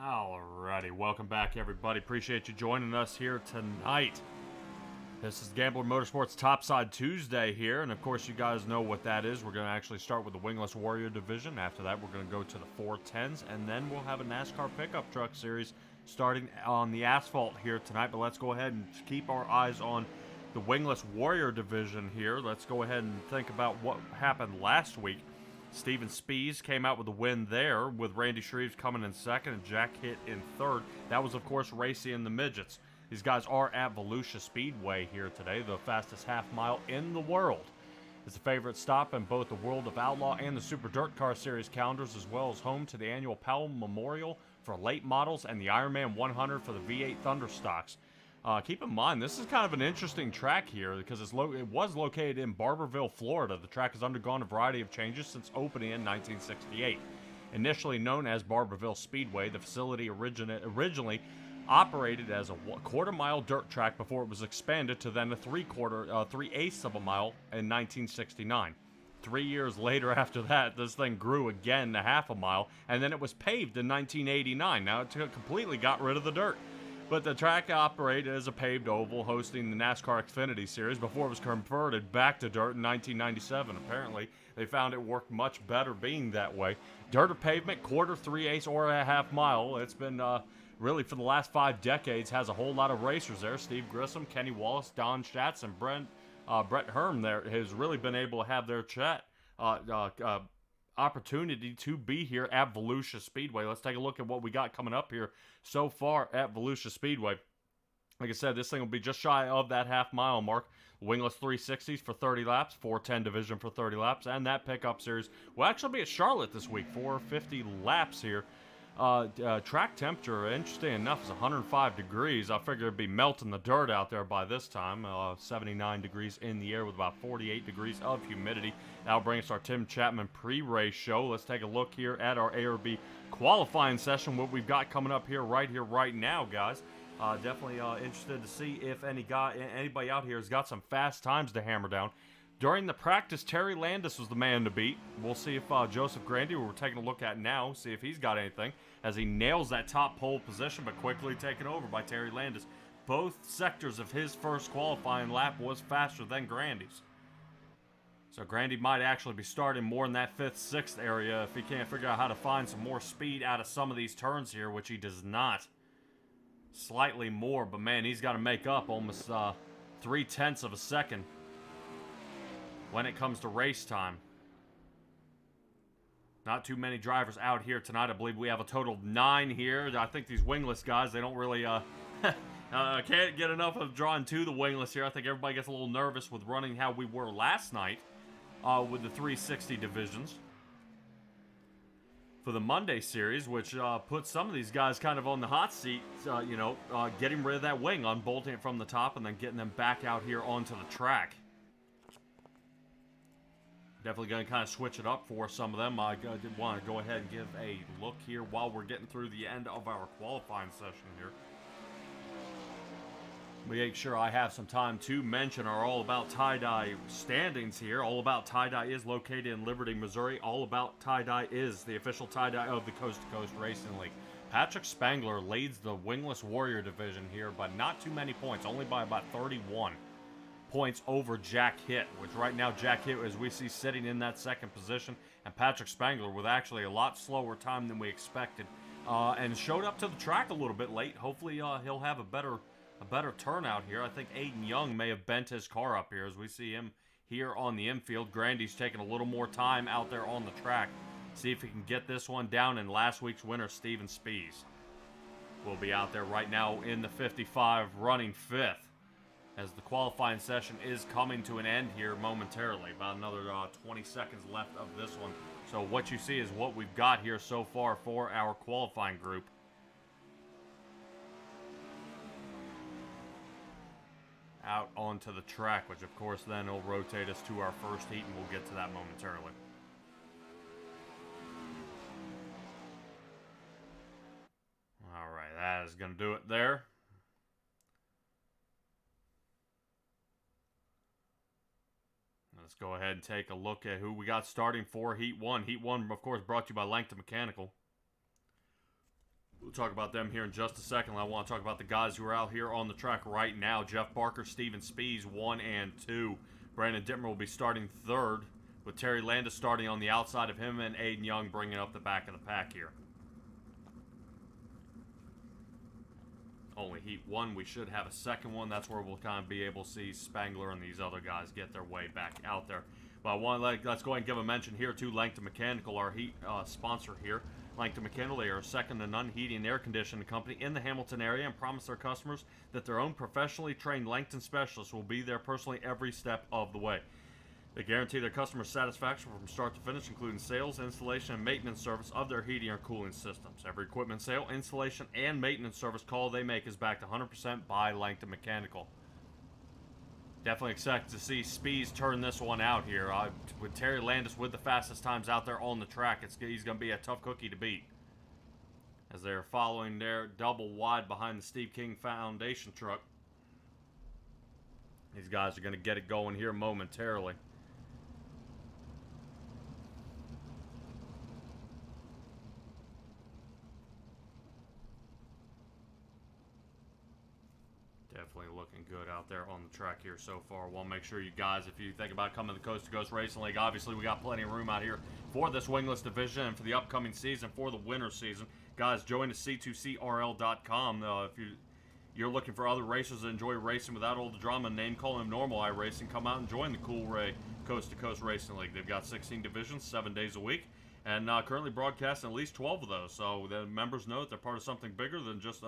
Alrighty, welcome back everybody. Appreciate you joining us here tonight. This is Gambler Motorsports Topside Tuesday here, and of course you guys know what that is. We're going to actually start with the Wingless Warrior division. After that, we're going to go to the 410s, and then we'll have a NASCAR pickup truck series starting on the asphalt here tonight. But let's go ahead and keep our eyes on the Wingless Warrior division here. Let's go ahead and think about what happened last week. Steven Spies came out with a win there, with Randy Shreves coming in second and Jack Hitt in third. That was, of course, racing in the midgets. These guys are at Volusia Speedway here today, the fastest half mile in the world. It's a favorite stop in both the World of Outlaw and the Super Dirt Car Series calendars, as well as home to the annual Powell Memorial for late models and the Ironman 100 for the V8 Thunder stocks. Keep in mind, this is kind of an interesting track here because it was located in Barberville, Florida. The track has undergone a variety of changes since opening in 1968. Initially known as Barberville Speedway, the facility originally operated as a quarter-mile dirt track before it was expanded to then a three-eighths of a mile in 1969. 3 years later after that, this thing grew again to half a mile, and then it was paved in 1989. Now it completely got rid of the dirt. But the track operated as a paved oval, hosting the NASCAR Xfinity Series before it was converted back to dirt in 1997. Apparently, they found it worked much better being that way. Dirt or pavement, quarter, three-eighths, or a half mile. It's been really for the last 5 decades, has a whole lot of racers there. Steve Grissom, Kenny Wallace, Don Schatz, and Brett Herm there has really been able to have their opportunity to be here at Volusia Speedway. Let's take a look at what we got coming up here so far at Volusia Speedway. Like I said, this thing will be just shy of that half-mile mark. Wingless 360s for 30 laps, 410 division for 30 laps, and that pickup series will actually be at Charlotte this week, 450 laps here. Track temperature, interesting enough, is 105 degrees. I figured it'd be melting the dirt out there by this time. 79 degrees in the air with about 48 degrees of humidity. That'll bring us our Tim Chapman pre-race show. Let's take a look here at our ARB qualifying session, what we've got coming up here, right now, guys. Definitely interested to see if anybody out here has got some fast times to hammer down. During the practice, Terry Landis was the man to beat. We'll see if Joseph Grandy, who we're taking a look at now, see if he's got anything, as he nails that top pole position, but quickly taken over by Terry Landis. Both sectors of his first qualifying lap was faster than Grandy's. So Grandy might actually be starting more in that 5th, 6th area if he can't figure out how to find some more speed out of some of these turns here, which he does not. Slightly more, but man, he's got to make up almost 3/10 of a second when it comes to race time. Not too many drivers out here tonight. I believe we have a total of 9 here. I think these wingless guys, they don't really can't get enough of drawing to the wingless here. I think everybody gets a little nervous with running how we were last night with the 360 divisions for the Monday series, which puts some of these guys kind of on the hot seat, getting rid of that wing, unbolting it from the top, and then getting them back out here onto the track. Definitely going to kind of switch it up for some of them. I did want to go ahead and give a look here while we're getting through the end of our qualifying session here. Make sure I have some time to mention our All About Tie-Dye standings here. All About Tie-Dye is located in Liberty, Missouri. All About Tie-Dye is the official tie-dye of the Coast to Coast Racing League. Patrick Spangler leads the Wingless Warrior division here, but not too many points, only by about 31 points over Jack Hitt, which right now Jack Hitt, as we see, sitting in that 2nd position, and Patrick Spangler with actually a lot slower time than we expected, and showed up to the track a little bit late. Hopefully he'll have a better turnout here. I think Aiden Young may have bent his car up here as we see him here on the infield. Grandy's taking a little more time out there on the track. See if he can get this one down, and last week's winner, Steven Spies, will be out there right now in the 55 running 5th. As the qualifying session is coming to an end here momentarily. About another 20 seconds left of this one. So what you see is what we've got here so far for our qualifying group. Out onto the track, which of course then will rotate us to our first heat, and we'll get to that momentarily. Alright, that is going to do it there. Let's go ahead and take a look at who we got starting for Heat 1. Heat 1, of course, brought to you by Langton Mechanical. We'll talk about them here in just a second. I want to talk about the guys who are out here on the track right now. Jeff Barker, Steven Spies, 1 and 2. Brandon Dittmer will be starting third, with Terry Landis starting on the outside of him and Aiden Young bringing up the back of the pack here. Only Heat 1. We should have a second one. That's where we'll kind of be able to see Spangler and these other guys get their way back out there. But let's go ahead and give a mention here to Langton Mechanical, our heat sponsor here. Langton Mechanical, they are a second to none heating and air conditioning company in the Hamilton area, and promise their customers that their own professionally trained Langton specialists will be there personally every step of the way. They guarantee their customer satisfaction from start to finish, including sales, installation, and maintenance service of their heating or cooling systems. Every equipment sale, installation, and maintenance service call they make is backed 100% by Langton Mechanical. Definitely expect to see Spies turn this one out here. With Terry Landis with the fastest times out there on the track, he's going to be a tough cookie to beat. As they're following their double wide behind the Steve King Foundation truck. These guys are going to get it going here momentarily. Definitely looking good out there on the track here so far. We'll make sure you guys, if you think about coming to the Coast to Coast Racing League, obviously we got plenty of room out here for this wingless division and for the upcoming season, for the winter season. Guys, join us C2CRL.com. If you're looking for other racers that enjoy racing without all the drama and name calling them normal iRacing, come out and join the Cool Ray Coast to Coast Racing League. They've got 16 divisions, 7 days a week, and currently broadcasting at least 12 of those. So the members know that they're part of something bigger than just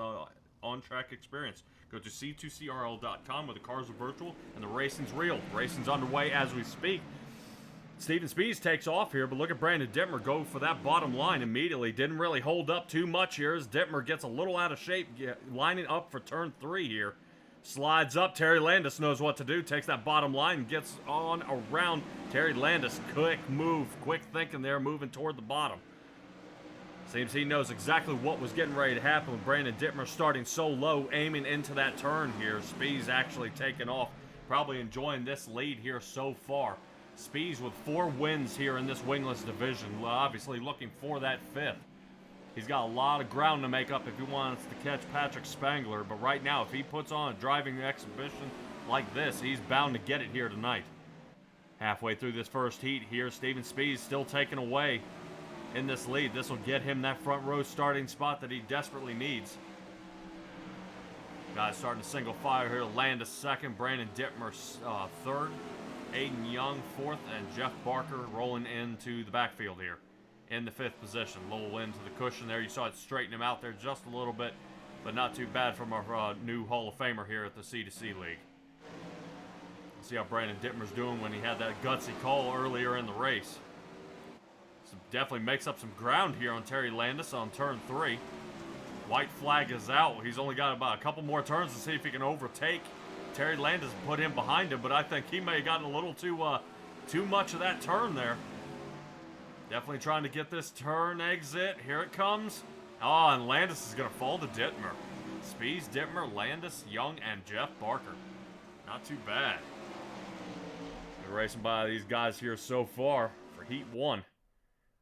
on-track experience. Go to C2CRL.com where the cars are virtual and the racing's real. Racing's underway as we speak. Steven Spies takes off here, but look at Brandon Dittmer go for that bottom line immediately. Didn't really hold up too much here as Dittmer gets a little out of shape, lining up for turn 3 here. Slides up. Terry Landis knows what to do. Takes that bottom line and gets on around Terry Landis. Quick move, quick thinking there, moving toward the bottom. Seems he knows exactly what was getting ready to happen with Brandon Dittmer starting so low, aiming into that turn here. Spies actually taking off, probably enjoying this lead here so far. Spies with 4 wins here in this wingless division, obviously looking for that 5th. He's got a lot of ground to make up if he wants to catch Patrick Spangler, but right now, if he puts on a driving exhibition like this, he's bound to get it here tonight. Halfway through this first heat here, Steven Spies still taking away in this lead. This will get him that front row starting spot that he desperately needs. Guys starting to single fire here. Landis second, Brandon Dittmer third, Aiden Young fourth, and Jeff Barker rolling into the backfield here in the 5th position. A little into the cushion there. You saw it straighten him out there just a little bit, but not too bad from our new Hall of Famer here at the C2C League. See how Brandon Dittmer's doing when he had that gutsy call earlier in the race. Definitely makes up some ground here on Terry Landis on turn 3. White flag is out. He's only got about a couple more turns to see if he can overtake Terry Landis and put him behind him, but I think he may have gotten a little too much of that turn there. Definitely trying to get this turn exit. Here it comes. Oh, and Landis is going to fall to Dittmer. Spies, Dittmer, Landis, Young, and Jeff Barker. Not too bad. We're racing by these guys here so far for Heat 1.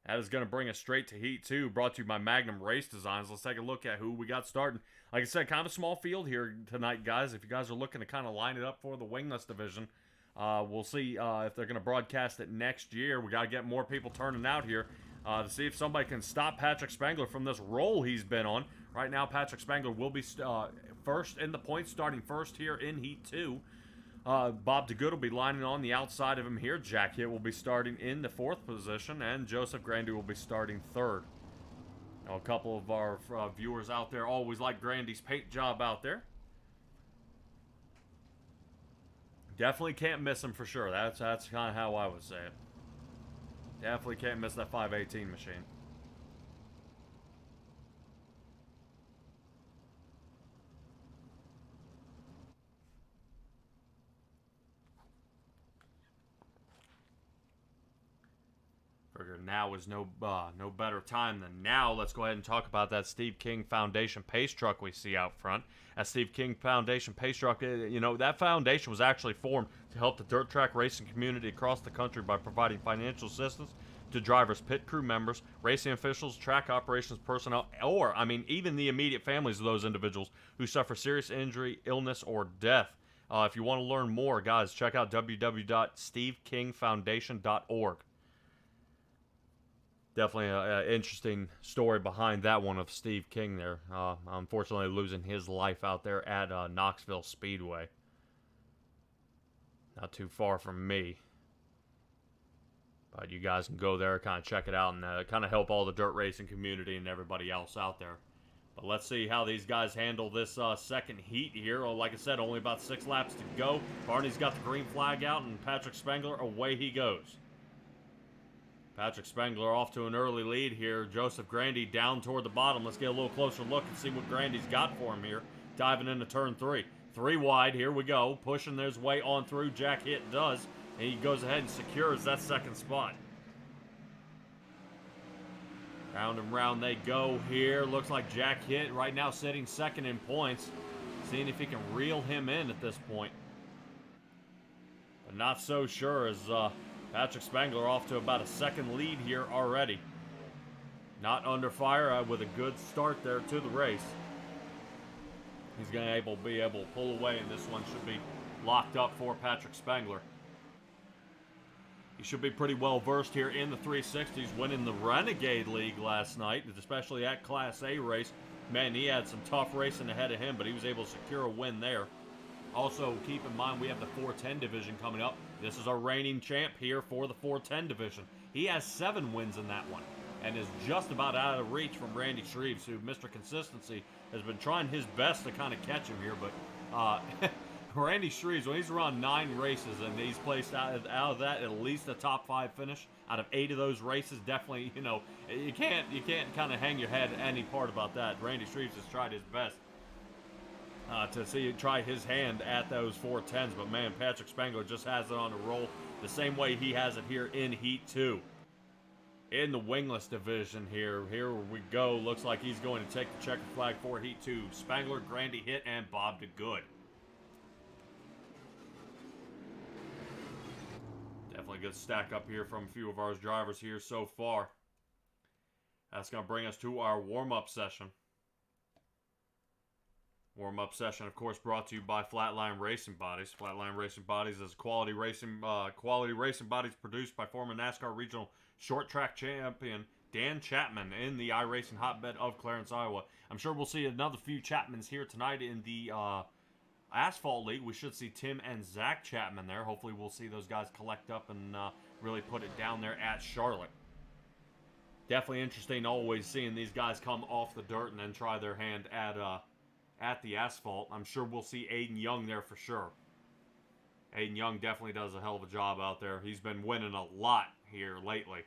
That is going to bring us straight to Heat 2, brought to you by Magnum Race Designs. Let's take a look at who we got starting. Like I said, kind of a small field here tonight, guys. If you guys are looking to kind of line it up for the wingless division, we'll see if they're going to broadcast it next year. We got to get more people turning out here to see if somebody can stop Patrick Spangler from this roll he's been on. Right now, Patrick Spangler will be first in the points, starting first here in Heat 2. Bob DeGood will be lining on the outside of him here. Jack Hitt will be starting in the 4th position, and Joseph Grandy will be starting 3rd. Now, a couple of our viewers out there always like Grandy's paint job out there. Definitely can't miss him for sure. That's kind of how I would say it. Definitely can't miss that 518 machine. Now is no better time than now. Let's go ahead and talk about that Steve King Foundation pace truck we see out front. That Steve King Foundation pace truck, you know, that foundation was actually formed to help the dirt track racing community across the country by providing financial assistance to drivers, pit crew members, racing officials, track operations personnel, or, I mean, even the immediate families of those individuals who suffer serious injury, illness, or death. If you want to learn more, guys, check out www.stevekingfoundation.org. Definitely an interesting story behind that one of Steve King there. Unfortunately, losing his life out there at Knoxville Speedway. Not too far from me. But you guys can go there, kind of check it out, and kind of help all the dirt racing community and everybody else out there. But let's see how these guys handle this second heat here. Oh, like I said, only about 6 laps to go. Barney's got the green flag out, and Patrick Spengler, away he goes. Patrick Spengler off to an early lead here. Joseph Grandy down toward the bottom. Let's get a little closer look and see what Grandy's got for him here. Diving into turn 3. 3 wide, here we go. Pushing his way on through. Jack Hitt does. And he goes ahead and secures that second spot. Round and round they go here. Looks like Jack Hitt right now sitting second in points. Seeing if he can reel him in at this point. But not so sure as Patrick Spengler off to about a second lead here already. Not under fire with a good start there to the race. He's going to be able to pull away, and this one should be locked up for Patrick Spengler. He should be pretty well versed here in the 360s, winning the Renegade League last night, especially at Class A race. Man, he had some tough racing ahead of him, but he was able to secure a win there. Also, keep in mind, we have the 410 division coming up. This is our reigning champ here for the 410 division. He has 7 wins in that one and is just about out of reach from Randy Shreves, who Mr. Consistency has been trying his best to kind of catch him here, but Randy Shreves, when he's around 9 races and he's placed out of that at least a top 5 finish out of 8 of those races, definitely, you know, you can't kind of hang your head any part about that. Randy Shreves has tried his best to try his hand at those 410s, but man, Patrick Spengler just has it on a roll the same way he has it here in Heat 2. In the wingless division here we go. Looks like he's going to take the checkered flag for Heat 2. Spengler, Grandy Hitt, and Bob DeGood. Definitely a good stack up here from a few of our drivers here so far. That's going to bring us to our warm-up session. Warm-up session, of course, brought to you by Flatline Racing Bodies. Flatline Racing Bodies is quality racing bodies produced by former NASCAR regional short track champion Dan Chapman in the iRacing hotbed of Clarence, Iowa. I'm sure we'll see another few Chapmans here tonight in the Asphalt League. We should see Tim and Zach Chapman there. Hopefully we'll see those guys collect up and really put it down there at Charlotte. Definitely interesting always seeing these guys come off the dirt and then try their hand at the asphalt. I'm sure we'll see Aiden Young there for sure. Aiden Young definitely does a hell of a job out there. He's been winning a lot here lately.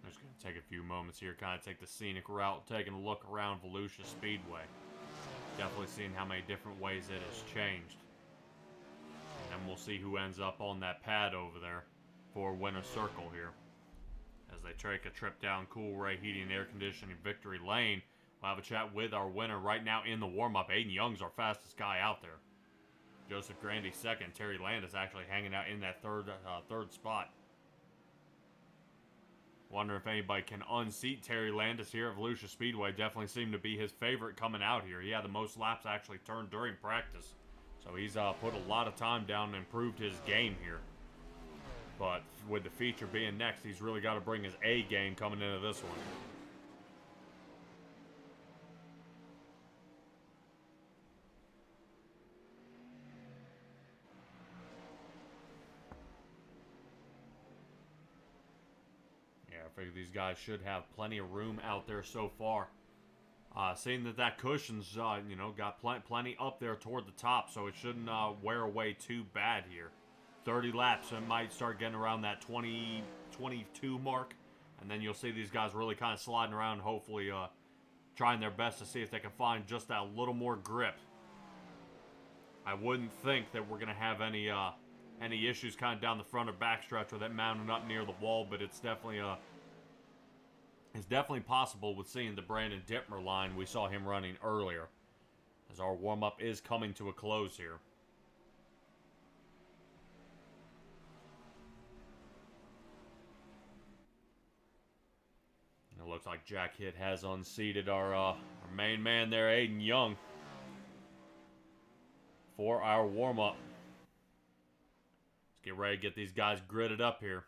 Just going to take a few moments here, kind of take the scenic route, taking a look around Volusia Speedway. Definitely seeing how many different ways it has changed. And we'll see who ends up on that pad over there for Winner's Circle here. As they take a trip down Cool Ray Heating and Air Conditioning Victory Lane, we'll have a chat with our winner right now in the warm-up. Aiden Young's our fastest guy out there. Joseph Grandy second. Terry Landis actually hanging out in that third spot. Wonder if anybody can unseat Terry Landis here at Volusia Speedway. Definitely seemed to be his favorite coming out here. He had the most laps actually turned during practice. So he's put a lot of time down and improved his game here. But with the feature being next, he's really got to bring his A game coming into this one. I figure these guys should have plenty of room out there so far. Seeing that cushion's, you know, got plenty up there toward the top, so it shouldn't wear away too bad here. 30 laps, it might start getting around that 22 mark And then you'll see these guys really kind of sliding around, hopefully trying their best to see if they can find just that little more grip. I wouldn't think that we're going to have any issues kind of down the front or backstretch with it mounting up near the wall, but it's definitely possible with seeing the Brandon Dittmer line we saw him running earlier, as our warm-up is coming to a close here. It looks like Jack Hitt has unseated our main man there, Aiden Young, for our warm-up. Let's get ready to get these guys gridded up here.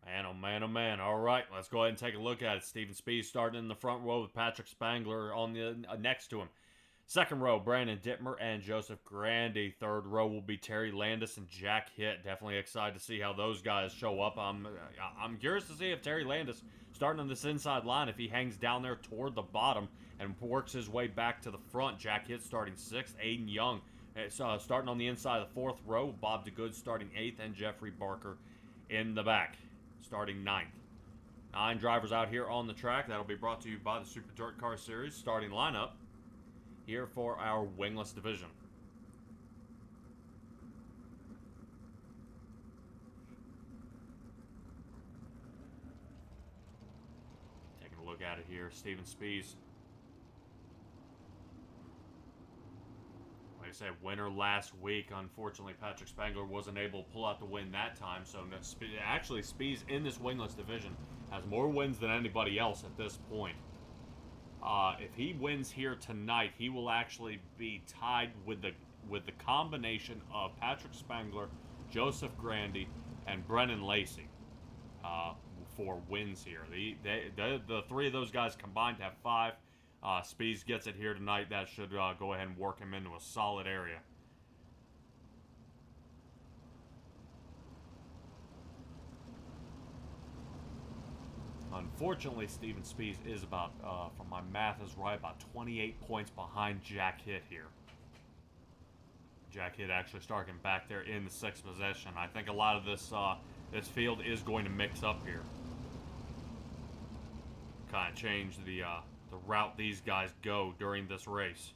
Man, oh man, oh man. All right, let's go ahead and take a look at it. Steven Speed starting in the front row with Patrick Spangler on the next to him. Second row, Brandon Dittmer and Joseph Grandy. Third row will be Terry Landis and Jack Hitt. Definitely excited to see how those guys show up. I'm curious to see if Terry Landis, starting on this inside line, if he hangs down there toward the bottom and works his way back to the front. Jack Hitt starting 6th. Aiden Young starting on the inside of the 4th row. Bob DeGood starting 8th. And Jeffrey Barker in the back, starting 9th. 9 drivers out here on the track. That'll be brought to you by the Super Dirt Car Series. Starting lineup here for our wingless division. Taking a look at it here, Steven Spees. Like I said, winner last week. Unfortunately, Patrick Spangler wasn't able to pull out the win that time. So actually, Spees in this wingless division has more wins than anybody else at this point. If he wins here tonight, he will actually be tied with the combination of Patrick Spangler, Joseph Grandy, and Brennan Lacey for wins here. The 3 of those guys combined have 5. Spees gets it here tonight. That should go ahead and work him into a solid area. Unfortunately, Steven Spees is about, from my math is right, about 28 points behind Jack Hitt here. Jack Hitt actually starting back there in the 6th position. I think a lot of this this field is going to mix up here. Kind of change the route these guys go during this race.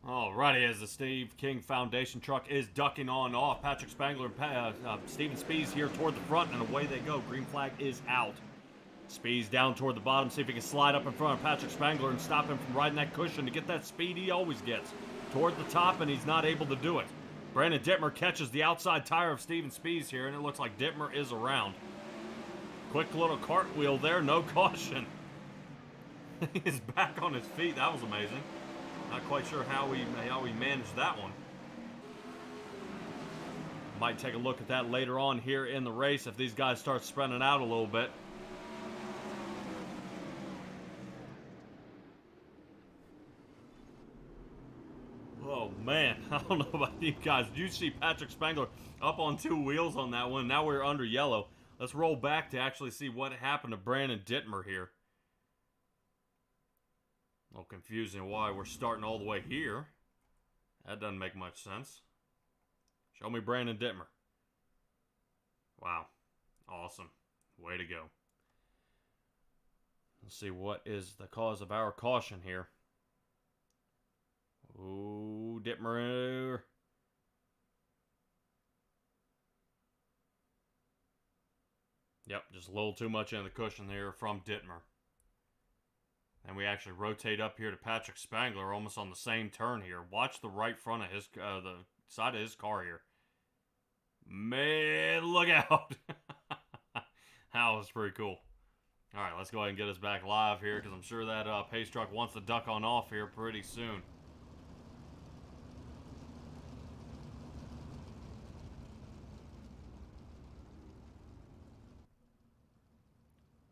Alrighty, as the Steve King Foundation truck is ducking on off, Patrick Spangler and Steven Spees here toward the front, and away they go. Green flag is out. Spees down toward the bottom, see if he can slide up in front of Patrick Spangler and stop him from riding that cushion to get that speed he always gets. Toward the top, and he's not able to do it. Brandon Dittmer catches the outside tire of Steven Spees here, and it looks like Dittmer is around. Quick little cartwheel there, no caution. He's back on his feet, that was amazing. Not quite sure how we managed that one. Might take a look at that later on here in the race if these guys start spreading out a little bit. Oh man, I don't know about you guys. Did you see Patrick Spangler up on 2 wheels on that one? Now we're under yellow. Let's roll back to actually see what happened to Brandon Dittmer here. A little confusing why we're starting all the way here. That doesn't make much sense. Show me Brandon Dittmer. Wow. Awesome. Way to go. Let's see what is the cause of our caution here. Ooh, Dittmer. Yep, just a little too much in the cushion there from Dittmer. And we actually rotate up here to Patrick Spangler almost on the same turn here. Watch the right front of his, the side of his car here. Man, look out. That was pretty cool. All right, let's go ahead and get us back live here because I'm sure that pace truck wants to duck on off here pretty soon.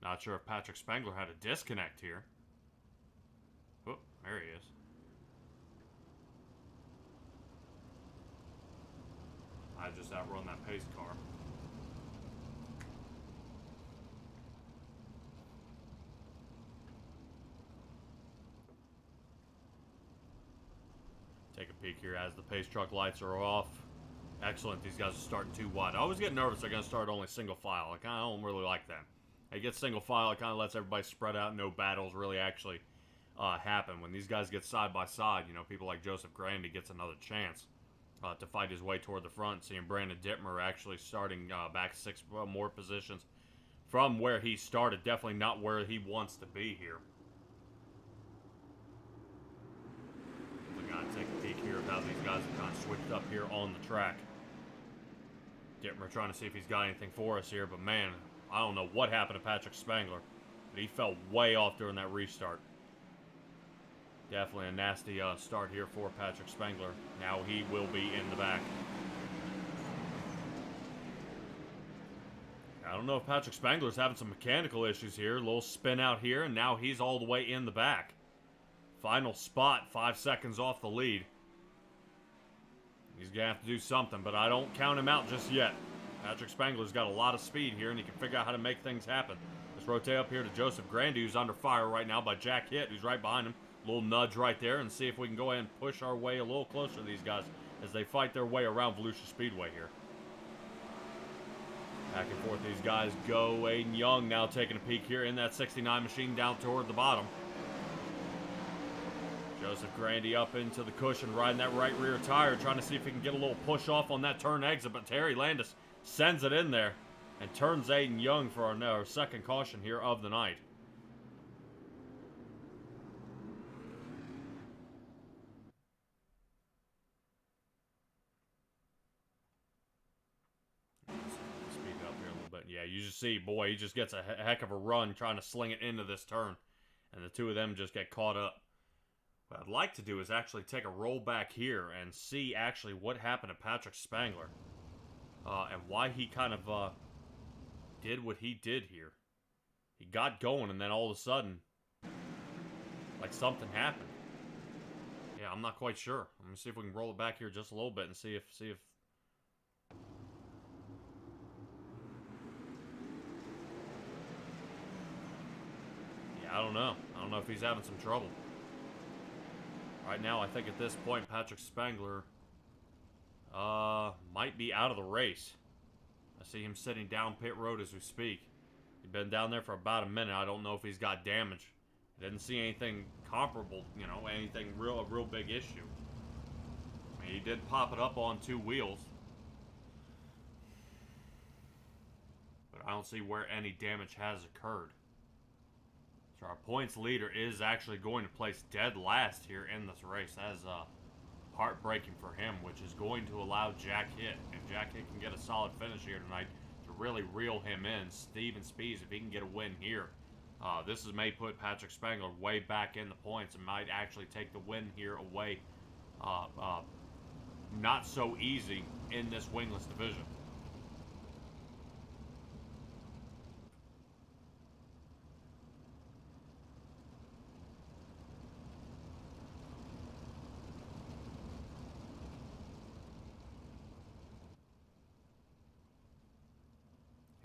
Not sure if Patrick Spangler had a disconnect here. Oh, there he is. I just outrun that pace car. Take a peek here as the pace truck lights are off. Excellent. These guys are starting too wide. I always get nervous they're going to start only single file. I kind of don't really like that. They get single file, it kind of lets everybody spread out. No battles really actually happen. When these guys get side by side, you know, people like Joseph Grandy gets another chance to fight his way toward the front. Seeing Brandon Dittmer actually starting back 6 more positions from where he started. Definitely not where he wants to be here. We gotta take a peek here of how these guys have kind of switched up here on the track. Dittmer trying to see if he's got anything for us here, but man, I don't know what happened to Patrick Spangler, but he fell way off during that restart. Definitely a nasty start here for Patrick Spangler. Now he will be in the back. I don't know if Patrick Spangler's having some mechanical issues here. A little spin out here, and now he's all the way in the back. Final spot, 5 seconds off the lead. He's going to have to do something, but I don't count him out just yet. Patrick Spangler's got a lot of speed here, and he can figure out how to make things happen. Let's rotate up here to Joseph Grandy, who's under fire right now by Jack Hitt, who's right behind him. A little nudge right there, and see if we can go ahead and push our way a little closer to these guys as they fight their way around Volusia Speedway here. Back and forth these guys go. Aiden Young now taking a peek here in that 69 machine down toward the bottom. Joseph Grandy up into the cushion, riding that right rear tire, trying to see if he can get a little push off on that turn exit, but Terry Landis sends it in there and turns Aiden Young for our second caution here of the night. Speed up here a little bit. Yeah, you just see, boy, he just gets a heck of a run trying to sling it into this turn, and the two of them just get caught up. What I'd like to do is actually take a roll back here and see actually what happened to Patrick Spangler. And why he kind of did what he did here. He got going and then all of a sudden, like something happened. Yeah, I'm not quite sure. Let me see if we can roll it back here just a little bit and see if... Yeah, I don't know. I don't know if he's having some trouble. Right now, I think at this point, Patrick Spangler might be out of the race. I see him sitting down pit road as we speak. He's been down there for about a minute. I don't know if he's got damage. I didn't see anything comparable, you know, anything a real big issue. I mean, he did pop it up on 2 wheels. But I don't see where any damage has occurred. So our points leader is actually going to place dead last here in this race. That is heartbreaking for him, which is going to allow Jack Hitt, if Jack Hitt can get a solid finish here tonight, to really reel him in. Steven Spees, if he can get a win here, this may put Patrick Spangler way back in the points and might actually take the win here away. Not so easy in this wingless division.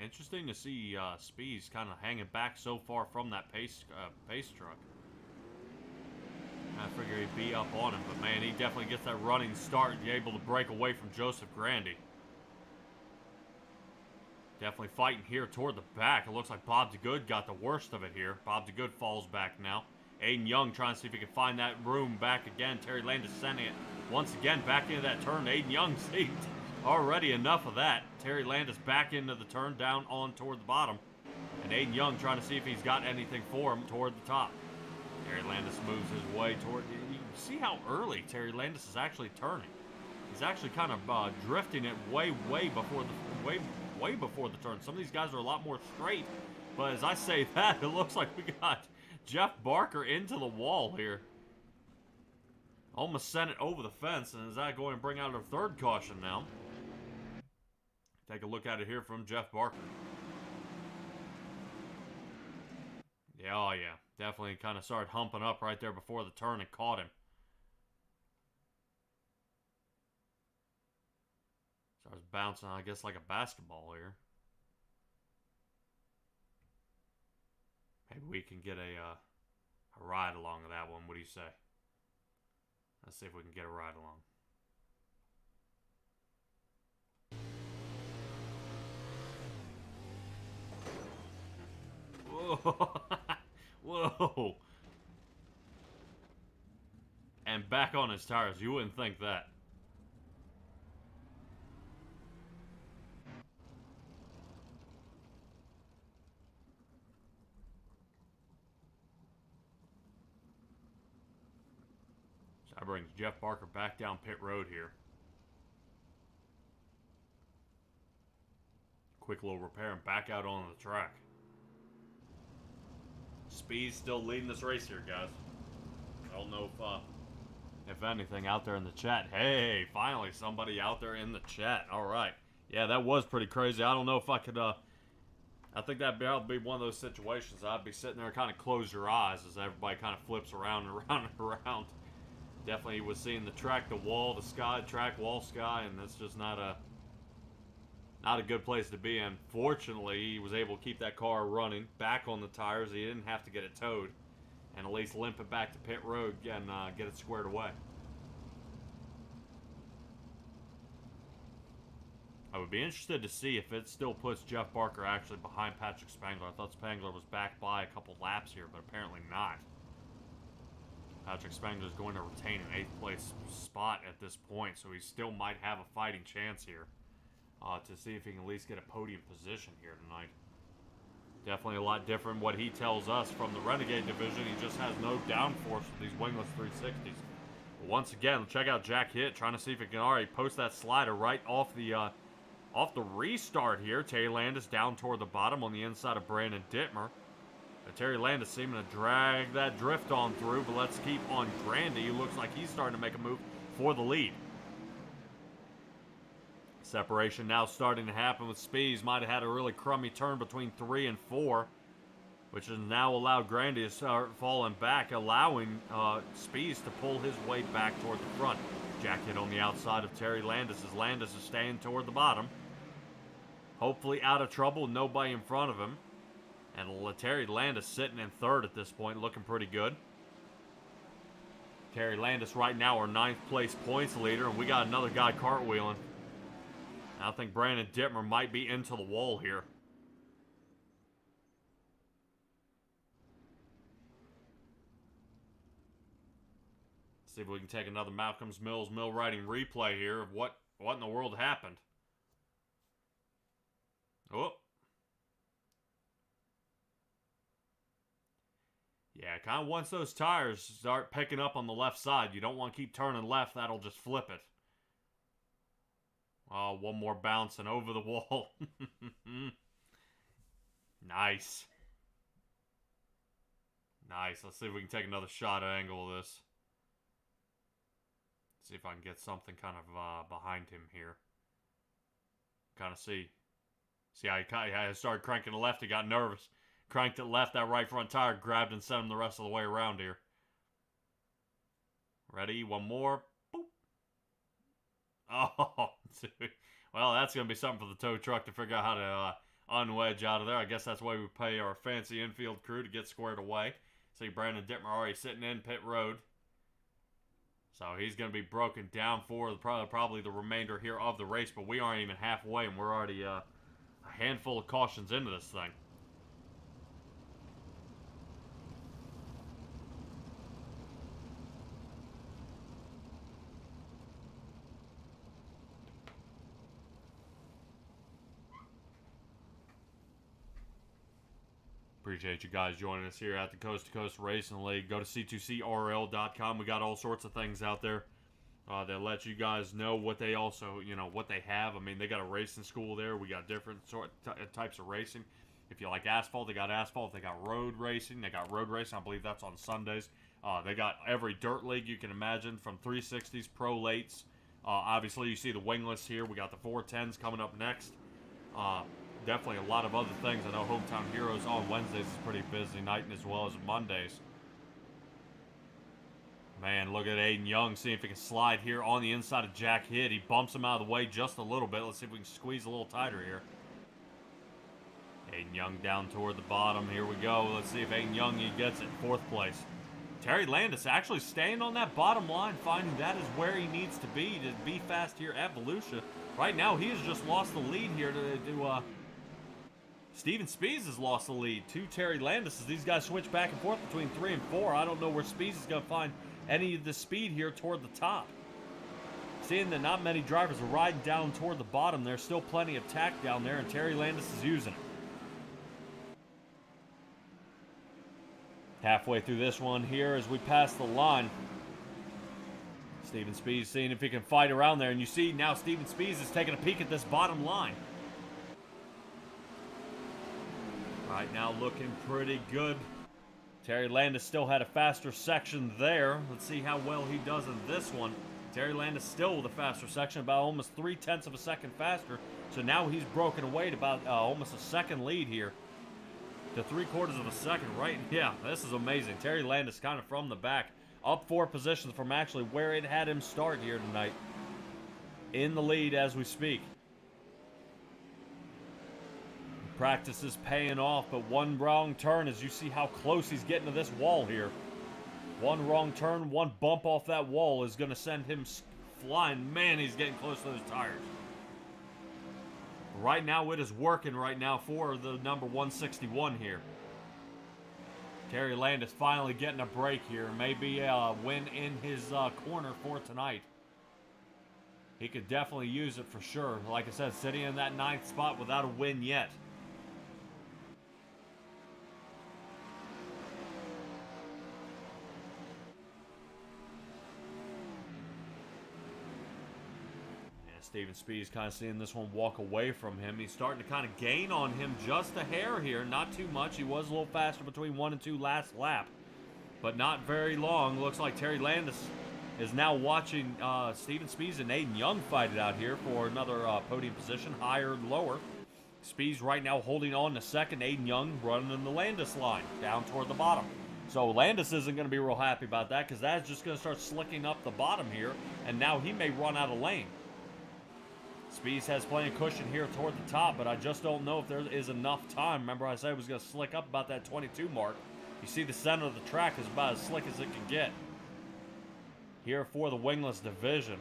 Interesting to see Spees kind of hanging back so far from that pace truck. I figure he'd be up on him, but man, he definitely gets that running start and able to break away from Joseph Grandy. Definitely fighting here toward the back. It looks like Bob DeGood got the worst of it here. Bob DeGood falls back now. Aiden Young trying to see if he can find that room back again. Terry Landis sending it once again back into that turn. Aiden Young seemed already enough of that. Terry Landis back into the turn, down on toward the bottom. And Aiden Young trying to see if he's got anything for him toward the top. Terry Landis moves his way toward... You see how early Terry Landis is actually turning. He's actually kind of drifting it way before the turn. Some of these guys are a lot more straight. But as I say that, it looks like we got Jeff Barker into the wall here. Almost sent it over the fence. And is that going to bring out our third caution now? Take a look at it here from Jeff Barker. Yeah, oh yeah. Definitely kind of started humping up right there before the turn and caught him. Starts bouncing, I guess, like a basketball here. Maybe we can get a ride along with that one. What do you say? Let's see if we can get a ride along. Whoa. Whoa. And back on his tires. You wouldn't think that. So that brings Jeff Barker back down pit road here. Quick little repair and back out on the track. Speed's still leading this race here, guys. I don't know if anything out there in the chat. Hey, finally somebody out there in the chat. All right. Yeah, that was pretty crazy. I don't know if I could, I think that'd be one of those situations. I'd be sitting there and kind of close your eyes as everybody kind of flips around and around and around. Definitely was seeing the track, the wall, the sky, track, wall, sky, and that's just not a good place to be in. Fortunately, he was able to keep that car running, back on the tires. He didn't have to get it towed, and at least limp it back to pit road and get it squared away. I would be interested to see if it still puts Jeff Barker actually behind Patrick Spangler. I thought Spangler was back by a couple laps here, but apparently not. Patrick Spangler is going to retain an 8th place spot at this point, so he still might have a fighting chance here to see if he can at least get a podium position here tonight. Definitely a lot different what he tells us from the Renegade division. He just has no downforce with these wingless 360s. But once again, check out Jack Hitt trying to see if he can already post that slider right off the restart here. Terry Landis down toward the bottom on the inside of Brandon Dittmer. Terry Landis seeming to drag that drift on through, but let's keep on Grandy. He looks like he's starting to make a move for the lead. Separation now starting to happen with Spees. Might have had a really crummy turn between 3 and 4, which has now allowed Grandy to start falling back, allowing Spees to pull his way back toward the front. Jack Hitt on the outside of Terry Landis as Landis is staying toward the bottom. Hopefully out of trouble, nobody in front of him. And Terry Landis sitting in 3rd at this point, looking pretty good. Terry Landis right now our 9th place points leader, and we got another guy cartwheeling. I think Brandon Dittmer might be into the wall here. See if we can take another Malcolm's Mills mill riding replay here of what in the world happened. Oh. Yeah, kind of once those tires start picking up on the left side, you don't want to keep turning left. That'll just flip it. Oh, one more bounce and over the wall. Nice. Nice. Let's see if we can take another shot at angle of this. See if I can get something kind of behind him here. Kind of see. See how he started cranking to left. He got nervous. Cranked it left. That right front tire grabbed and sent him the rest of the way around here. Ready? One more. Boop. Oh, well, that's going to be something for the tow truck to figure out how to unwedge out of there. I guess that's why we pay our fancy infield crew to get squared away. See Brandon Dittmer already sitting in pit road. So he's going to be broken down for probably the remainder here of the race, but we aren't even halfway, and we're already a handful of cautions into this thing. Appreciate you guys joining us here at the Coast to Coast Racing League. Go to c2crl.com. We got all sorts of things out there that let you guys know what they also, what they have. I mean, they got a racing school there. We got different types of racing. If you like asphalt, they got asphalt. They got road racing. They got road racing. I believe that's on Sundays. They got every dirt league you can imagine, from 360s, pro lates. Obviously, you see the wingless here. We got the 410s coming up next. Definitely a lot of other things. I know Hometown Heroes on Wednesdays is a pretty busy night, and as well as Mondays. Man, look at Aiden Young. See if he can slide here on the inside of Jack Hitt. He bumps him out of the way just a little bit. Let's see if we can squeeze a little tighter here. Aiden Young down toward the bottom. Here we go. Let's see if Aiden Young he gets it. 4th place. Terry Landis actually staying on that bottom line, finding that is where he needs to be fast here at Volusia. Right now, he has just lost the lead here to Steven Spees has lost the lead to Terry Landis as these guys switch back and forth between 3 and 4. I don't know where Spees is going to find any of the speed here toward the top. Seeing that not many drivers are riding down toward the bottom, there's still plenty of tack down there, and Terry Landis is using it. Halfway through this one here as we pass the line. Steven Spees seeing if he can fight around there. And you see now Steven Spees is taking a peek at this bottom line. Right now looking pretty good. Terry Landis still had a faster section there. Let's see how well he does in this one. Terry Landis still with a faster section, about almost 0.3 of a second faster. So now he's broken away to about almost a second lead here. To 3/4 of a second, right? Yeah, this is amazing. Terry Landis kind of from the back, up 4 positions from actually where it had him start here tonight. In the lead as we speak. Practice is paying off, but one wrong turn as you see how close he's getting to this wall here. One wrong turn, one bump off that wall is going to send him flying. Man, he's getting close to those tires. Right now, it is working right now for the number 161 here. Terry Landis finally getting a break here. Maybe a win in his corner for tonight. He could definitely use it for sure. Like I said, sitting in that 9th spot without a win yet. Steven Spees kind of seeing this one walk away from him. He's starting to kind of gain on him just a hair here. Not too much. He was a little faster between 1 and 2 last lap. But not very long. Looks like Terry Landis is now watching Steven Spees and Aiden Young fight it out here for another podium position, higher and lower. Spees right now holding on to 2nd. Aiden Young running in the Landis line down toward the bottom. So Landis isn't going to be real happy about that because that's just going to start slicking up the bottom here. And now he may run out of lane. Spees has plenty of cushion here toward the top, but I just don't know if there is enough time. Remember I said it was going to slick up about that 22 mark. You see the center of the track is about as slick as it can get. Here for the wingless division.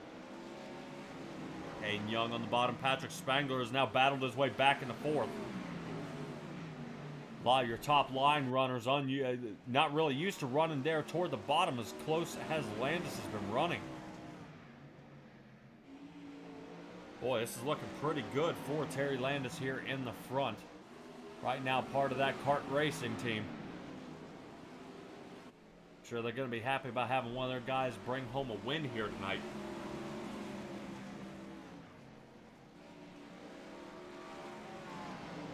Aiden Young on the bottom. Patrick Spangler has now battled his way back into 4th. A lot of your top line runners not really used to running there toward the bottom as close as Landis has been running. Boy, this is looking pretty good for Terry Landis here in the front. Right now, part of that kart racing team. I'm sure they're going to be happy about having one of their guys bring home a win here tonight.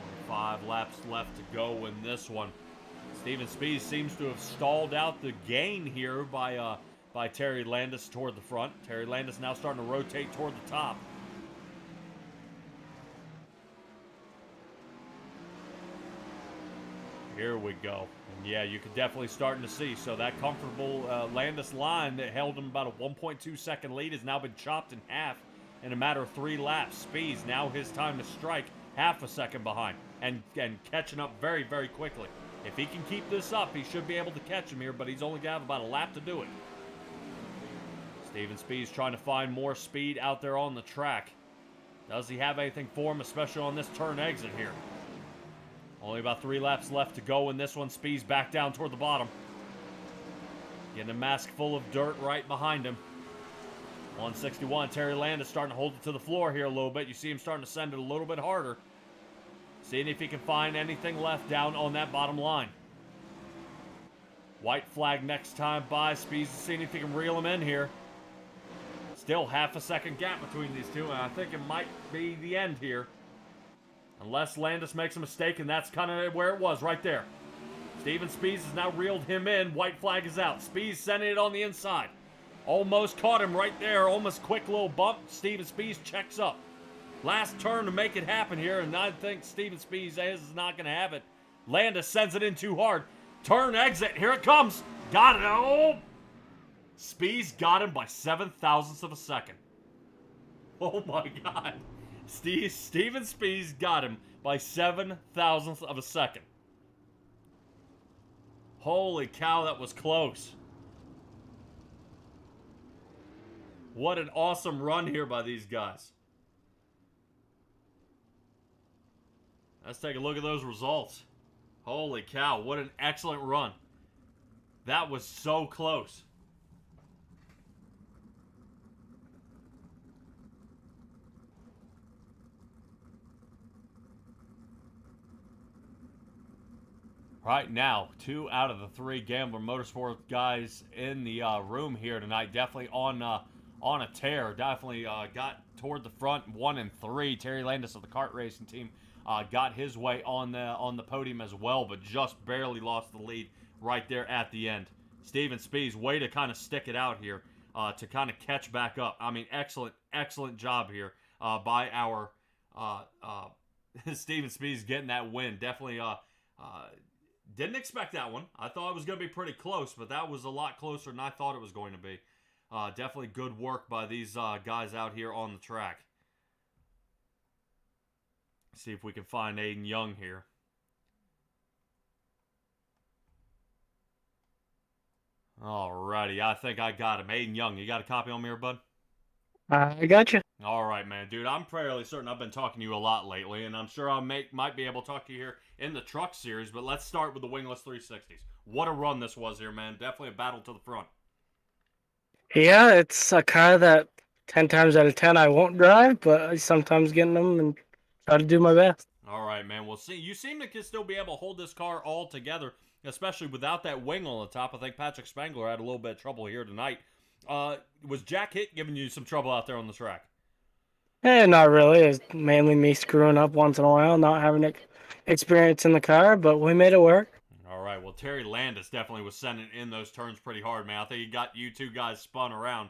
Only 5 laps left to go in this one. Steven Spees seems to have stalled out the gain here by Terry Landis toward the front. Terry Landis now starting to rotate toward the top. Here we go. And yeah, you can definitely starting to see. So that comfortable Landis line that held him about a 1.2 second lead has now been chopped in half in a matter of 3 laps. Speeds now his time to strike half a second behind and catching up very, very quickly. If he can keep this up, he should be able to catch him here, but he's only got to have about a lap to do it. Steven Spees trying to find more speed out there on the track. Does he have anything for him, especially on this turn exit here? Only about 3 laps left to go in this one. Spees back down toward the bottom. Getting a mask full of dirt right behind him. 161, Terry Landis starting to hold it to the floor here a little bit. You see him starting to send it a little bit harder. Seeing if he can find anything left down on that bottom line. White flag next time by. Spees seeing if he can reel him in here. Still half a second gap between these two, and I think it might be the end here. Unless Landis makes a mistake, and that's kind of where it was, right there. Steven Spees has now reeled him in. White flag is out. Spees sending it on the inside. Almost caught him right there. Almost quick little bump. Steven Spees checks up. Last turn to make it happen here, and I think Steven Spees is not going to have it. Landis sends it in too hard. Turn exit. Here it comes. Got it. Oh! Spees got him by 7 thousandths of a second. Oh my God. Steven Spees got him by 7 thousandths of a second. Holy cow, that was close. What an awesome run here by these guys. Let's take a look at those results. Holy cow, what an excellent run. That was so close. Right now, 2 out of the 3 Gambler Motorsports guys in the room here tonight, definitely on a tear. Definitely got toward the front, 1 and 3. Terry Landis of the kart racing team got his way on the podium as well, but just barely lost the lead right there at the end. Steven Spees, way to kind of stick it out here to kind of catch back up. I mean, excellent job here by our Steven Spees getting that win. Definitely. Didn't expect that one. I thought it was going to be pretty close, but that was a lot closer than I thought it was going to be. Definitely good work by these guys out here on the track. See if we can find Aiden Young here. Alrighty, I think I got him. Aiden Young, you got a copy on me here, bud? I got you. All right, man, dude. I'm fairly certain I've been talking to you a lot lately, and I'm sure I might be able to talk to you here in the truck series. But let's start with the wingless 360s. What a run this was here, man. Definitely a battle to the front. Yeah, it's a car that 10 times out of 10 I won't drive, but I sometimes get in them and try to do my best. All right, man. Well, see, you seem to still be able to hold this car all together, especially without that wing on the top. I think Patrick Spangler had a little bit of trouble here tonight. Was Jack Hitt giving you some trouble out there on the track? Not really. It's mainly me screwing up once in a while, not having experience in the car, but we made it work. All right. Well, Terry Landis definitely was sending in those turns pretty hard, man. I think he got you two guys spun around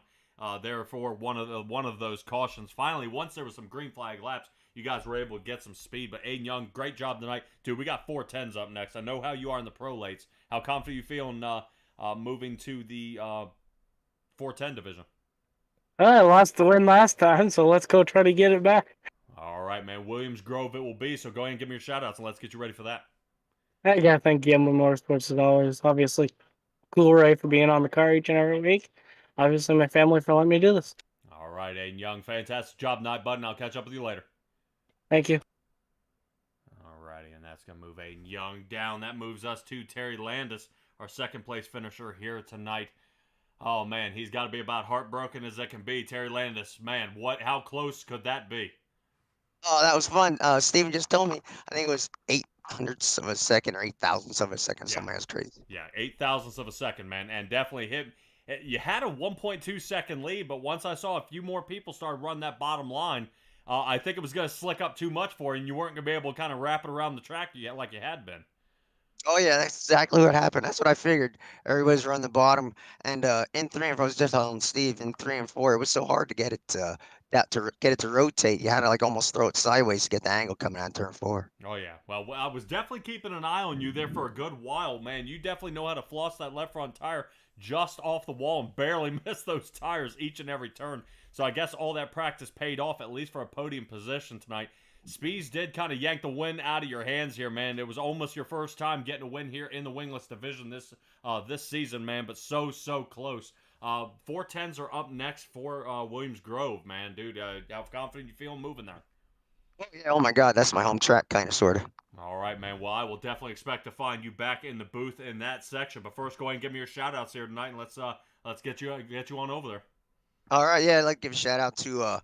there for one of those cautions. Finally, once there was some green flag laps, you guys were able to get some speed. But Aiden Young, great job tonight, dude. We got 410s up next. I know how you are in the pro lates. How confident you feeling moving to the 410 division? I lost the win last time, so let's go try to get it back. All right, man. Williams Grove it will be. So go ahead and give me your shout outs and let's get you ready for that. Yeah, thank Gambling Motorsports as always. Obviously, Cool Ray for being on the car each and every week. Obviously, my family for letting me do this. All right, Aiden Young. Fantastic job tonight, bud. And I'll catch up with you later. Thank you. All righty, and that's going to move Aiden Young down. That moves us to Terry Landis, our second place finisher here tonight. Oh, man, he's got to be about heartbroken as that can be. Terry Landis, man, how close could that be? Oh, that was fun. Steven just told me. I think it was 800ths of a second or 8,000ths of a second. Yeah. Something that's crazy. Yeah, 8,000ths of a second, man, and definitely hit. You had a 1.2 second lead, but once I saw a few more people start running that bottom line, I think it was going to slick up too much for you, and you weren't going to be able to kind of wrap it around the track like you had been. Oh yeah, that's exactly what happened. That's what I figured. Everybody's running the bottom, and in 3 and 4, I was just telling Steve. In 3 and 4, it was so hard to get it to get it to rotate. You had to like almost throw it sideways to get the angle coming on turn 4. Oh yeah, well I was definitely keeping an eye on you there for a good while, man. You definitely know how to floss that left front tire just off the wall and barely miss those tires each and every turn. So I guess all that practice paid off, at least for a podium position tonight. Spees did kind of yank the win out of your hands here, man. It was almost your first time getting a win here in the wingless division this season, man, but so close. 410s are up next for Williams Grove, man, dude. How confident you feeling moving there? Oh yeah. Oh my God, that's my home track, kind of, sort of. All right, man. Well, I will definitely expect to find you back in the booth in that section. But first, go ahead and give me your shout outs here tonight, and let's get you on over there. All right, yeah, I'd like to give a shout out to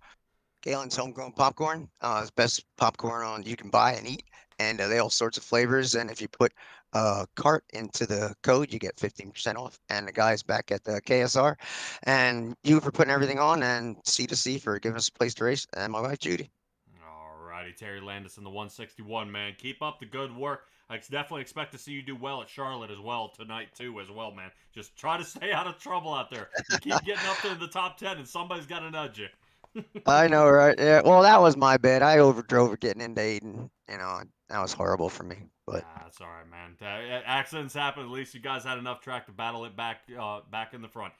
Galen's Homegrown Popcorn. It's best popcorn you can buy and eat, and they all sorts of flavors. And if you put cart into the code, you get 15% off. And the guys back at the KSR, and you for putting everything on, and C2C for giving us a place to race, and my wife Judy. All righty, Terry Landis in the 161, man. Keep up the good work. I definitely expect to see you do well at Charlotte as well tonight too, as well, man. Just try to stay out of trouble out there. You keep getting up to the top 10, and somebody's got to nudge you. I know, right? Yeah. Well, that was my bad. I overdrove it getting into Aiden. You know, that was horrible for me. But that's all right, man. Accidents happen. At least you guys had enough track to battle it back in the front.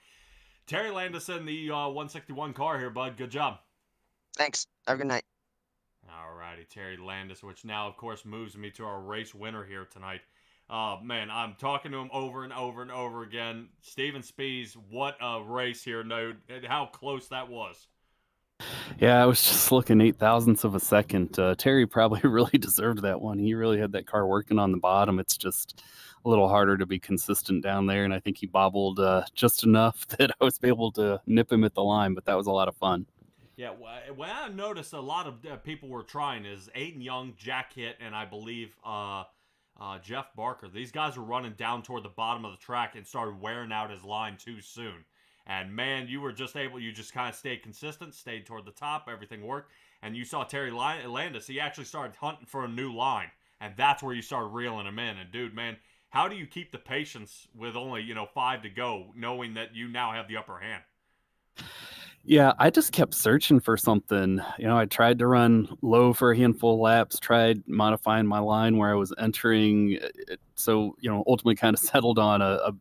Terry Landis in the 161 car here, bud. Good job. Thanks. Have a good night. Alrighty, Terry Landis, which now, of course, moves me to our race winner here tonight. Man, I'm talking to him over and over and over again. Steven Spies, what a race here, no, how close that was. Yeah, I was just looking 8 thousandths of a second. Terry probably really deserved that one. He really had that car working on the bottom. It's just a little harder to be consistent down there, and I think he bobbled just enough that I was able to nip him at the line, but that was a lot of fun. Yeah, what I noticed a lot of people were trying is Aiden Young, Jack Hitt, and I believe Jeff Barker. These guys were running down toward the bottom of the track and started wearing out his line too soon. And man, you just kind of stayed consistent, stayed toward the top, everything worked. And you saw Terry Landis, he actually started hunting for a new line. And that's where you started reeling him in. And dude, man, how do you keep the patience with only, 5 to go, knowing that you now have the upper hand? Yeah, I just kept searching for something. I tried to run low for a handful of laps, tried modifying my line where I was entering. So, ultimately kind of settled on a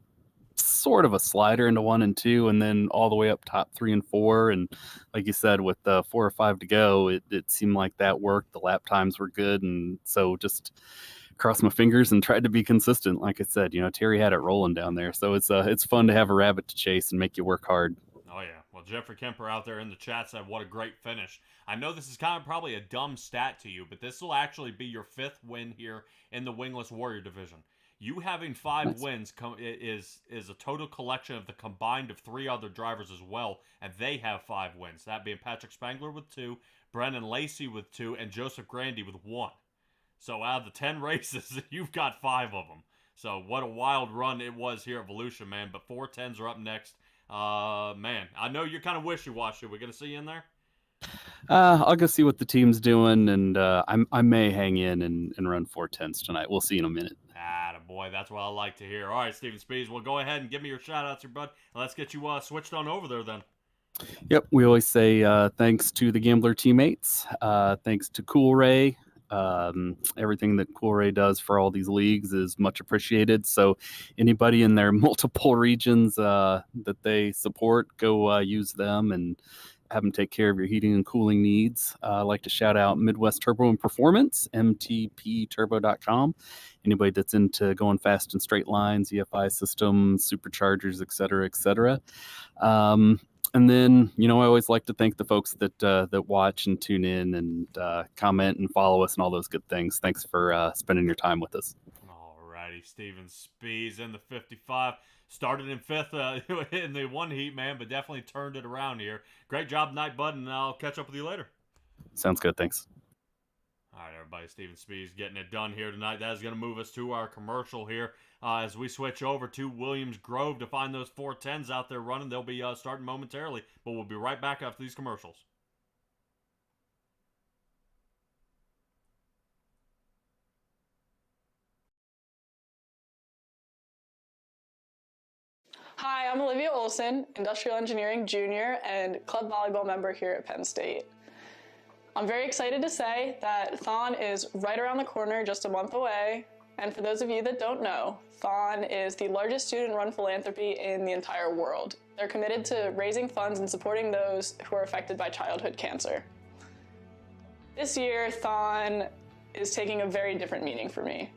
sort of a slider into 1 and 2, and then all the way up top 3 and 4. And like you said, with 4 or 5 to go, it seemed like that worked. The lap times were good. And so just crossed my fingers and tried to be consistent. Like I said, Terry had it rolling down there. So it's fun to have a rabbit to chase and make you work hard. Oh, yeah. Well, Jeffrey Kemper out there in the chat said, what a great finish. I know this is kind of probably a dumb stat to you, but this will actually be your 5th win here in the Wingless Warrior division. You having 5 wins is a total collection of the combined of 3 other drivers as well, and they have 5 wins. That being Patrick Spangler with 2, Brendan Lacey with 2, and Joseph Grandy with 1. So out of the 10 races, you've got 5 of them. So what a wild run it was here at Volusia, man. But 410s are up next. Man, I know you're kind of wishy-washy. We're going to see you in there? I'll go see what the team's doing, and I may hang in and run 410s tonight. We'll see in a minute. Boy, that's what I like to hear. All right, Steven Spies, well, go ahead and give me your shout-outs here, bud. Let's get you switched on over there then. Yep, we always say thanks to the Gambler teammates, thanks to Cool Ray. Everything that Cool Ray does for all these leagues is much appreciated. So anybody in their multiple regions that they support, go use them and have them take care of your heating and cooling needs. I'd like to shout out Midwest Turbo and Performance, mtpturbo.com. Anybody that's into going fast in straight lines, EFI systems, superchargers, et cetera, and then, I always like to thank the folks that watch and tune in and comment and follow us and all those good things. Thanks for spending your time with us. All righty, Steven Spies in the 55. Started in 5th in the 1 heat, man, but definitely turned it around here. Great job tonight, bud, and I'll catch up with you later. Sounds good. Thanks. All right, everybody, Steven Spies getting it done here tonight. That is going to move us to our commercial here as we switch over to Williams Grove to find those 410s out there running. They'll be starting momentarily, but we'll be right back after these commercials. Hi, I'm Olivia Olson, Industrial Engineering Junior and Club Volleyball member here at Penn State. I'm very excited to say that Thon is right around the corner, just a month away. And for those of you that don't know, Thon is the largest student-run philanthropy in the entire world. They're committed to raising funds and supporting those who are affected by childhood cancer. This year, Thon is taking a very different meaning for me.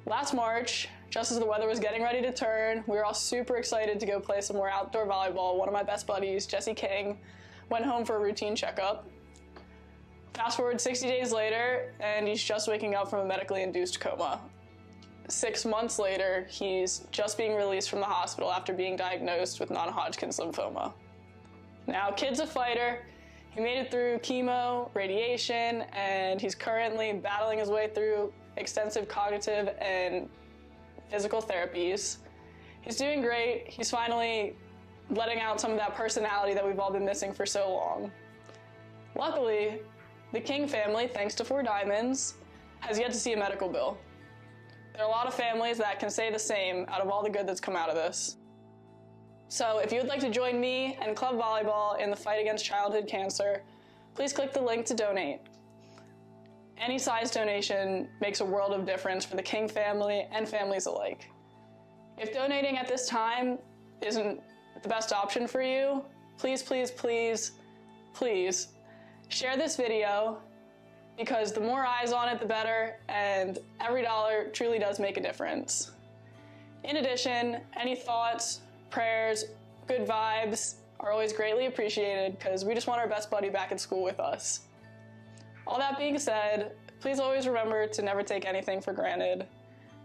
Last March, just as the weather was getting ready to turn, we were all super excited to go play some more outdoor volleyball. One of my best buddies, Jesse King, went home for a routine checkup. Fast forward 60 days later, and he's just waking up from a medically induced coma. 6 months later, he's just being released from the hospital after being diagnosed with non-Hodgkin's lymphoma. Now, kid's a fighter. He made it through chemo, radiation, and he's currently battling his way through extensive cognitive and physical therapies. He's doing great. He's finally letting out some of that personality that we've all been missing for so long. Luckily, the King family, thanks to 4 Diamonds, has yet to see a medical bill. There are a lot of families that can say the same out of all the good that's come out of this. So if you would like to join me and Club Volleyball in the fight against childhood cancer, please click the link to donate. Any size donation makes a world of difference for the King family and families alike. If donating at this time isn't the best option for you, please, please, please, please share this video, because the more eyes on it, the better, and every dollar truly does make a difference. In addition, any thoughts, prayers, good vibes are always greatly appreciated, because we just want our best buddy back at school with us. All that being said, please always remember to never take anything for granted.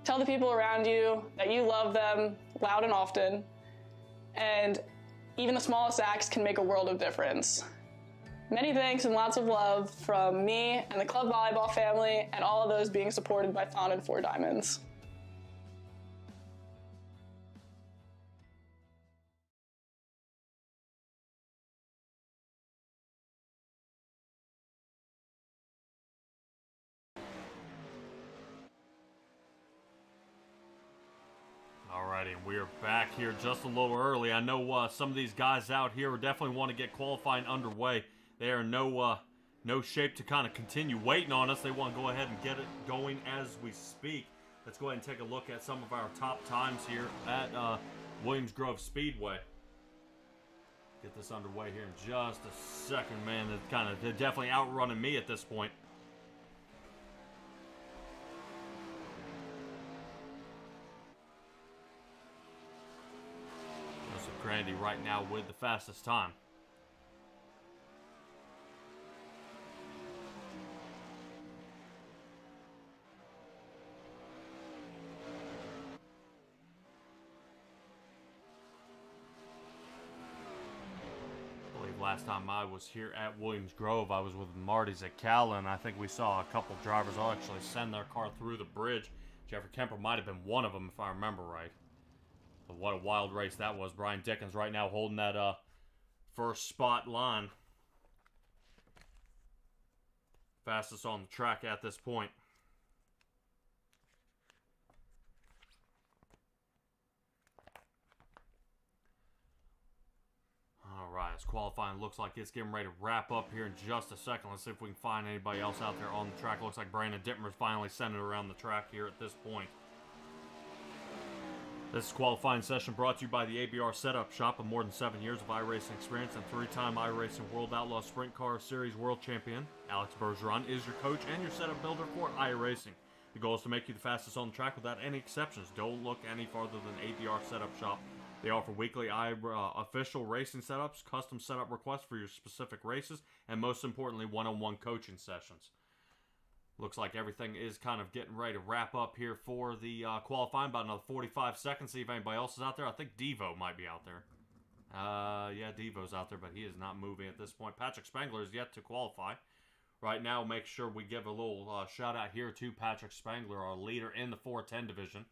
Tell the people around you that you love them loud and often, and even the smallest acts can make a world of difference. Many thanks and lots of love from me and the club volleyball family and all of those being supported by Thon and Four Diamonds. Alrighty, and we are back here just a little early. I know some of these guys out here definitely want to get qualifying underway. They are in no shape to kind of continue waiting on us. They want to go ahead and get it going as we speak. Let's go ahead and take a look at some of our top times here at Williams Grove Speedway. Get this underway here in just a second, man. They're definitely outrunning me at this point. Joseph Grandy right now with the fastest time. Last time I was here at Williams Grove, I was with Marty's at Cal, and I think we saw a couple drivers actually send their car through the bridge. Jeffrey Kemper might have been one of them, if I remember right. But what a wild race that was. Brian Dickens right now holding that first spot line. Fastest on the track at this point. Alright, as qualifying looks like it's getting ready to wrap up here in just a second. Let's see if we can find anybody else out there on the track. Looks like Brandon Dittmer's finally sending it around the track here at this point. This qualifying session brought to you by the ABR Setup Shop, with more than 7 years of iRacing experience and 3-time iRacing World Outlaw Sprint Car Series World Champion. Alex Bergeron is your coach and your setup builder for iRacing. The goal is to make you the fastest on the track without any exceptions. Don't look any farther than ABR Setup Shop. They offer weekly official racing setups, custom setup requests for your specific races, and most importantly, one-on-one coaching sessions. Looks like everything is kind of getting ready to wrap up here for the qualifying. About another 45 seconds. See if anybody else is out there. I think Devo might be out there. Yeah, Devo's out there, but he is not moving at this point. Patrick Spangler is yet to qualify. Right now, make sure we give a little shout out here to Patrick Spangler, our leader in the 410 division.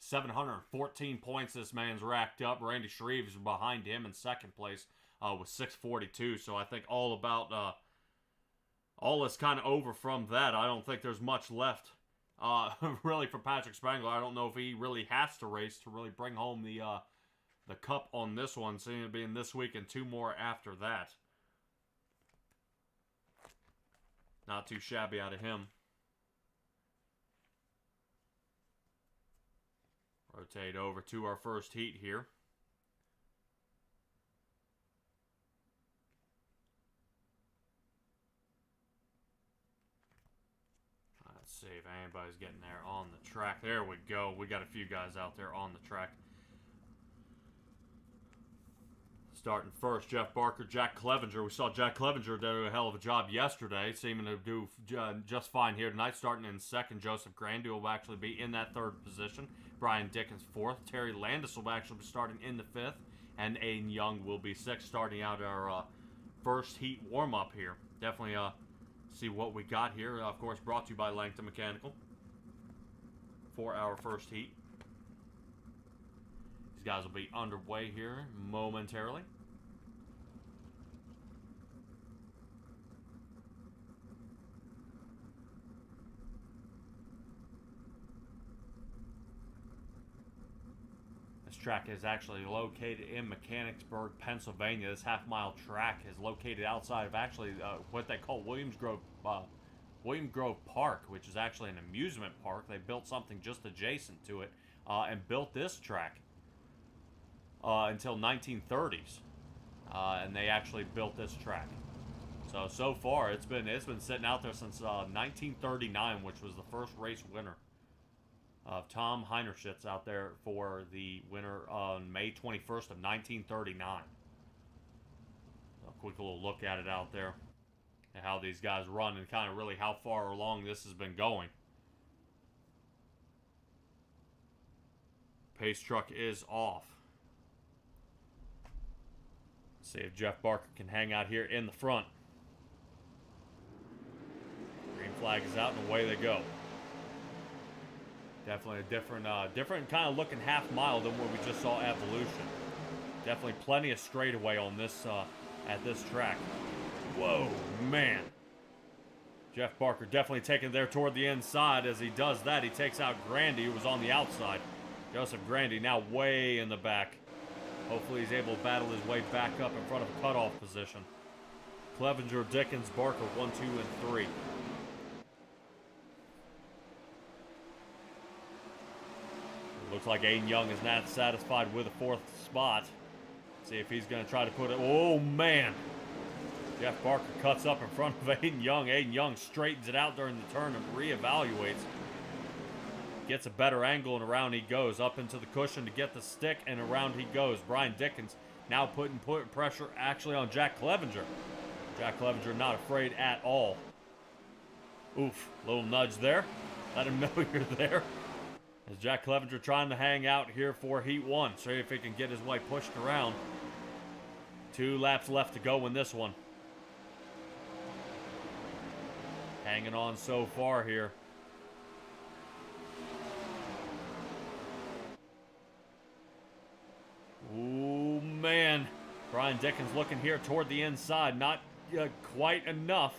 714 points this man's racked up. Randy Shreve is behind him in second place with 642. So I think all is kind of over from that. I don't think there's much left really for Patrick Spangler. I don't know if he really has to race to really bring home the cup on this one, seeing it being this week and 2 more after that. Not too shabby out of him. Rotate over to our first heat here. Let's see if anybody's getting there on the track. There we go. We got a few guys out there on the track. Starting first, Jeff Barker, Jack Clevenger. We saw Jack Clevenger do a hell of a job yesterday, seeming to do just fine here tonight. Starting in second, Joseph Grandy will actually be in that third position. Brian Dickens fourth. Terry Landis will actually be starting in the fifth. And Aiden Young will be sixth, starting out our first heat warm-up here. Definitely see what we got here. Of course, brought to you by Langton Mechanical for our first heat. These guys will be underway here momentarily. This track is actually located in Mechanicsburg, Pennsylvania. This half-mile track is located outside of actually what they call Williams Grove Park, which is actually an amusement park. They built something just adjacent to it and built this track. until 1930s, and they actually built this track. So far it's been sitting out there since 1939, which was the first race winner. Tom Heinerschitz out there for the winner on May 21st of 1939. A quick little look at it out there, and how these guys run, and kind of really how far along this has been going. Pace truck is off. See if Jeff Barker can hang out here in the front. Green flag is out, and away they go. Definitely a different kind of looking half mile than what we just saw at Evolution. Definitely plenty of straightaway on this at this track. Whoa, man. Jeff Barker definitely taking there toward the inside. As he does that, he takes out Grandy, who was on the outside. Joseph Grandy now way in the back. Hopefully he's able to battle his way back up in front of a cutoff position. Clevenger, Dickens, Barker, 1, 2, and 3. Looks like Aiden Young is not satisfied with the 4th spot. See if he's going to try to put it. Oh, man. Jeff Barker cuts up in front of Aiden Young. Aiden Young straightens it out during the turn and reevaluates. Gets a better angle, and around he goes. Up into the cushion to get the stick, and around he goes. Brian Dickens now putting pressure actually on Jack Clevenger. Jack Clevenger not afraid at all. Oof. Little nudge there. Let him know you're there. As Jack Clevenger trying to hang out here for Heat 1. See if he can get his way pushed around. 2 laps left to go in this one. Hanging on so far here. Ooh, man. Brian Dickens looking here toward the inside. Not quite enough.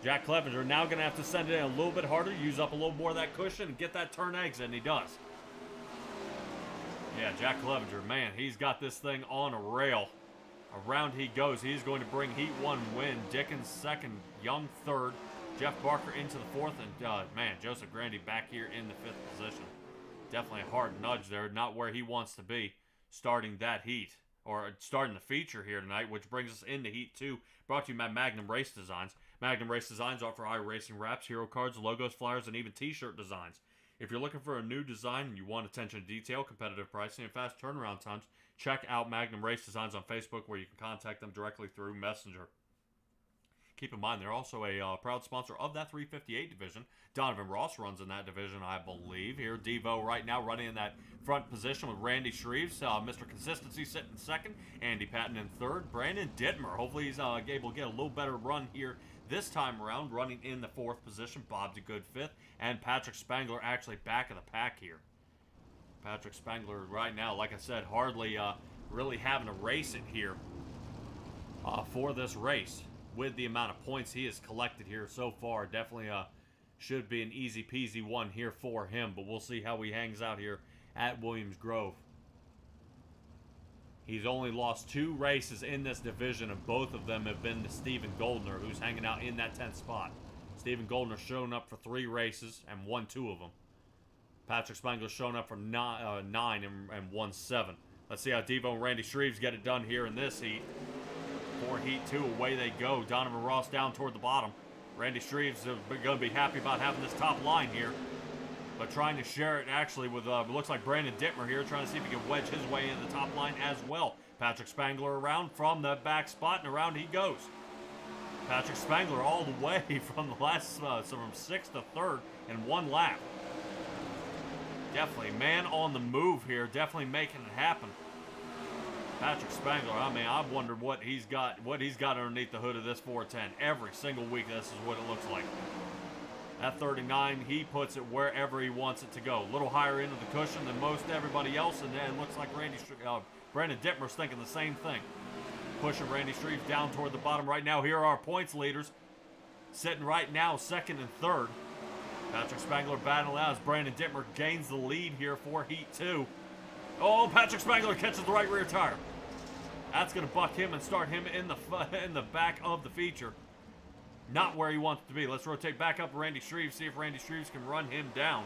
Jack Clevenger now going to have to send it in a little bit harder, use up a little more of that cushion, and get that turn exit, and he does. Yeah, Jack Clevenger, man, he's got this thing on a rail. Around he goes. He's going to bring Heat 1 win. Dickens 2nd, Young 3rd, Jeff Barker into the 4th, and, man, Joseph Grandy back here in the 5th position. Definitely a hard nudge there, not where he wants to be starting that heat, or starting the feature here tonight, which brings us into Heat 2, brought to you by Magnum Race Designs. Magnum Race Designs offer iRacing wraps, hero cards, logos, flyers, and even t-shirt designs. If you're looking for a new design and you want attention to detail, competitive pricing, and fast turnaround times, check out Magnum Race Designs on Facebook, where you can contact them directly through Messenger. Keep in mind, they're also a proud sponsor of that 358 division. Donovan Ross runs in that division, I believe. Here, Devo right now running in that front position with Randy Shreves. Mr. Consistency sitting 2nd. Andy Patton in 3rd. Brandon Dittmer. Hopefully he's able to get a little better run here this time around, running in the 4th position. Bob's a good 5th. And Patrick Spangler actually back of the pack here. Patrick Spangler right now, like I said, hardly really having a race it here for this race. With the amount of points he has collected here so far, definitely should be an easy peasy one here for him. But we'll see how he hangs out here at Williams Grove. He's only lost 2 races in this division, and both of them have been to Stephen Goldner, who's hanging out in that 10th spot. Stephen Goldner's shown up for 3 races and won 2 of them. Patrick Spangler's shown up for 9 and won 7. Let's see how Devo and Randy Shreves get it done here in this heat. For Heat 2, away they go. Donovan Ross down toward the bottom. Randy Shreves is going to be happy about having this top line here, but trying to share it actually with, looks like Brandon Dittmer here, trying to see if he can wedge his way into the top line as well. Patrick Spangler around from the back spot, and around he goes. Patrick Spangler all the way from the last, from 6th to 3rd in 1 lap. Definitely, man on the move here, definitely making it happen. Patrick Spangler, I mean, I've wondered what he's got underneath the hood of this 410. Every single week, this is what it looks like. At 39, he puts it wherever he wants it to go. A little higher into the cushion than most everybody else, and then it looks like Brandon Dittmer's thinking the same thing. Pushing Randy Shreves down toward the bottom right now. Here are our points leaders. Sitting right now, 2nd and 3rd. Patrick Spangler battling out as Brandon Dittmer gains the lead here for Heat 2. Oh, Patrick Spangler catches the right rear tire. That's going to buck him and start him in the back of the feature. Not where he wants to be. Let's rotate back up to Randy Shreves, see if Randy Shreves can run him down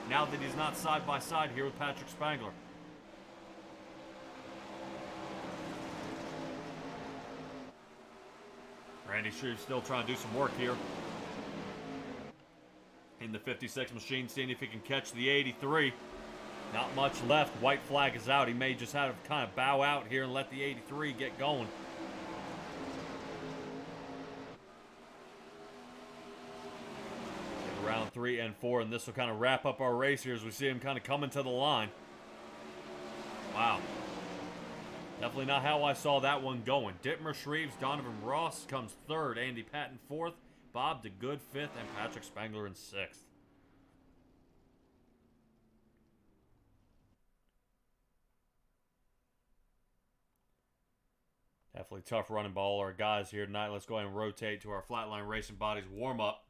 now that he's not side by side here with Patrick Spangler. Randy Shreve's still trying to do some work here. In the 56 machine, seeing if he can catch the 83. Not much left. White flag is out. He may just have to kind of bow out here and let the 83 get going. Round 3 and 4, and this will kind of wrap up our race here as we see him kind of coming to the line. Wow. Definitely not how I saw that one going. Dittmer, Shreves, Donovan Ross comes 3rd. Andy Patton 4th. Bob DeGood 5th. And Patrick Spangler in 6th. Definitely tough running by all our guys here tonight. Let's go ahead and rotate to our Flatline Racing Bodies warm-up.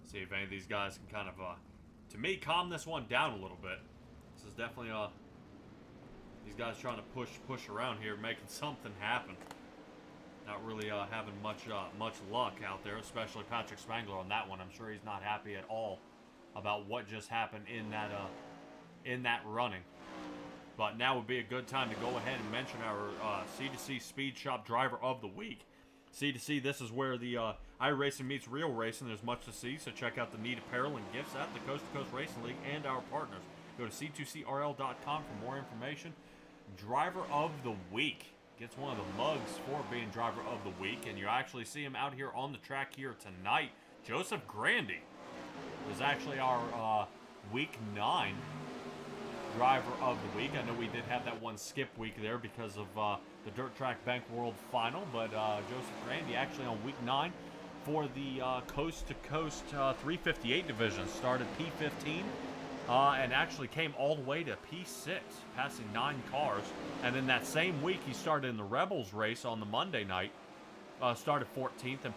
See if any of these guys can kind of, to me, calm this one down a little bit. This is definitely, these guys trying to push around here, making something happen. Not really having much luck out there, especially Patrick Spangler on that one. I'm sure he's not happy at all about what just happened in that running. But now would be a good time to go ahead and mention our C2C Speed Shop Driver of the Week. C2C, this is where the iRacing meets real racing. There's much to see, so check out the neat apparel and gifts at the Coast to Coast Racing League and our partners. Go to c2crl.com for more information. Driver of the Week gets one of the mugs for being Driver of the Week, and you actually see him out here on the track here tonight. Joseph Grandy is actually our Week 9 Driver of the Week. I know we did have that one skip week there because of the Dirt Track Bank World Final, but Joseph Grandy actually on Week 9 for the Coast to Coast 358 division. Started P15 and actually came all the way to P6, passing 9 cars. And then that same week, he started in the Rebels race on the Monday night. Started 14th and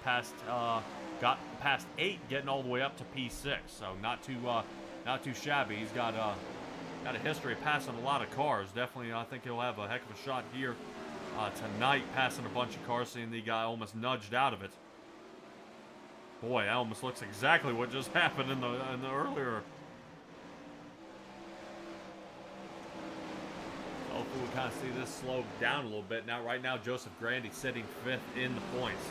got past 8, getting all the way up to P6. So not too shabby. He's got a history of passing a lot of cars. Definitely, I think he'll have a heck of a shot here tonight, passing a bunch of cars, seeing the guy almost nudged out of it. Boy, that almost looks exactly what just happened in the earlier. Hopefully we kind of see this slow down a little bit. Now, right now, Joseph Grandy sitting 5th in the points.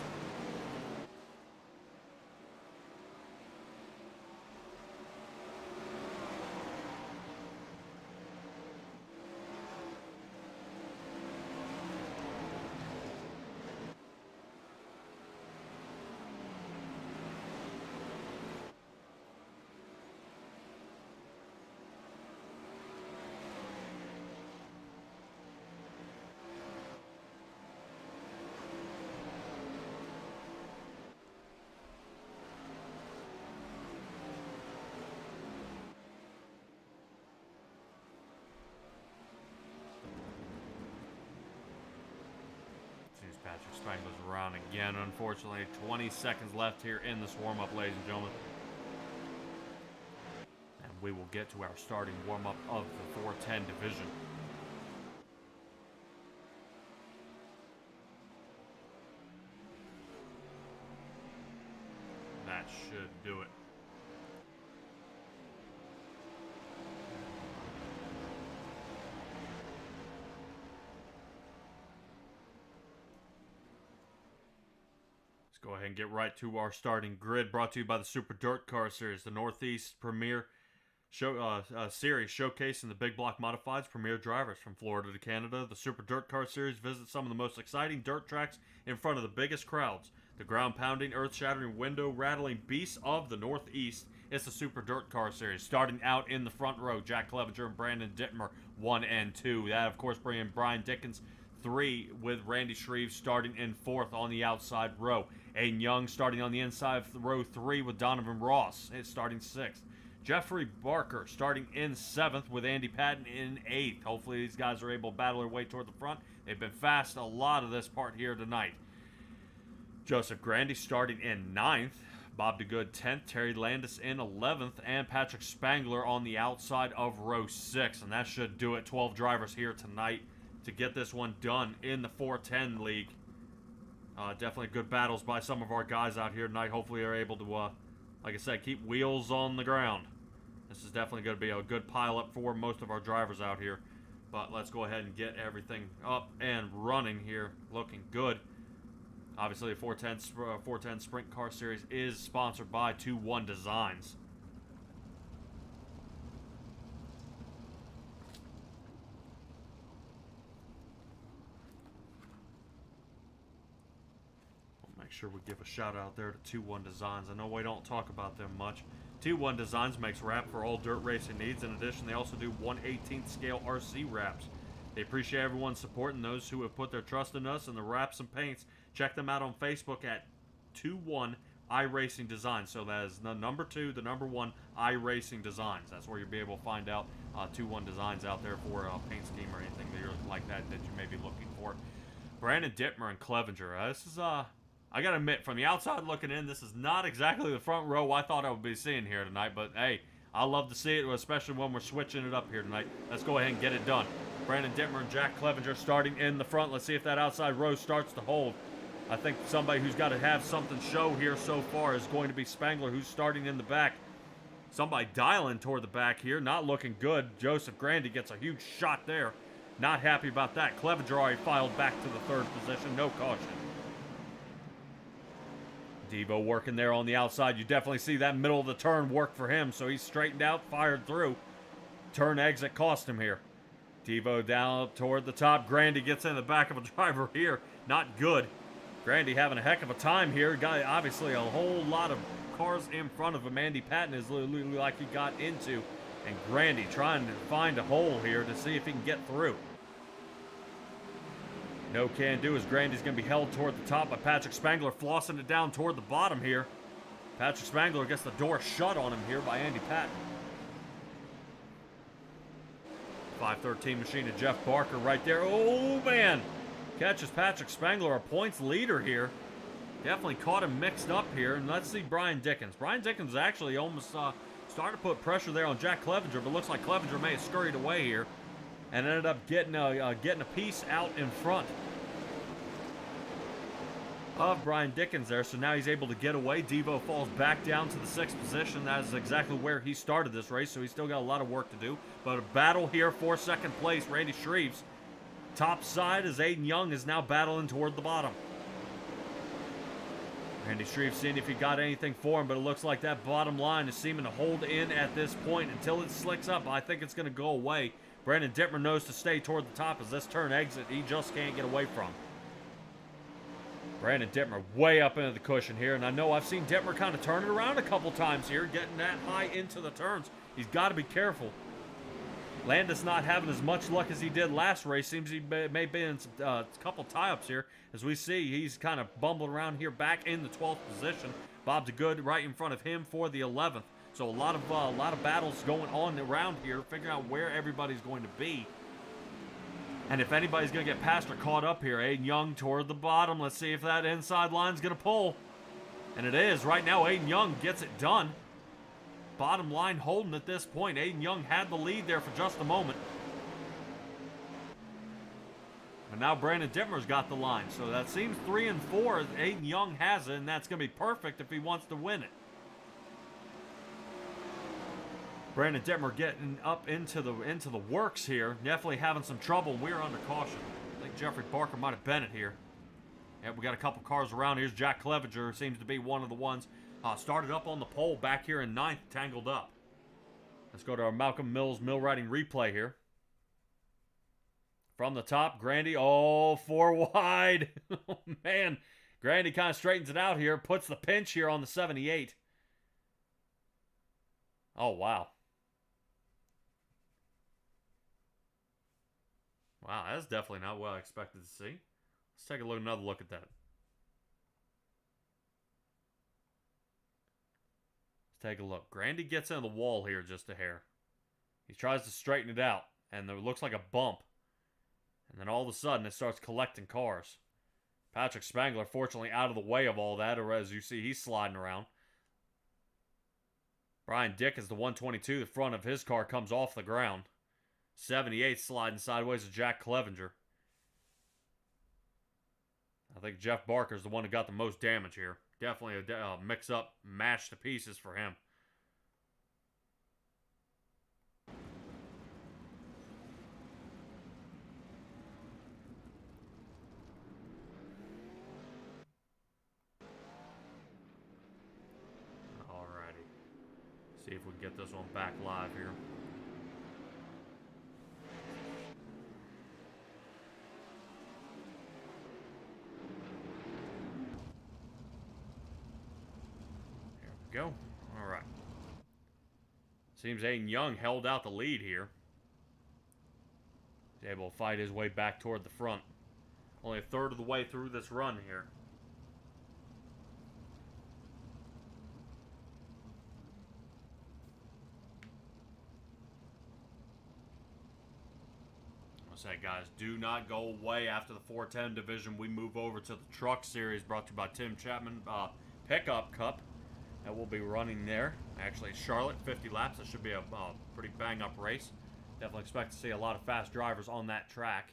Patrick Spangler's around again. Unfortunately, 20 seconds left here in this warm-up, ladies and gentlemen. And we will get to our starting warm-up of the 410 division. That should do it. Go ahead and get right to our starting grid, brought to you by the Super Dirt Car Series, the Northeast Premier Series showcasing the big block modifieds, premier drivers from Florida to Canada. The Super Dirt Car Series visits some of the most exciting dirt tracks in front of the biggest crowds. The ground-pounding, earth-shattering, window-rattling beasts of the Northeast. It's the Super Dirt Car Series. Starting out in the front row, Jack Clevenger and Brandon Dittmer, 1 and 2. That, of course, bringing Brian Dickens, 3, with Randy Shreve starting in 4th on the outside row. Aiden Young starting on the inside of row 3 with Donovan Ross starting 6th. Jeffrey Barker starting in 7th with Andy Patton in 8th. Hopefully these guys are able to battle their way toward the front. They've been fast a lot of this part here tonight. Joseph Grandy starting in 9th. Bob DeGood 10th. Terry Landis in 11th. And Patrick Spangler on the outside of row 6. And that should do it. 12 drivers here tonight to get this one done in the 410 league. Definitely good battles by some of our guys out here tonight. Hopefully they're able to, like I said, keep wheels on the ground. This is definitely going to be a good pile-up for most of our drivers out here. But let's go ahead and get everything up and running here. Looking good. Obviously, the 410 Sprint Car Series is sponsored by 2-1 Designs. We'll make sure we give a shout out there to 2-1 Designs. I know we don't talk about them much. 2-1 Designs makes wrap for all dirt racing needs. In addition, they also do 1/18th scale RC wraps. They appreciate everyone's support and those who have put their trust in us and the wraps and paints. Check them out on Facebook at 2-1 iRacing Designs. So that is the number 2, the number 1 iRacing Designs. That's where you'll be able to find out 2-1 Designs out there for a paint scheme or anything that you're like that you may be looking for. Brandon Dittmer and Clevenger. This is I gotta admit, from the outside looking in, this is not exactly the front row I thought I would be seeing here tonight. But hey, I love to see it, especially when we're switching it up here tonight. Let's go ahead and get it done. Brandon Dittmer and Jack Clevenger starting in the front. Let's see if that outside row starts to hold. I think somebody who's got to have something show here so far is going to be Spangler, who's starting in the back. Somebody dialing toward the back here, not looking good. Joseph Grandy gets a huge shot there. Not happy about that. Clevenger already filed back to the 3rd position. No caution. Devo working there on the outside. You definitely see that middle of the turn work for him. So he's straightened out, fired through. Turn exit cost him here. Devo down toward the top. Grandy gets in the back of a driver here. Not good. Grandy having a heck of a time here. Got obviously a whole lot of cars in front of him. Andy Patton is like he got into. And Grandy trying to find a hole here to see if he can get through. No can do as Grandy's going to be held toward the top by Patrick Spangler, flossing it down toward the bottom here. Patrick Spangler gets the door shut on him here by Andy Patton. 513 machine to Jeff Barker right there. Oh, man. Catches Patrick Spangler, a points leader here. Definitely caught him mixed up here. And let's see Brian Dickens. Brian Dickens actually almost started to put pressure there on Jack Clevenger, but looks like Clevenger may have scurried away here and ended up getting a piece out in front of Brian Dickens there. So now he's able to get away. Devo falls back down to the 6th position. That is exactly where he started this race, so he's still got a lot of work to do. But a battle here for 2nd place. Randy Shreves. Topside as Aiden Young is now battling toward the bottom. Randy Shreves seeing if he got anything for him, but it looks like that bottom line is seeming to hold in at this point until it slicks up. I think it's going to go away. Brandon Dittmer knows to stay toward the top as this turn exit he just can't get away from. Brandon Dittmer way up into the cushion here, and I know I've seen Dittmer kind of turn it around a couple times here, getting that high into the turns. He's got to be careful. Landis not having as much luck as he did last race. Seems he may be in a couple tie-ups here. As we see, he's kind of bumbling around here back in the 12th position. Bob DeGood right in front of him for the 11th. So a lot of battles going on around here, figuring out where everybody's going to be. And if anybody's going to get past or caught up here, Aiden Young toward the bottom. Let's see if that inside line's going to pull. And it is. Right now, Aiden Young gets it done. Bottom line holding at this point. Aiden Young had the lead there for just a moment. But now Brandon Dittmer's got the line. So that seems 3 and 4. Aiden Young has it, and that's going to be perfect if he wants to win it. Brandon Dittmer getting up into the works here. Definitely having some trouble. We're under caution. I think Jeffrey Barker might have been it here. Yeah, we got a couple cars around. Here's Jack Clevenger. Seems to be one of the ones. Started up on the pole back here in 9th, tangled up. Let's go to our Malcolm Mills mill riding replay here. From the top, Grandy, 4 wide. Oh, man. Grandy kind of straightens it out here, puts the pinch here on the 78. Oh, wow. Wow, that's definitely not what I expected to see. Let's take another look at that. Take a look. Grandy gets into the wall here just a hair. He tries to straighten it out, and there looks like a bump. And then all of a sudden, it starts collecting cars. Patrick Spangler, fortunately, out of the way of all that, or as you see, he's sliding around. Brian Dick is the 122. The front of his car comes off the ground. 78 sliding sideways to Jack Clevenger. I think Jeff Barker's the one who got the most damage here. Definitely a mix-up, mash to pieces for him. See if we can get this one back live here. There we go. All right. Seems Aiden Young held out the lead here. He's able to fight his way back toward the front. Only a third of the way through this run here. I say, guys, do not go away after the 410 division. We move over to the truck series brought to you by Tim Chapman Pickup Cup. That will be running there. Actually, Charlotte, 50 laps. That should be a pretty bang-up race. Definitely expect to see a lot of fast drivers on that track.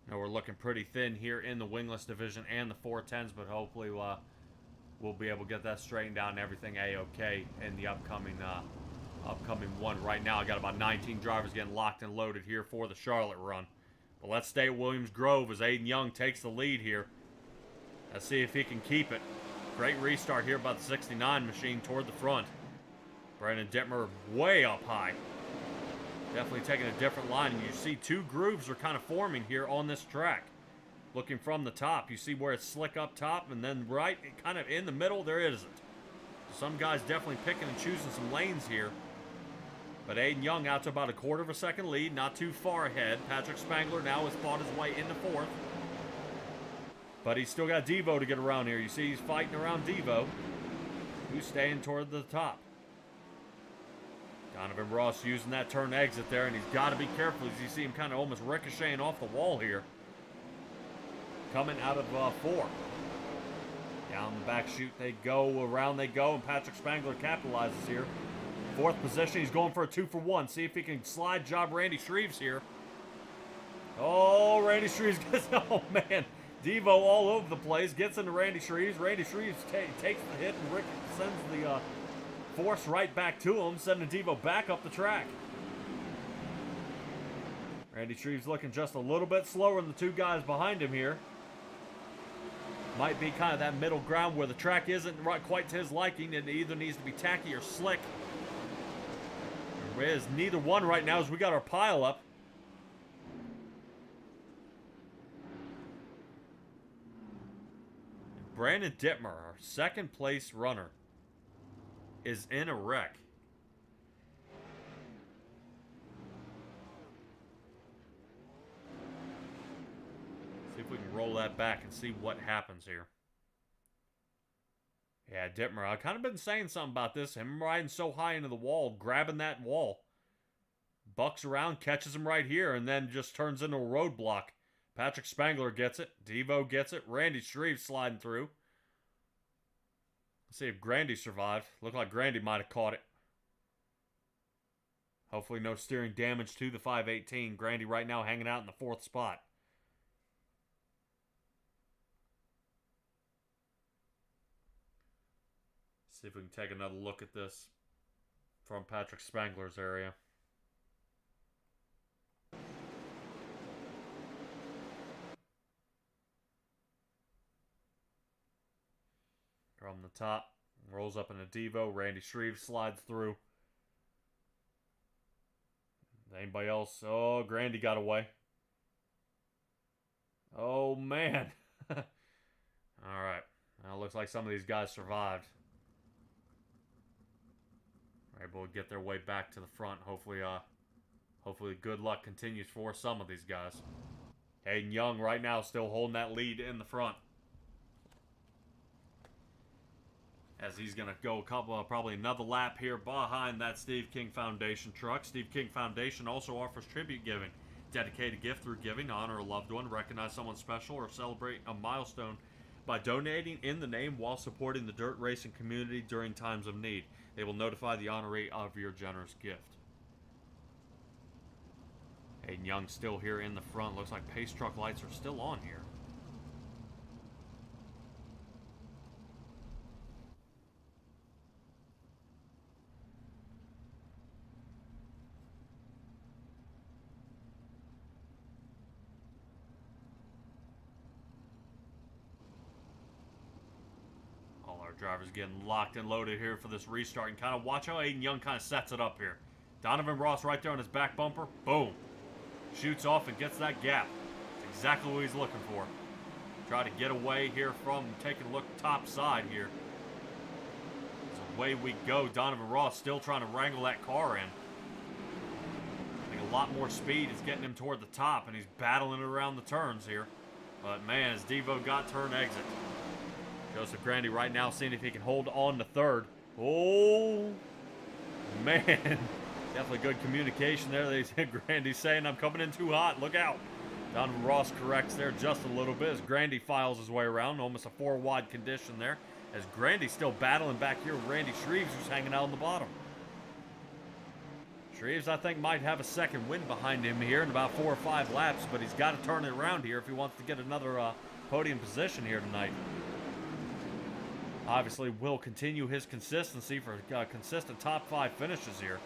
Now we're looking pretty thin here in the wingless division and the 410s, but hopefully we'll be able to get that straightened out and everything a-okay in the upcoming one. Right now, I got about 19 drivers getting locked and loaded here for the Charlotte run. But let's stay at Williams Grove as Aiden Young takes the lead here. Let's see if he can keep it. Great restart here by the 69 machine toward the front. Brandon Dittmer way up high. Definitely taking a different line. And you see two grooves are kind of forming here on this track. Looking from the top, you see where it's slick up top, and then right kind of in the middle, there isn't. Some guys definitely picking and choosing some lanes here. But Aiden Young out to about a quarter of a second lead, not too far ahead. Patrick Spangler now has fought his way into fourth. But he's still got Devo to get around here. You see he's fighting around Devo, who's staying toward the top. Donovan Ross using that turn exit there, and he's got to be careful as you see him kind of almost ricocheting off the wall here. Coming out of 4. Down the back chute they go, around they go, and Patrick Spangler capitalizes here. Fourth position, he's going for a 2-for-1. See if he can slide job Randy Shreves here. Oh, Randy Shreves gets, oh man. Devo all over the place, gets into Randy Shreves. Randy Shreves takes the hit, and Rick sends the force right back to him, sending Devo back up the track. Randy Shreves looking just a little bit slower than the two guys behind him here. Might be kind of that middle ground where the track isn't quite to his liking, and it either needs to be tacky or slick. There is neither one right now as we got our pile up. Brandon Dittmer, our second place runner, is in a wreck. See if we can roll that back and see what happens here. Yeah, Dittmer, I've kind of been saying something about this. Him riding so high into the wall, grabbing that wall. Bucks around, catches him right here, and then just turns into a roadblock. Patrick Spangler gets it. Devo gets it. Randy Shreves sliding through. Let's see if Grandy survived. Looked like Grandy might have caught it. Hopefully no steering damage to the 518. Grandy right now hanging out in the 4th spot. See if we can take another look at this from Patrick Spangler's area. From the top, rolls up into Devo. Randy Shreves slides through. Anybody else? Oh, Grandy got away. Oh, man. All right. Now it looks like some of these guys survived. They're able to get their way back to the front. Hopefully good luck continues for some of these guys. Aiden Young right now still holding that lead in the front. As he's going to go probably another lap here behind that Steve King Foundation truck. Steve King Foundation also offers tribute giving. Dedicate a gift through giving, honor a loved one, recognize someone special, or celebrate a milestone by donating in the name while supporting the dirt racing community during times of need. They will notify the honoree of your generous gift. Aiden Young still here in the front. Looks like pace truck lights are still on here. driver's getting locked and loaded here for this restart. And kind of watch how Aiden Young kind of sets it up here. Donovan Ross right there on his back bumper. Boom. Shoots off and gets that gap. That's exactly what he's looking for. Try to get away here from taking a look top side here. So away we go. Donovan Ross still trying to wrangle that car in. I think a lot more speed is getting him toward the top, and he's battling it around the turns here. But man, as Devo got turn exit. Joseph Grandy right now seeing if he can hold on to third. Oh, man. Definitely good communication there. Grandy's saying, I'm coming in too hot. Look out. Donovan Ross corrects there just a little bit as Grandy files his way around. Almost a 4-wide condition there. As Grandy's still battling back here with Randy Shreves, who's hanging out on the bottom. Shreves, I think, might have a second win behind him here in about 4 or 5 laps, but he's got to turn it around here if he wants to get another podium position here tonight. Obviously, will continue his consistency for consistent top 5 finishes here.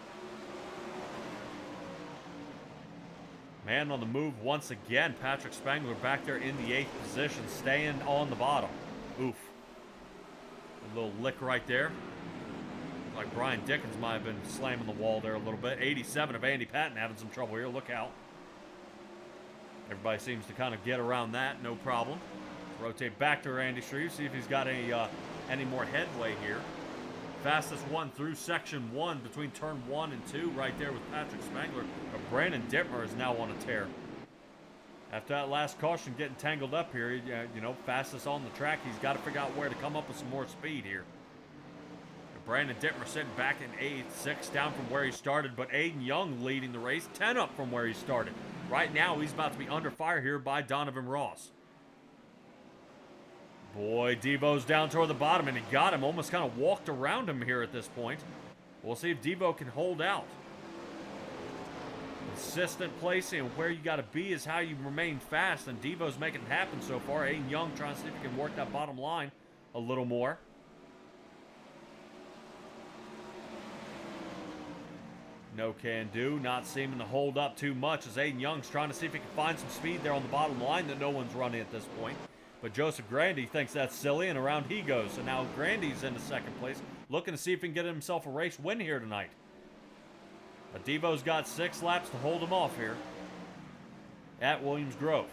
Man on the move once again. Patrick Spangler back there in the 8th position, staying on the bottom. Oof. A little lick right there. Like Brian Dickens might have been slamming the wall there a little bit. 87 of Andy Patton having some trouble here. Look out. Everybody seems to kind of get around that. No problem. Rotate back to Randy Shreve. See if he's got any more headway here. Fastest one through section 1 between turn 1 and 2 right there with Patrick Spangler. But Brandon Dittmer is now on a tear. After that last caution getting tangled up here, you know, fastest on the track, he's got to figure out where to come up with some more speed here. Brandon Dittmer sitting back in 8th, 6 down from where he started, but Aiden Young leading the race, 10 up from where he started. Right now, he's about to be under fire here by Donovan Ross. Boy, Devo's down toward the bottom, and he got him. Almost kind of walked around him here at this point. We'll see if Devo can hold out. Consistent placing and where you got to be is how you remain fast, and Devo's making it happen so far. Aiden Young trying to see if he can work that bottom line a little more. No can do. Not seeming to hold up too much as Aiden Young's trying to see if he can find some speed there on the bottom line that no one's running at this point. But Joseph Grandy thinks that's silly, and around he goes. So now Grandy's into second place, looking to see if he can get himself a race win here tonight. But Devo's got 6 laps to hold him off here at Williams Grove.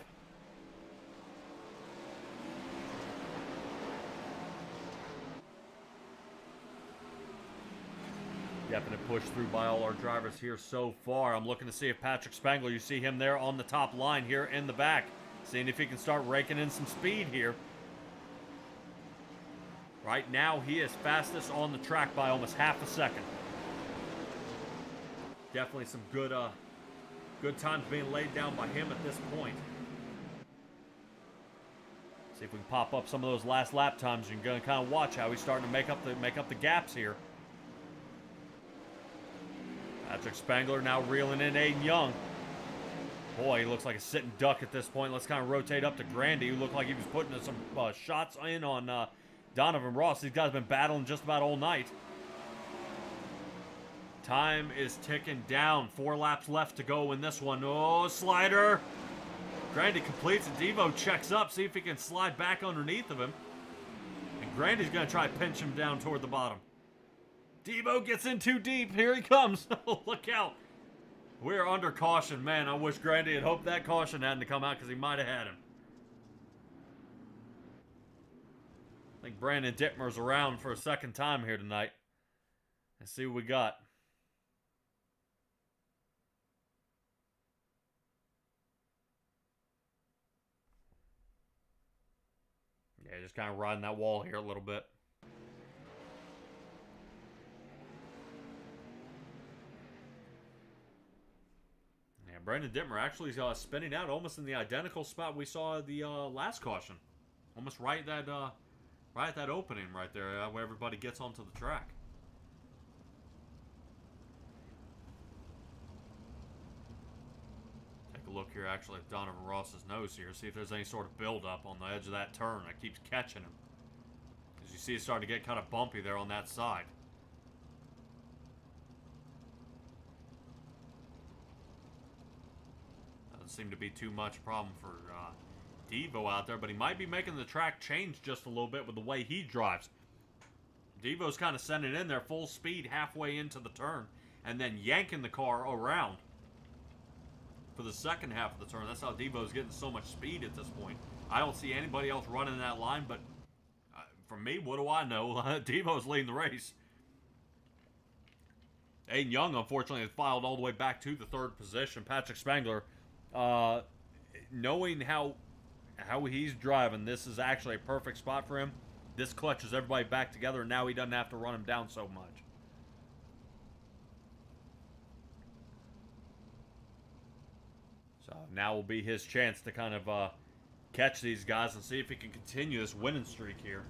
Definite push through by all our drivers here so far. I'm looking to see if Patrick Spangler, you see him there on the top line here in the back. Seeing if he can start raking in some speed here. Right now, he is fastest on the track by almost half a second. Definitely some good times being laid down by him at this point. See if we can pop up some of those last lap times. You're going to kind of watch how he's starting to make up the gaps here. Patrick Spangler now reeling in Aiden Young. Boy, he looks like a sitting duck at this point. Let's kind of rotate up to Grandy, who looked like he was putting some shots in on Donovan Ross. These guys have been battling just about all night. Time is ticking down. 4 laps left to go in this one. Oh, slider. Grandy completes and Devo checks up. See if he can slide back underneath of him. And Grandy's going to try to pinch him down toward the bottom. Devo gets in too deep. Here he comes. Look out. We're under caution. Man, I wish Grandy had hoped that caution hadn't to come out because he might have had him. I think Brandon Dittmer's around for a second time here tonight. Let's see what we got. Yeah, just kind of riding that wall here a little bit. Brandon Dittmer actually spinning out almost in the identical spot we saw the last caution. Almost right at that opening right there where everybody gets onto the track. Take a look here actually at Donovan Ross's nose here. See if there's any sort of buildup on the edge of that turn that keeps catching him. As you see it's starting to get kind of bumpy there on that side. Seem to be too much problem for Devo out there, but he might be making the track change just a little bit with the way he drives. Devo's kind of sending it in there full speed halfway into the turn and then yanking the car around for the second half of the turn. That's how Devo's getting so much speed at this point. I don't see anybody else running that line, but for me, what do I know? Devo's leading the race. Aiden Young, unfortunately, has filed all the way back to the third position. Patrick Spangler, knowing how he's driving, this is actually a perfect spot for him. This clutches everybody back together, and now he doesn't have to run him down so much. So now will be his chance to kind of catch these guys and see if he can continue this winning streak here.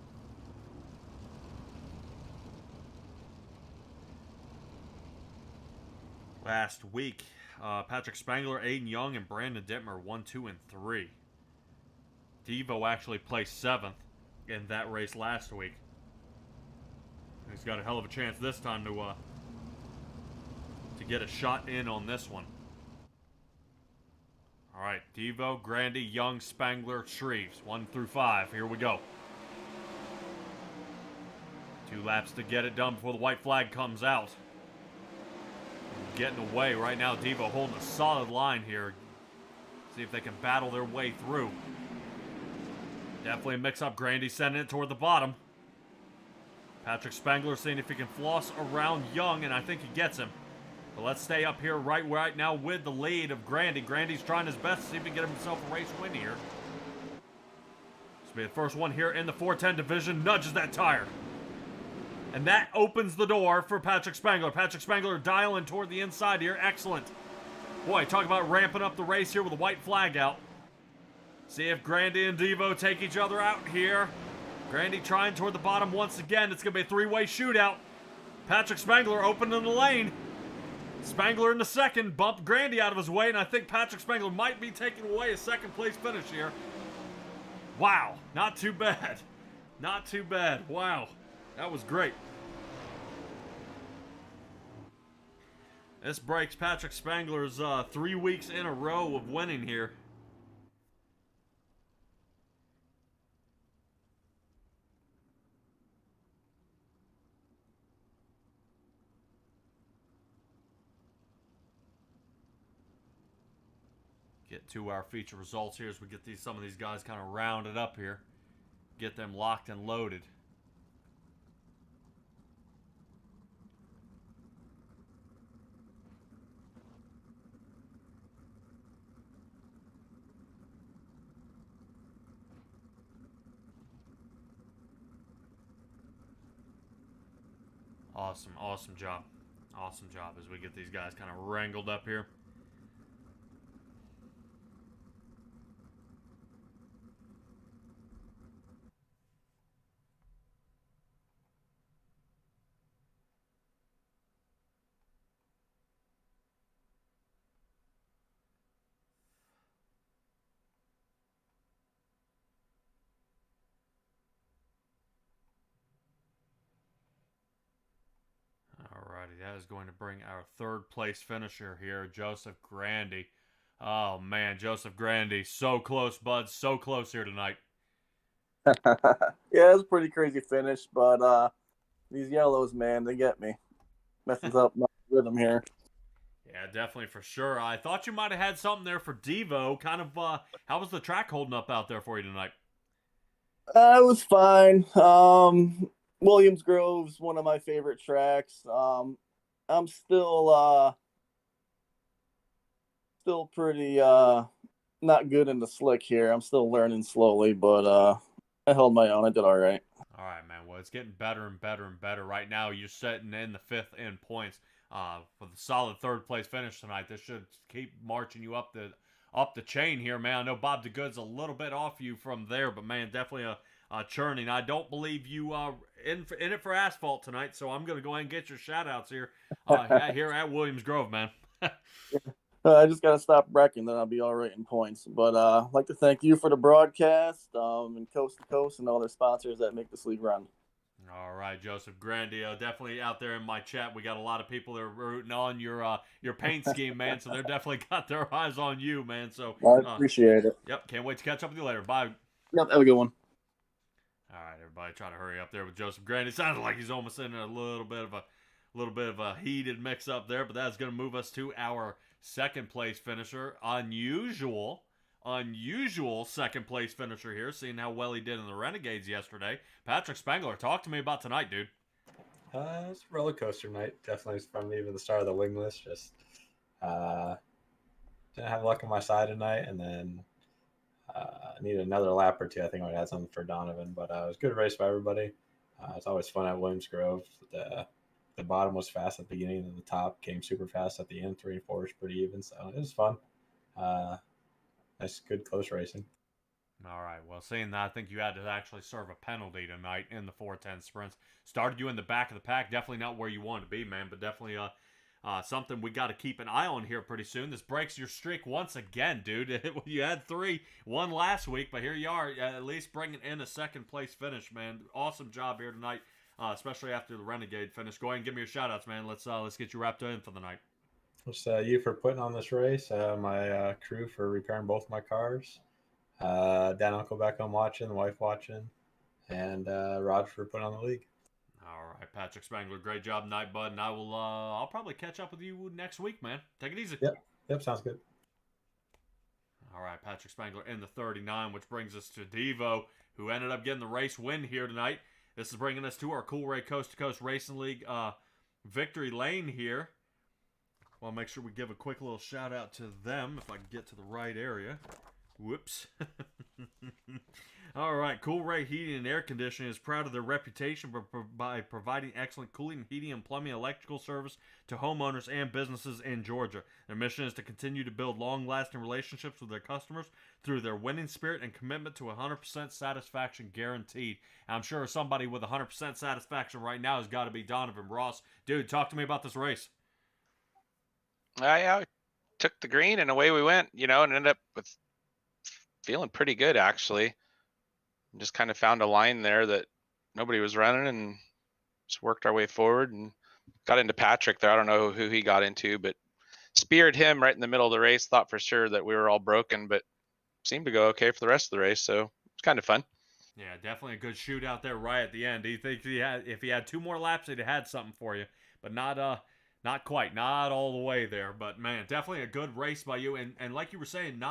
Last week, Patrick Spangler, Aiden Young, and Brandon Dittmer 1, 2, and 3. Devo actually placed 7th in that race last week. He's got a hell of a chance this time to get a shot in on this one. All right, Devo, Grandy, Young, Spangler, Shreves, 1 through 5. Here we go. 2 laps to get it done before the white flag comes out. Getting away right now. Devo holding a solid line here. See if they can battle their way through. Definitely a mix-up. Grandy sending it toward the bottom. Patrick Spangler seeing if he can floss around Young, and I think he gets him. But let's stay up here right now with the lead of Grandy. Grandy's trying his best to see if he can get himself a race win here. This will be the first one here in the 410 division. Nudges that tire. And that opens the door for Patrick Spangler. Patrick Spangler dialing toward the inside here. Excellent. Boy, talk about ramping up the race here with a white flag out. See if Grandy and Devo take each other out here. Grandy trying toward the bottom once again. It's going to be a 3-way shootout. Patrick Spangler opening the lane. Spangler in the second. Bumped Grandy out of his way, and I think Patrick Spangler might be taking away a second-place finish here. Wow. Not too bad. Not too bad. Wow. That was great. This breaks Patrick Spangler's 3 weeks in a row of winning here. Get to our feature results here as we get some of these guys kind of rounded up here. Get them locked and loaded. Awesome job. Awesome job as we get these guys kind of wrangled up here. Alrighty, that is going to bring our third place finisher here, Joseph Grandy. Oh man, Joseph Grandy, so close, bud, so close here tonight. Yeah, it was a pretty crazy finish, but these yellows, man, they get me. Messes up my rhythm here. Yeah, definitely for sure. I thought you might have had something there for Devo. Kind of, how was the track holding up out there for you tonight? It was fine. Williams Grove's one of my favorite tracks. I'm still pretty not good in the slick here. I'm still learning slowly, but I held my own. I did all right. All right, man. Well, it's getting better and better and better. Right now, you're sitting in the 5th in points for the solid third place finish tonight. This should keep marching you up the chain here, man. I know Bob DeGood's a little bit off you from there, but man, definitely a churning. I don't believe you in it for asphalt tonight, so I'm going to go ahead and get your shout-outs here here at Williams Grove, man. I just got to stop wrecking, then I'll be all right in points. But I'd like to thank you for the broadcast and Coast to Coast and all their sponsors that make this league run. All right, Joseph Grandy, definitely out there in my chat. We got a lot of people that are rooting on your paint scheme, man, so they're definitely got their eyes on you, man. So I appreciate it. Yep, can't wait to catch up with you later. Bye. Yep, have a good one. All right, everybody, try to hurry up there with Joseph Grant. It sounded like he's almost in a little bit of a heated mix-up there, but that's going to move us to our second-place finisher. Unusual second-place finisher here, seeing how well he did in the Renegades yesterday. Patrick Spengler, talk to me about tonight, dude. It's a roller coaster night. Definitely from even the start of the wingless. Just didn't have luck on my side tonight, and then needed another lap or two. I think I had something for Donovan, but it was a good race by everybody. It's always fun at Williams Grove. The bottom was fast at the beginning, and the top came super fast at the end. 3 and 4 was pretty even, so it was fun. Nice, good, close racing. All right, well, seeing that, I think you had to actually serve a penalty tonight in the 410 sprints. Started you in the back of the pack. Definitely not where you want to be, man, but definitely something we got to keep an eye on here pretty soon. This breaks your streak once again, dude. You had 3, 1 last week, but here you are, at least bringing in a second-place finish, man. Awesome job here tonight, especially after the Renegade finish. Go ahead and give me your shout-outs, man. Let's get you wrapped in for the night. It's you for putting on this race, my crew for repairing both my cars, dad and uncle back home watching, the wife watching, and Rod for putting on the league. All right, Patrick Spangler, great job tonight, bud. And I'll probably catch up with you next week, man. Take it easy. Yep, sounds good. All right, Patrick Spangler in the 39, which brings us to Devo, who ended up getting the race win here tonight. This is bringing us to our Cool Ray Coast to Coast Racing League victory lane here. Well, make sure we give a quick little shout out to them if I can get to the right area. Whoops. All right, Cool Ray Heating and Air Conditioning is proud of their reputation by providing excellent cooling, heating, and plumbing electrical service to homeowners and businesses in Georgia. Their mission is to continue to build long-lasting relationships with their customers through their winning spirit and commitment to 100% satisfaction guaranteed. I'm sure somebody with 100% satisfaction right now has got to be Donovan Ross. Dude, talk to me about this race. I took the green and away we went, and ended up with feeling pretty good, actually. Just kind of found a line there that nobody was running and just worked our way forward and got into Patrick there. I don't know who he got into, but speared him right in the middle of the race. Thought for sure that we were all broken, but seemed to go okay for the rest of the race. So it's kind of fun. Yeah, definitely a good shootout there right at the end. Do you think if he had 2 more laps, he'd have had something for you, but not quite, not all the way there. But man, definitely a good race by you. And like you were saying,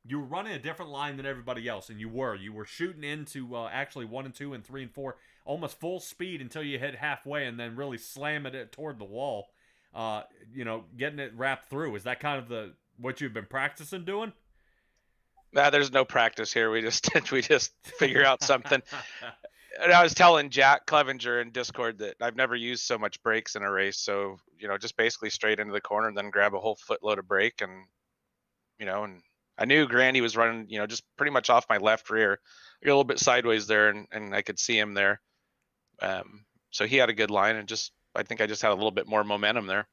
you were running a different line than everybody else, and you were shooting into actually 1 and 2 and 3 and 4 almost full speed until you hit halfway, and then really slamming it toward the wall. Getting it wrapped through. Is that kind of what you've been practicing doing? Nah, there's no practice here. We just figure out something. And I was telling Jack Clevenger in Discord that I've never used so much brakes in a race. So, just basically straight into the corner and then grab a whole footload of brake. And, and I knew Grandy was running, just pretty much off my left rear. I got a little bit sideways there and I could see him there. So he had a good line and I think I just had a little bit more momentum there.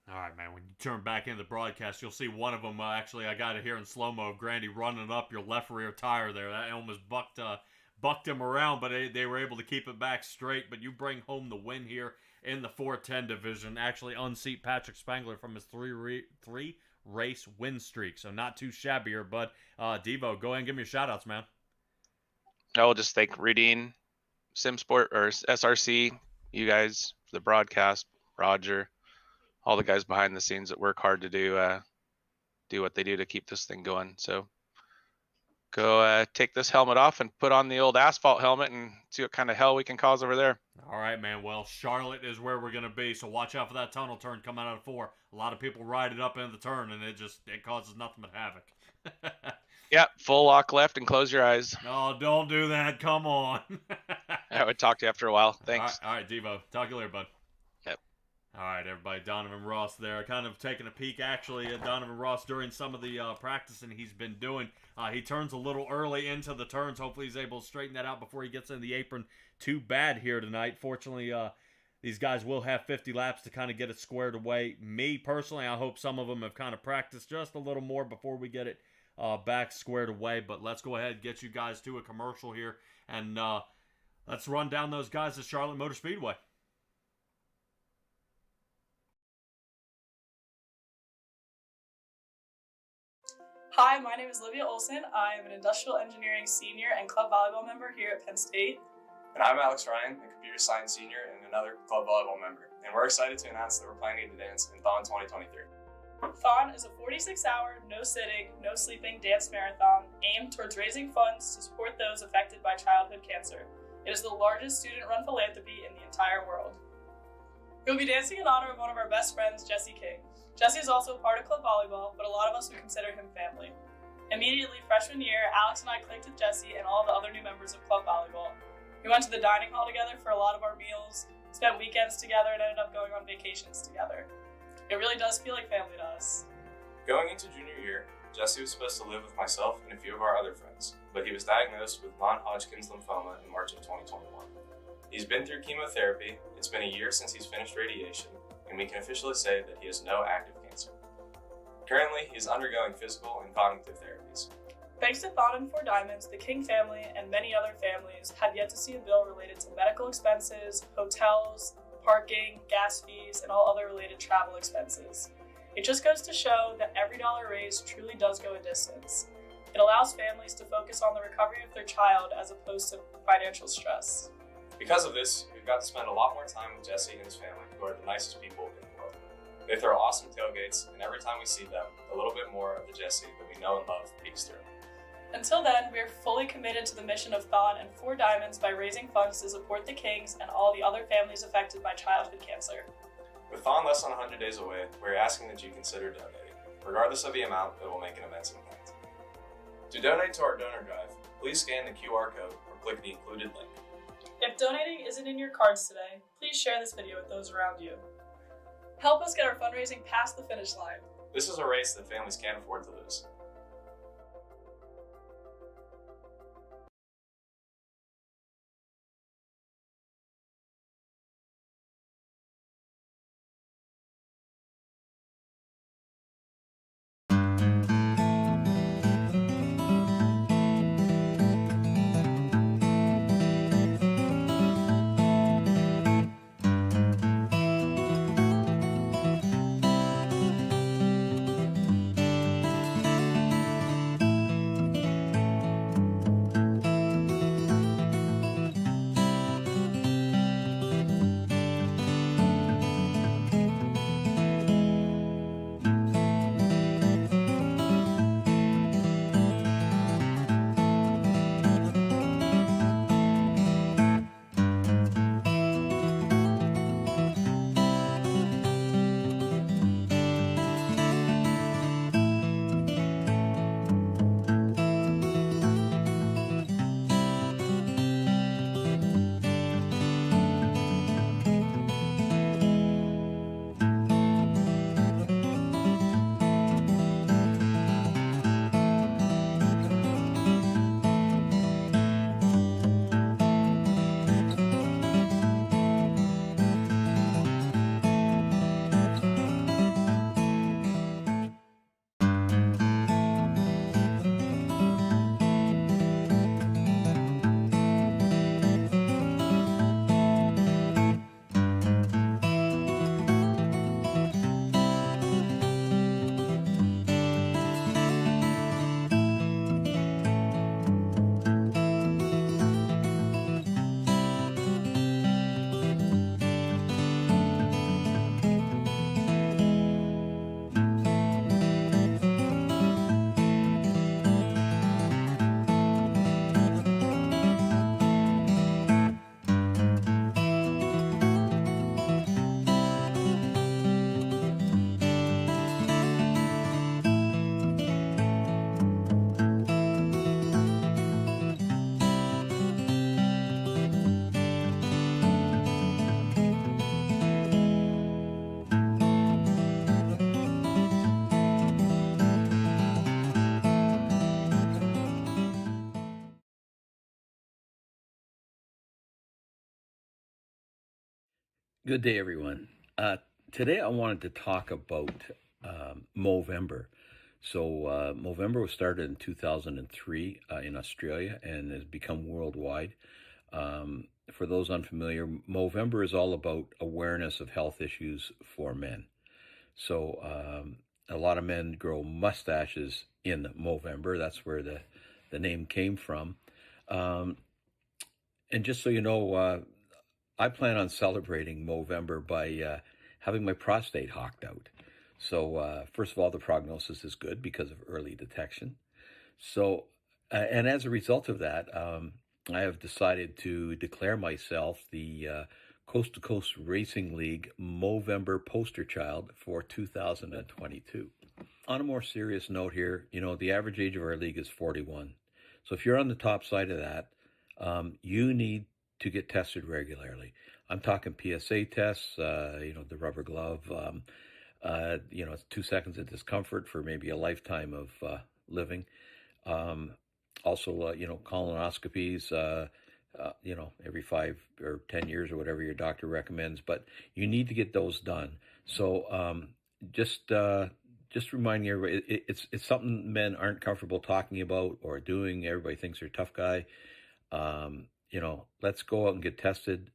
All right, man. When you turn back into the broadcast, you'll see one of them. Actually, I got it here in slow-mo of Grandy running up your left rear tire there. That almost bucked him around, but they were able to keep it back straight. But you bring home the win here in the 410 division. Actually unseat Patrick Spangler from his three race win streak. So not too shabbier. But Devo, go ahead and give me your shout-outs, man. I'll just thank Redine, SimSport, or SRC, you guys, for the broadcast, Roger, all the guys behind the scenes that work hard to do what they do to keep this thing going. So go take this helmet off and put on the old asphalt helmet and see what kind of hell we can cause over there. All right, man. Well, Charlotte is where we're going to be, so watch out for that tunnel turn coming out of 4. A lot of people ride it up into the turn, and it causes nothing but havoc. Yeah, full lock left and close your eyes. No, don't do that. Come on. I would talk to you after a while. Thanks. All right, Devo. Talk to you later, bud. Yep. All right, everybody. Donovan Ross there. Kind of taking a peek, actually, at Donovan Ross during some of the practicing he's been doing. He turns a little early into the turns. Hopefully he's able to straighten that out before he gets in the apron. Too bad here tonight. Fortunately, these guys will have 50 laps to kind of get it squared away. Me, personally, I hope some of them have kind of practiced just a little more before we get it back squared away. But let's go ahead and get you guys to a commercial here. And let's run down those guys at Charlotte Motor Speedway. Hi, my name is Olivia Olson. I am an industrial engineering senior and club volleyball member here at Penn State. And I'm Alex Ryan, a computer science senior and another club volleyball member. And we're excited to announce that we're planning to dance in Thon 2023. Thon is a 46-hour, no sitting, no sleeping dance marathon aimed towards raising funds to support those affected by childhood cancer. It is the largest student-run philanthropy in the entire world. We'll be dancing in honor of one of our best friends, Jesse King. Jesse is also a part of club volleyball, but a lot of us would consider him family. Immediately, freshman year, Alex and I clicked with Jesse and all the other new members of club volleyball. We went to the dining hall together for a lot of our meals, spent weekends together, and ended up going on vacations together. It really does feel like family to us. Going into junior year, Jesse was supposed to live with myself and a few of our other friends, but he was diagnosed with non-Hodgkin's lymphoma in March of 2021. He's been through chemotherapy, it's been a year since he's finished radiation, and we can officially say that he has no active cancer. Currently, he is undergoing physical and cognitive therapies. Thanks to Thon and Four Diamonds, the King family and many other families have yet to see a bill related to medical expenses, hotels, parking, gas fees, and all other related travel expenses. It just goes to show that every dollar raised truly does go a distance. It allows families to focus on the recovery of their child as opposed to financial stress. Because of this, we've got to spend a lot more time with Jesse and his family, who are the nicest people in the world. They throw awesome tailgates, and every time we see them, a little bit more of the Jesse that we know and love peeks through. Until then, we are fully committed to the mission of Thon and Four Diamonds by raising funds to support the Kings and all the other families affected by childhood cancer. With Thon less than 100 days away, we're asking that you consider donating. Regardless of the amount, it will make an immense impact. To donate to our donor drive, please scan the QR code or click the included link. If donating isn't in your cards today, please share this video with those around you. Help us get our fundraising past the finish line. This is a race that families can't afford to lose. Good day, everyone. Today I wanted to talk about Movember. So Movember was started in 2003 in Australia and has become worldwide. For those unfamiliar, Movember is all about awareness of health issues for men. So a lot of men grow mustaches in Movember. That's where the name came from. And just so you know, I plan on celebrating Movember by having my prostate hocked out. So first of all, the prognosis is good because of early detection. So, and as a result of that, I have decided to declare myself the Coast to Coast Racing League Movember poster child for 2022. On a more serious note here, you know, the average age of our league is 41. So if you're on the top side of that, you need to get tested regularly. I'm talking PSA tests, you know, the rubber glove, you know, 2 seconds of discomfort for maybe a lifetime of living. Also, you know, colonoscopies, you know, every 5 or 10 years or whatever your doctor recommends, but you need to get those done. So just reminding everybody, it's something men aren't comfortable talking about or doing. Everybody thinks they're a tough guy. You know, let's go out and get tested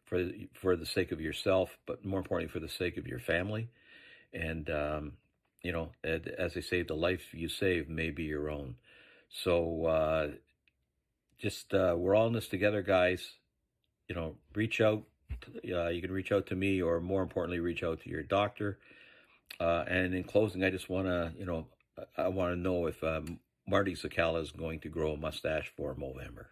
for the sake of yourself, but more importantly, for the sake of your family. And, you know, as they say, the life you save may be your own. So just we're all in this together, guys. You know, reach out. You can reach out to me, or more importantly, reach out to your doctor. And in closing, I just want to, you know, I want to know if Marty Sakala is going to grow a mustache for Movember.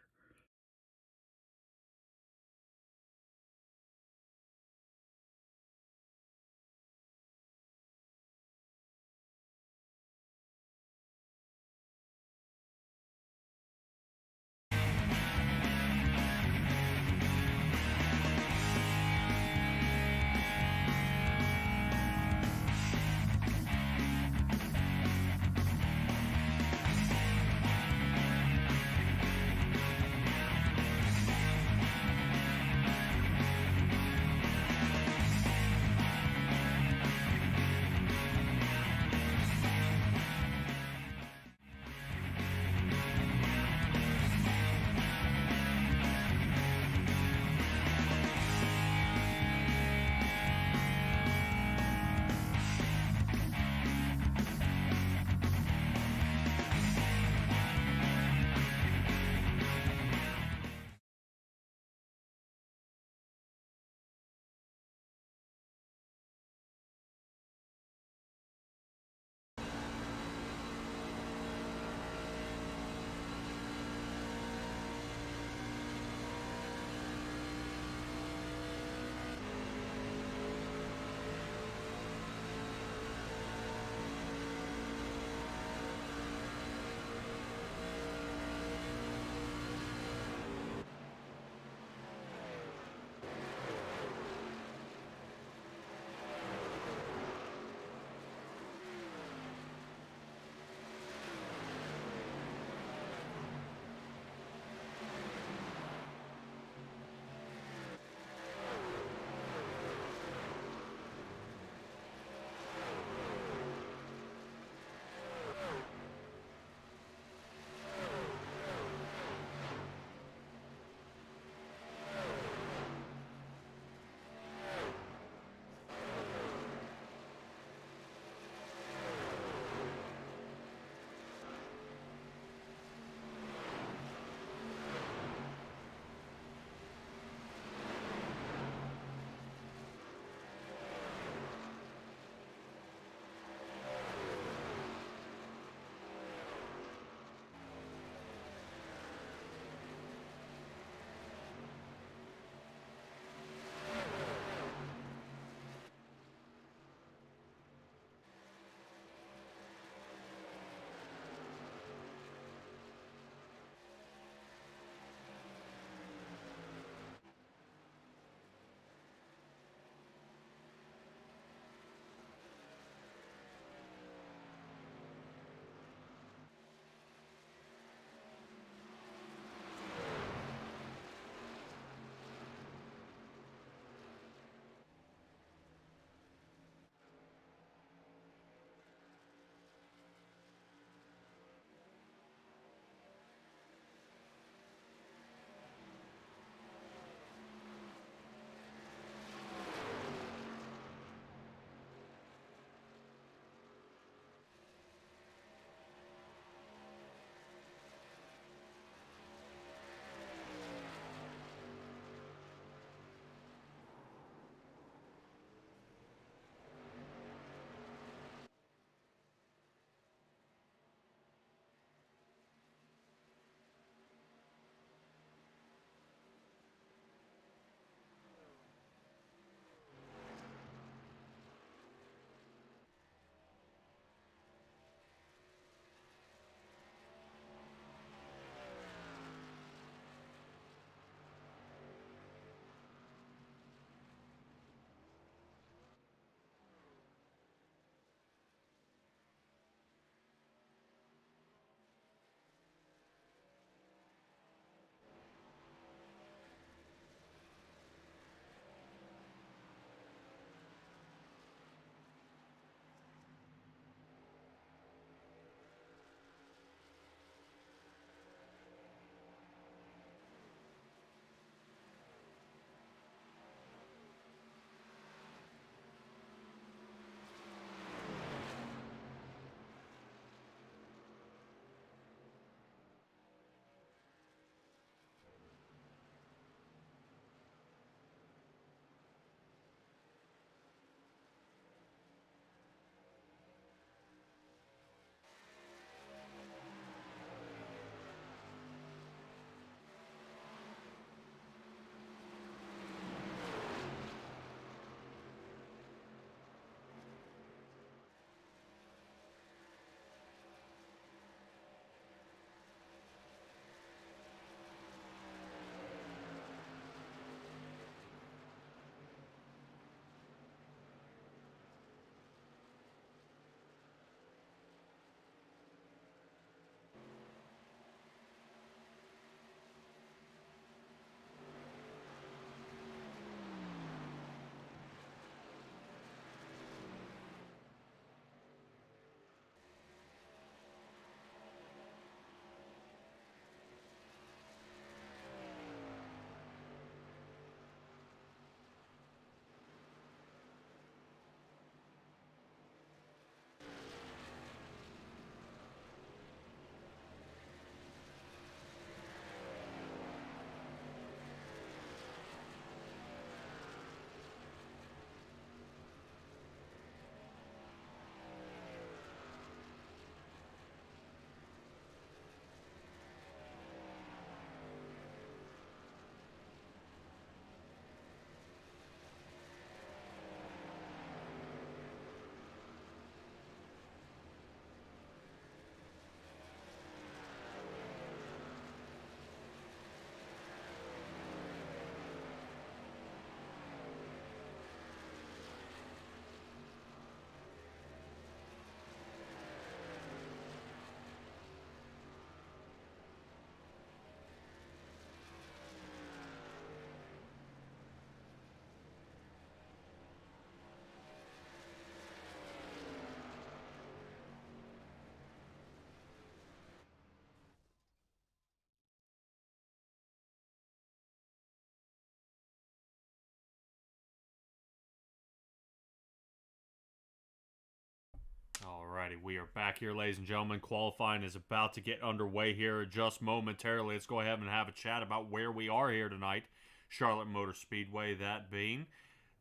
Alrighty, we are back here, ladies and gentlemen. Qualifying is about to get underway here just momentarily. Let's go ahead and have a chat about where we are here tonight. Charlotte Motor Speedway, that being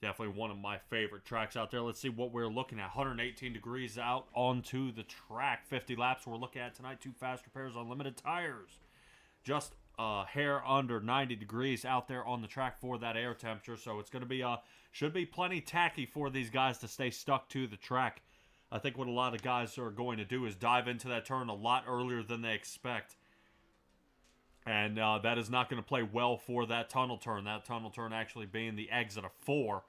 definitely one of my favorite tracks out there. Let's see what we're looking at. 118 degrees out onto the track. 50 laps we're looking at tonight. 2 faster pairs on limited tires. Just a hair under 90 degrees out there on the track for that air temperature. So it's going to be should be plenty tacky for these guys to stay stuck to the track. I think what a lot of guys are going to do is dive into that turn a lot earlier than they expect. And that is not going to play well for that tunnel turn. That tunnel turn actually being the exit of 4.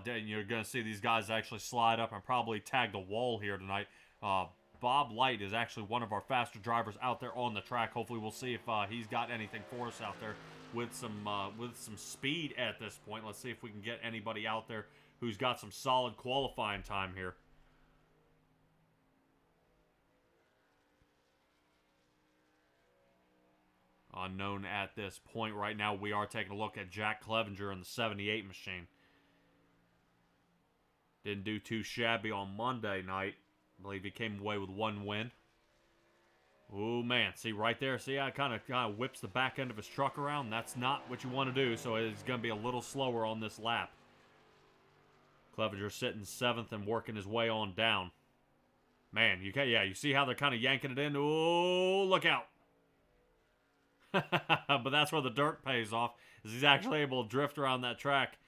You're going to see these guys actually slide up and probably tag the wall here tonight. Bob Light is actually one of our faster drivers out there on the track. Hopefully we'll see if he's got anything for us out there with some speed at this point. Let's see if we can get anybody out there who's got some solid qualifying time here. Unknown at this point. Right now we are taking a look at Jack Clevenger in the 78 machine. Didn't do too shabby on Monday night. I believe he came away with 1 win. Oh man, see right there, see how it kind of whips the back end of his truck around? That's not what you want to do, so it's going to be a little slower on this lap. Clevenger sitting 7th and working his way on down. Man, you see how they're kind of yanking it in? Oh, look out. But that's where the dirt pays off, is he's actually able to drift around that track.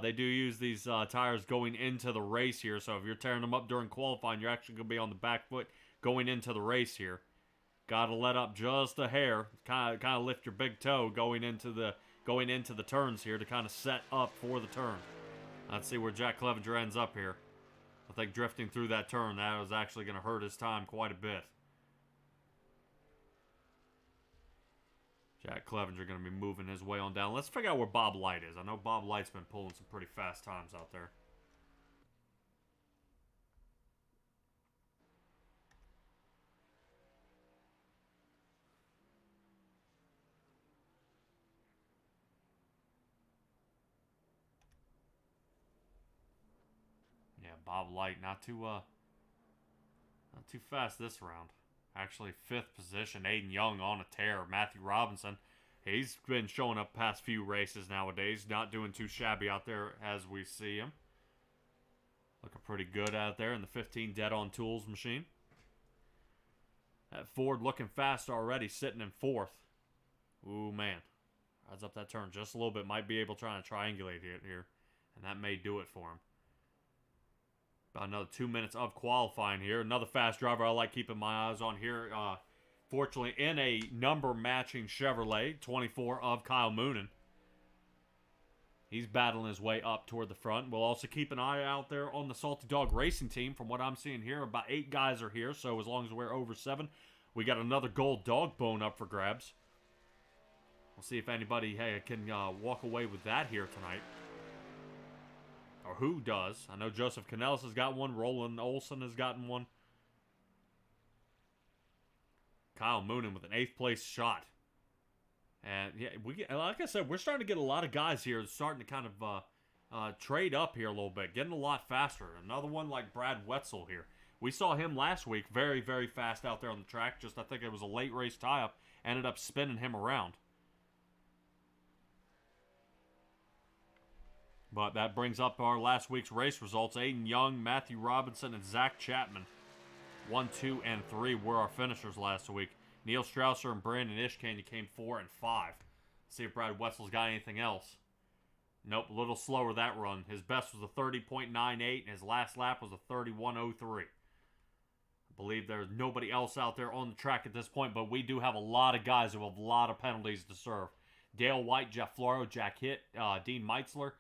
They do use these tires going into the race here, so if you're tearing them up during qualifying, you're actually going to be on the back foot going into the race here. Got to let up just a hair, kind of lift your big toe going into the turns here to kind of set up for the turn. Let's see where Jack Clevenger ends up here. I think drifting through that turn, that was actually going to hurt his time quite a bit. Jack Clevenger going to be moving his way on down. Let's figure out where Bob Light is. I know Bob Light's been pulling some pretty fast times out there. Yeah, Bob Light not too fast this round. Actually, 5th position. Aiden Young on a tear. Matthew Robinson, he's been showing up past few races nowadays. Not doing too shabby out there as we see him. Looking pretty good out there in the 15 Dead on Tools machine. That Ford looking fast already, sitting in 4th. Ooh, man. Rides up that turn just a little bit. Might be able to try and triangulate it here. And that may do it for him. About another 2 minutes of qualifying here. Another fast driver I like keeping my eyes on here. Fortunately, in a number-matching Chevrolet, 24 of Kyle Moonen. He's battling his way up toward the front. We'll also keep an eye out there on the Salty Dog Racing team. From what I'm seeing here, about 8 guys are here. So as long as we're over 7, we got another gold dog bone up for grabs. We'll see if anybody can walk away with that here tonight. Or who does. I know Joseph Canellis has got one. Roland Olson has gotten one. Kyle Moonen with an 8th place shot. And yeah, like I said, we're starting to get a lot of guys here starting to kind of trade up here a little bit. Getting a lot faster. Another one like Brad Wetzel here. We saw him last week very, very fast out there on the track. Just I think it was a late race tie-up. Ended up spinning him around. But that brings up our last week's race results. Aiden Young, Matthew Robinson, and Zach Chapman. 1, 2, and 3 were our finishers last week. Neil Strausser and Brandon Ishkane came 4 and 5. See if Brad Wetzel's got anything else. Nope, a little slower that run. His best was a 30.98, and his last lap was a 31.03. I believe there's nobody else out there on the track at this point, but we do have a lot of guys who have a lot of penalties to serve. Dale White, Jeff Floro, Jack Hitt, Dean Meitzler,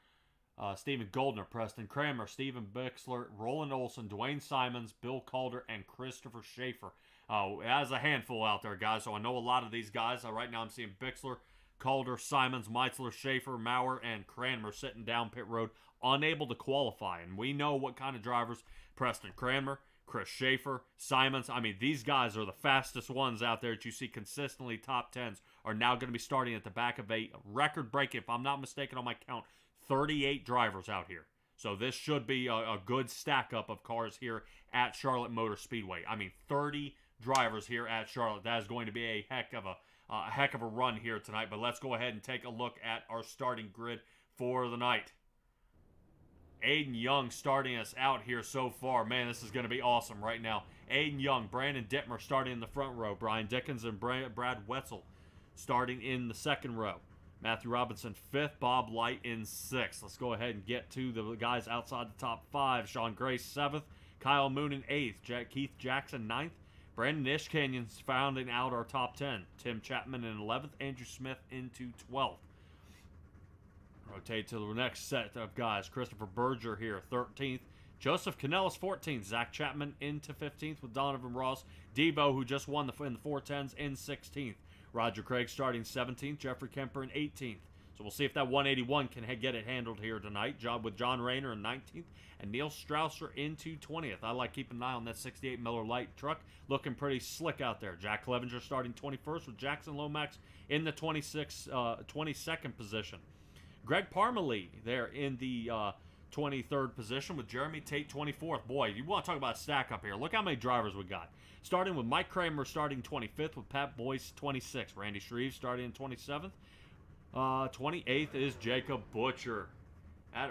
Stephen Goldner, Preston Kramer, Stephen Bixler, Roland Olson, Dwayne Simons, Bill Calder, and Christopher Schaefer. As a handful out there, guys, so I know a lot of these guys. Right now I'm seeing Bixler, Calder, Simons, Meitzler, Schaefer, Maurer, and Cranmer sitting down pit road, unable to qualify. And we know what kind of drivers Preston Cranmer, Chris Schaefer, Simons. I mean, these guys are the fastest ones out there that you see consistently top 10s are now going to be starting at the back of a record-breaking, if I'm not mistaken on my count, 38 drivers out here. So this should be a good stack up of cars here at Charlotte Motor Speedway. I mean, 30 drivers here at Charlotte. That is going to be a heck of a run here tonight. But let's go ahead and take a look at our starting grid for the night. Aiden Young starting us out here so far. Man, this is going to be awesome right now. Aiden Young, Brandon Dittmer starting in the front row. Brian Dickens and Brad Wetzel starting in the second row. Matthew Robinson 5th, Bob Light in 6th. Let's go ahead and get to the guys outside the top 5. Sean Grace 7th, Kyle Moon in 8th, Keith Jackson 9th, Brandon Ishcanyon's rounding out our top 10. Tim Chapman in 11th, Andrew Smith into 12th. Rotate to the next set of guys. Christopher Berger here, 13th. Joseph Canellis, 14th. Zach Chapman into 15th with Donovan Ross. Devo, who just won in the 410s, in 16th. Roger Craig starting 17th. Jeffrey Kemper in 18th. So we'll see if that 181 can get it handled here tonight. With John Rayner in 19th. And Neil Strausser into 20th. I like keeping an eye on that 68 Miller Lite truck. Looking pretty slick out there. Jack Clevenger starting 21st with Jackson Lomax in the 22nd position. Greg Parmalee there in the 23rd position with Jeremy Tate 24th. Boy, you want to talk about a stack up here. Look how many drivers we got. Starting with Mike Kramer starting 25th with Pat Boyce 26th. Randy Shreve starting in 27th. 28th is Jacob Butcher.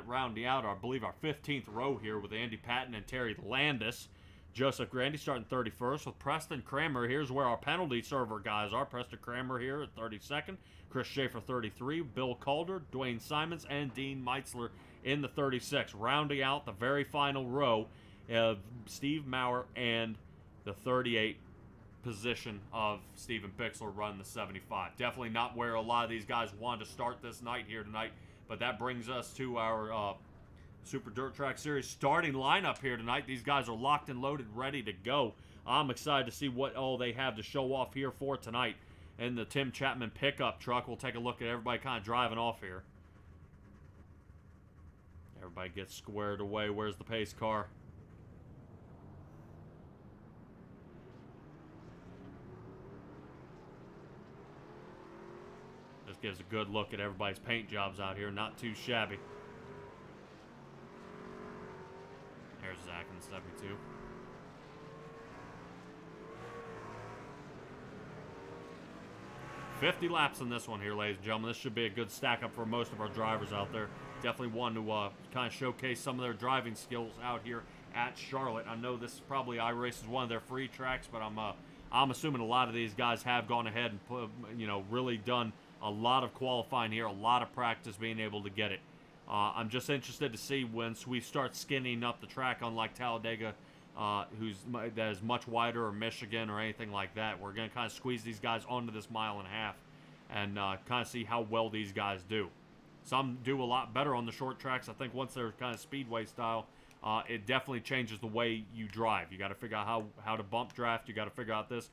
Rounding out, I believe, our 15th row here with Andy Patton and Terry Landis. Joseph Grandy starting 31st with Preston Kramer. Here's where our penalty server guys are. Preston Kramer here at 32nd. Chris Schaefer 33. Bill Calder, Dwayne Simons, and Dean Meitzler in the 36th. Rounding out the very final row of Steve Maurer and the 38 position of Stephen Pixler running the 75. Definitely not where a lot of these guys wanted to start this night here tonight. But that brings us to our Super Dirt Track Series starting lineup here tonight. These guys are locked and loaded, ready to go. I'm excited to see what all they have to show off here for tonight. In the Tim Chapman pickup truck, we'll take a look at everybody kind of driving off here. Everybody gets squared away. Where's the pace car? Just gives a good look at everybody's paint jobs out here. Not too shabby. There's Zach in the 72. $50 laps in this one here, ladies and gentlemen. This should be a good stack up for most of our drivers out there. Definitely one to kind of showcase some of their driving skills out here at Charlotte. I know this is probably iRace is one of their free tracks, but I'm assuming a lot of these guys have gone ahead and put, really done a lot of qualifying here, a lot of practice being able to get it. I'm just interested to see once we start skinning up the track, unlike Talladega, that is much wider, or Michigan, or anything like that. We're going to kind of squeeze these guys onto this 1.5 miles and kind of see how well these guys do. Some do a lot better on the short tracks. I think once they're kind of speedway style, it definitely changes the way you drive. You got to figure out how to bump draft. You got to figure out this.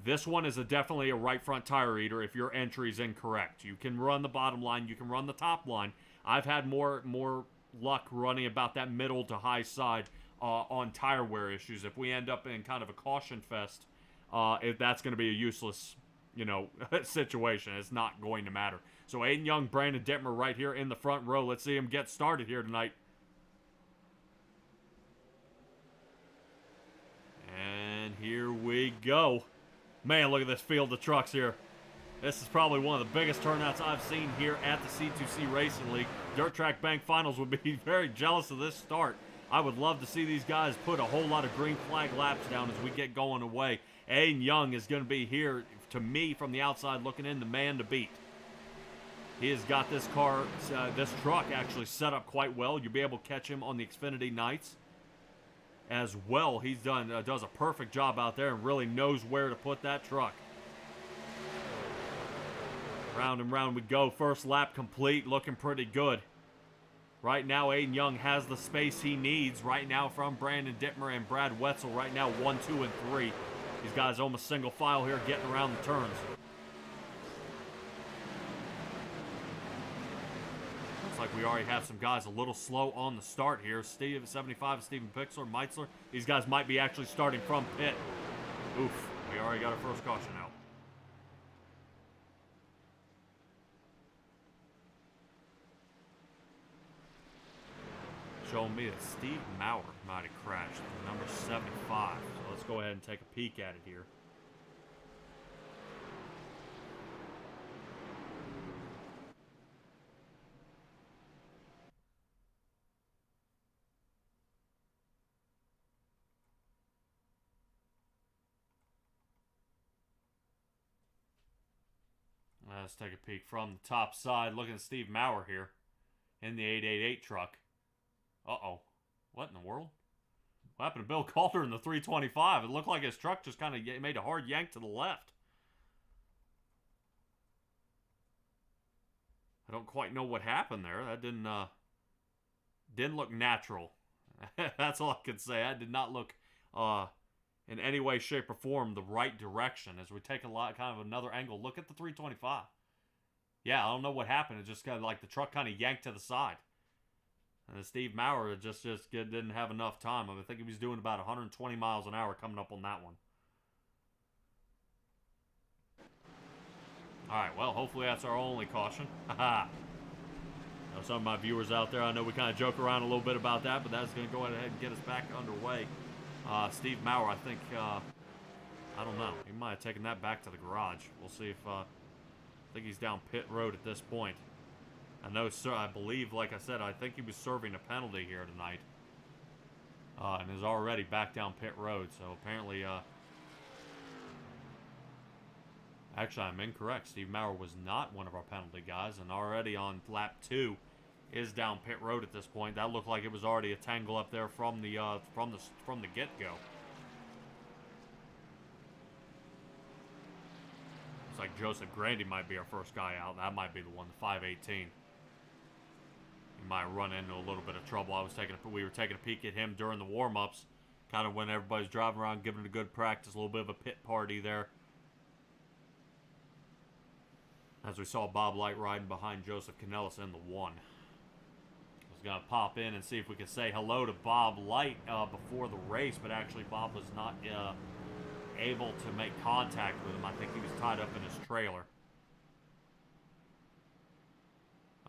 This one is definitely a right front tire eater if your entry is incorrect. You can run the bottom line. You can run the top line. I've had more luck running about that middle to high side on tire wear issues. If we end up in kind of a caution fest, that's going to be a useless, situation. It's not going to matter. So Aiden Young, Brandon Dittmer right here in the front row. Let's see him get started here tonight. And here we go. Man, look at this field of trucks here. This is probably one of the biggest turnouts I've seen here at the C2C Racing League. Dirt Track Bank Finals would be very jealous of this start. I would love to see these guys put a whole lot of green flag laps down as we get going away. Aiden Young is going to be here, to me, from the outside looking in, the man to beat. He has got this car, this truck actually set up quite well. You'll be able to catch him on the Xfinity nights as well. He's does a perfect job out there and really knows where to put that truck. Round and round we go. First lap complete, looking pretty good. Right now, Aiden Young has the space he needs right now from Brandon Dittmer and Brad Wetzel. Right now, 1, 2, and 3. These guys almost single file here, getting around the turns. Looks like we already have some guys a little slow on the start here. Steve at 75, Stephen Pixler, Meitzler. These guys might be actually starting from pit. Oof, we already got our first caution out. showing me that Steve Maurer might have crashed, number 75. So let's go ahead and take a peek at it here. Let's take a peek from the top side. Looking at Steve Maurer here in the 888 truck. Uh-oh. What in the world? What happened to Bill Calder in the 325? It looked like his truck just kind of made a hard yank to the left. I don't quite know what happened there. That didn't look natural. That's all I can say. That did not look in any way, shape, or form the right direction. As we take a lot, kind of another angle. Look at the 325. Yeah, I don't know what happened. It just kind of like the truck kind of yanked to the side. And Steve Maurer just didn't have enough time. I think he was doing about 120 miles an hour coming up on that one. Alright, well, hopefully that's our only caution. Haha. Some of my viewers out there, I know we kind of joke around a little bit about that, but that's going to go ahead and get us back underway. Steve Maurer, I think, I don't know. He might have taken that back to the garage. We'll see if, I think he's down pit road at this point. I know, sir, I believe, like I said, I think he was serving a penalty here tonight. And is already back down pit road, so apparently, actually, I'm incorrect. Steve Maurer was not one of our penalty guys, and already on lap 2 is down pit road at this point. That looked like it was already a tangle up there from the get-go. Looks like Joseph Grandy might be our first guy out. That might be the one, the 518. He might run into a little bit of trouble. We were taking a peek at him during the warm-ups, kind of when everybody's driving around, giving it a good practice, a little bit of a pit party there. As we saw Bob Light riding behind Joseph Canellis in the 1. I was going to pop in and see if we could say hello to Bob Light before the race, but actually Bob was not able to make contact with him. I think he was tied up in his trailer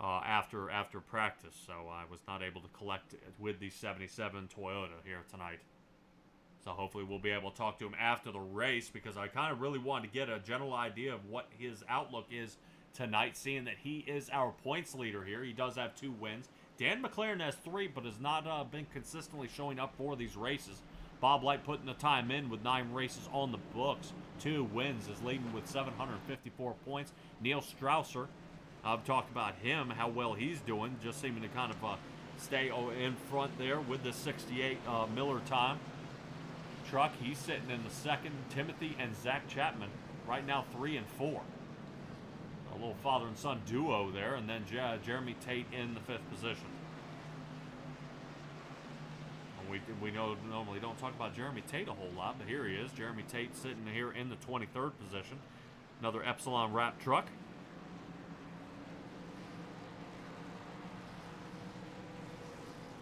after practice, so I was not able to collect it with the 77 Toyota here tonight. So hopefully we'll be able to talk to him after the race, because I kind of really wanted to get a general idea of what his outlook is tonight, seeing that he is our points leader here. He does have 2 wins. Dan McLaren has 3, but has not been consistently showing up for these races. Bob Light putting the time in with 9 races on the books. 2 wins, is leading with 754 points. Neil Strausser, I've talked about him, how well he's doing, just seeming to kind of stay in front there with the 68 Miller time. Truck, he's sitting in the 2nd. Timothy and Zach Chapman right now 3 and 4. A little father and son duo there, and then Jeremy Tate in the 5th position. We normally don't talk about Jeremy Tate a whole lot, but here he is. Jeremy Tate sitting here in the 23rd position. Another Epsilon wrap truck.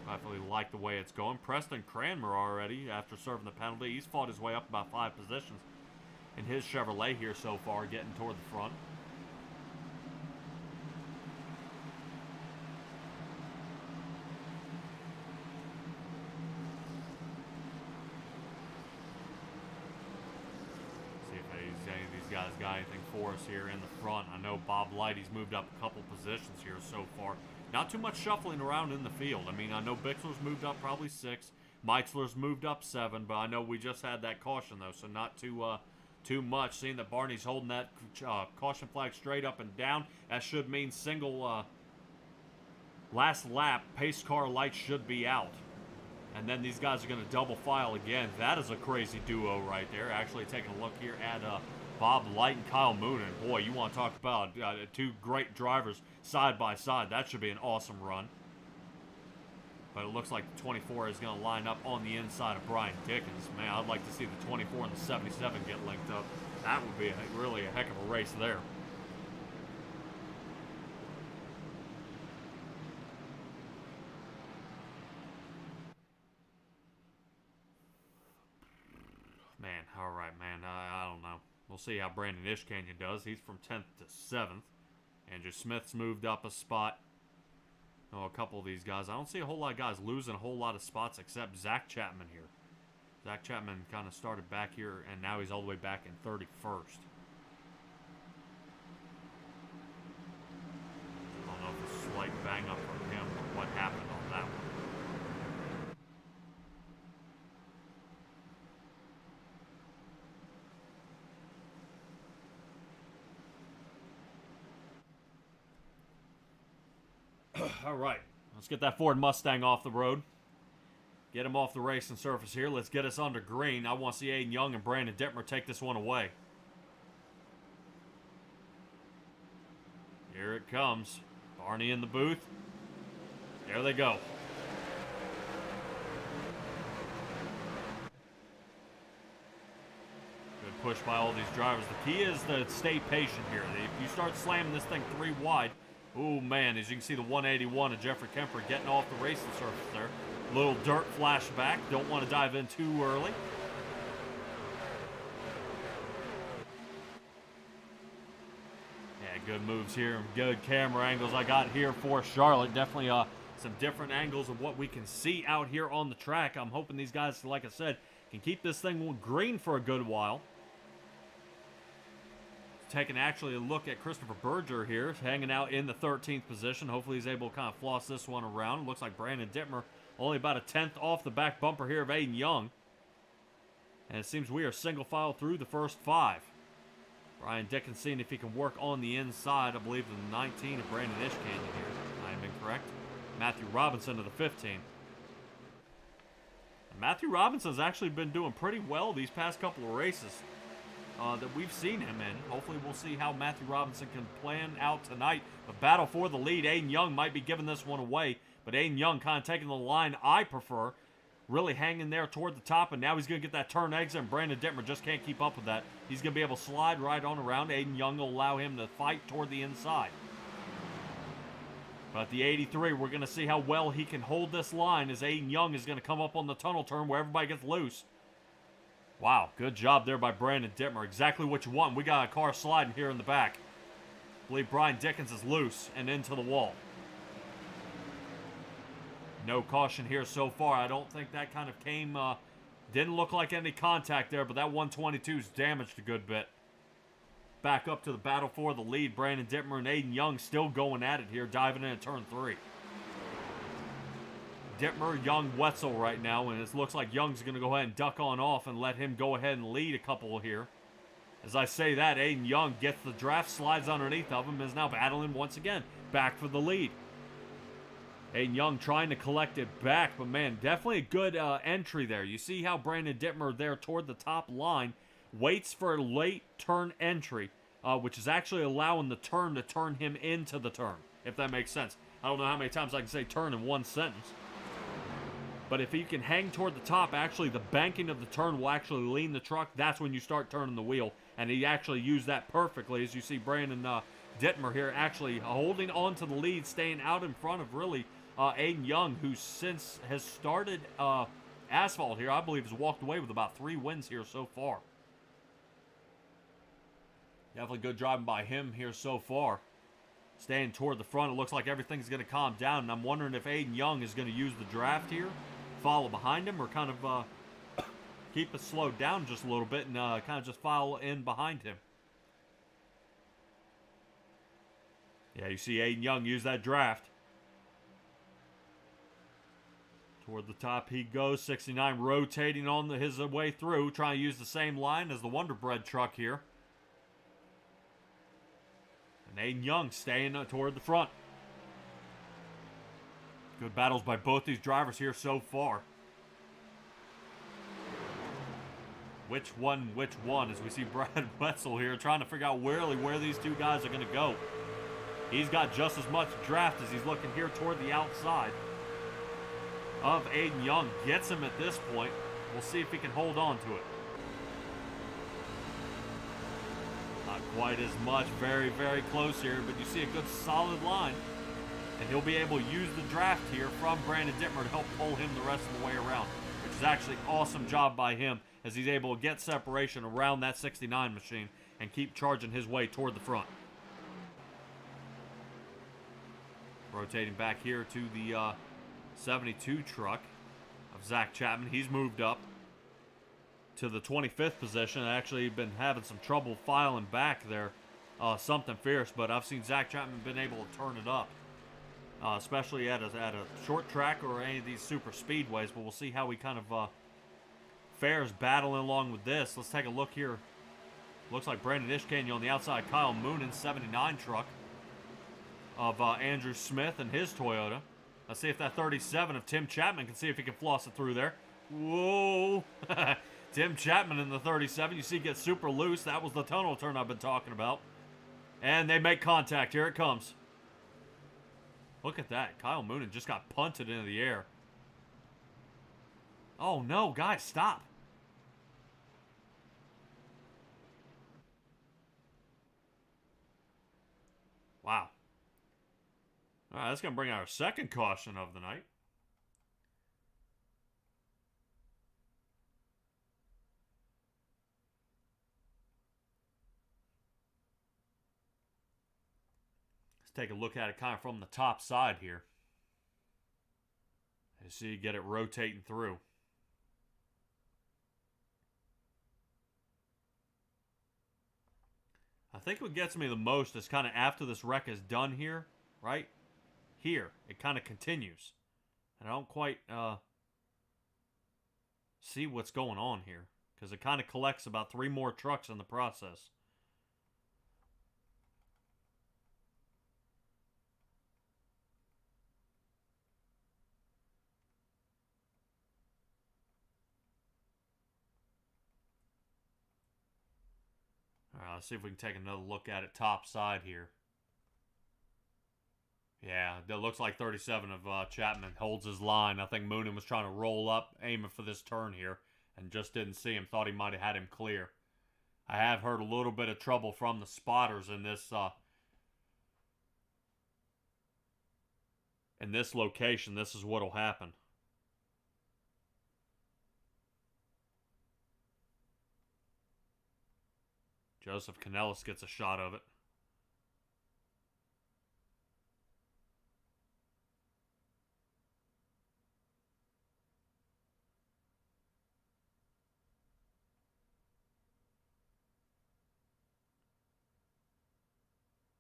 I really like the way it's going. Preston Cranmer already, after serving the penalty, he's fought his way up about 5 positions in his Chevrolet here so far, getting toward the front. See if any of these guys got anything for us here in the front. I know Bob Light, he's moved up a couple positions here so far. Not too much shuffling around in the field. I mean, I know Bixler's moved up probably 6. Meitzler's moved up 7, but I know we just had that caution, though, so not too much. Seeing that Barney's holding that caution flag straight up and down, that should mean single last lap, pace car lights should be out. And then these guys are going to double file again. That is a crazy duo right there. Actually taking a look here at Bob Light and Kyle Moon, and boy, you want to talk about 2 great drivers side by side. That should be an awesome run. But it looks like the 24 is going to line up on the inside of Brian Dickens. Man, I'd like to see the 24 and the 77 get linked up. That would be really a heck of a race there. Man, all right, man. I don't know. We'll see how Brandon Ishkanyan does. He's from 10th to 7th. Andrew Smith's moved up a spot. Oh, a couple of these guys. I don't see a whole lot of guys losing a whole lot of spots except Zach Chapman here. Zach Chapman kind of started back here, and now he's all the way back in 31st. I don't know if it's a slight bang up from him or what happened on that one. All right, let's get that Ford Mustang off the road. Get him off the racing surface here. Let's get us under green. I want to see Aiden Young and Brandon Dittmer take this one away. Here it comes. Barney in the booth. There they go. Good push by all these drivers. The key is to stay patient here. If you start slamming this thing 3 wide, oh man, as you can see the 181 of Jeffrey Kemper getting off the racing surface there. Little dirt flashback. Don't want to dive in too early. Yeah, good moves here. Good camera angles I got here for Charlotte. Definitely some different angles of what we can see out here on the track. I'm hoping these guys, like I said, can keep this thing green for a good while. Taking actually a look at Christopher Berger here, hanging out in the 13th position. Hopefully he's able to kind of floss this one around. Looks like Brandon Dittmer only about a 10th off the back bumper here of Aiden Young. And it seems we are single file through the first 5. Brian Dickens seeing if he can work on the inside. I believe the 19 of Brandon Ishcanyon here. I am incorrect. Matthew Robinson to the 15. And Matthew Robinson's actually been doing pretty well these past couple of races that we've seen him in. Hopefully we'll see how Matthew Robinson can plan out tonight. The battle for the lead. Aiden Young might be giving this one away, but Aiden Young kind of taking the line I prefer. Really hanging there toward the top, and now he's going to get that turn exit, and Brandon Dittmer just can't keep up with that. He's going to be able to slide right on around. Aiden Young will allow him to fight toward the inside. But at the 83, we're going to see how well he can hold this line as Aiden Young is going to come up on the tunnel turn where everybody gets loose. Wow, good job there by Brandon Dittmer. Exactly what you want. We got a car sliding here in the back. I believe Brian Dickens is loose and into the wall. No caution here so far. I don't think that kind of came, didn't look like any contact there, but that 122's damaged a good bit. Back up to the battle for the lead. Brandon Dittmer and Aiden Young still going at it here, diving in at turn 3. Dittmer, Young, Wetzel right now, and it looks like Young's going to go ahead and duck on off and let him go ahead and lead a couple here. As I say that, Aiden Young gets the draft, slides underneath of him, and is now battling once again, back for the lead. Aiden Young trying to collect it back, but man, definitely a good entry there. You see how Brandon Dittmer there toward the top line waits for a late turn entry, which is actually allowing the turn to turn him into the turn, if that makes sense. I don't know how many times I can say turn in one sentence. But if you can hang toward the top, actually the banking of the turn will actually lean the truck. That's when you start turning the wheel. And he actually used that perfectly, as you see Brandon Dittmer here actually holding on to the lead, staying out in front of really Aiden Young, who since has started asphalt here, I believe has walked away with about 3 wins here so far. Definitely good driving by him here so far. Staying toward the front, it looks like everything's going to calm down, and I'm wondering if Aiden Young is going to use the draft here, follow behind him, or kind of keep it slowed down just a little bit and kind of just follow in behind him. Yeah, you see Aiden Young use that draft. Toward the top he goes, 69 rotating on his way through, trying to use the same line as the Wonder Bread truck here. And Aiden Young staying toward the front. Good battles by both these drivers here so far. Which one, as we see Brad Wetzel here trying to figure out where these two guys are going to go. He's got just as much draft as he's looking here toward the outside of Aiden Young. Gets him at this point. We'll see if he can hold on to it. Not quite as much. Very, very close here, but you see a good solid line. And he'll be able to use the draft here from Brandon Dittmer to help pull him the rest of the way around, which is actually an awesome job by him as he's able to get separation around that 69 machine and keep charging his way toward the front. Rotating back here to the 72 truck of Zach Chapman. He's moved up to the 25th position. Actually been having some trouble filing back there. Something fierce, but I've seen Zach Chapman been able to turn it up. Especially at a short track or any of these super speedways, but we'll see how he kind of fares battling along with this. Let's take a look here. Looks like Brandon Ishkanya on the outside. Kyle Moonen, 79 truck of Andrew Smith and his Toyota. Let's see if that 37 of Tim Chapman can see if he can floss it through there. Whoa! Tim Chapman in the 37. You see it get super loose. That was the tunnel turn I've been talking about. And they make contact. Here it comes. Look at that. Kyle Moonen just got punted into the air. Oh no, guys, stop. Wow. All right, that's going to bring our second caution of the night. Let's take a look at it kind of from the top side here. You see you get it rotating through. I think what gets me the most is kind of after this wreck is done here, right? Here, it kind of continues. And I don't quite see what's going on here, because it kind of collects about 3 more trucks in the process. All right, let's see if we can take another look at it top side here. Yeah, that looks like 37 of Chapman holds his line. I think Moonen was trying to roll up, aiming for this turn here, and just didn't see him. Thought he might have had him clear. I have heard a little bit of trouble from the spotters in this location. This is what'll happen. Joseph Canellis gets a shot of it.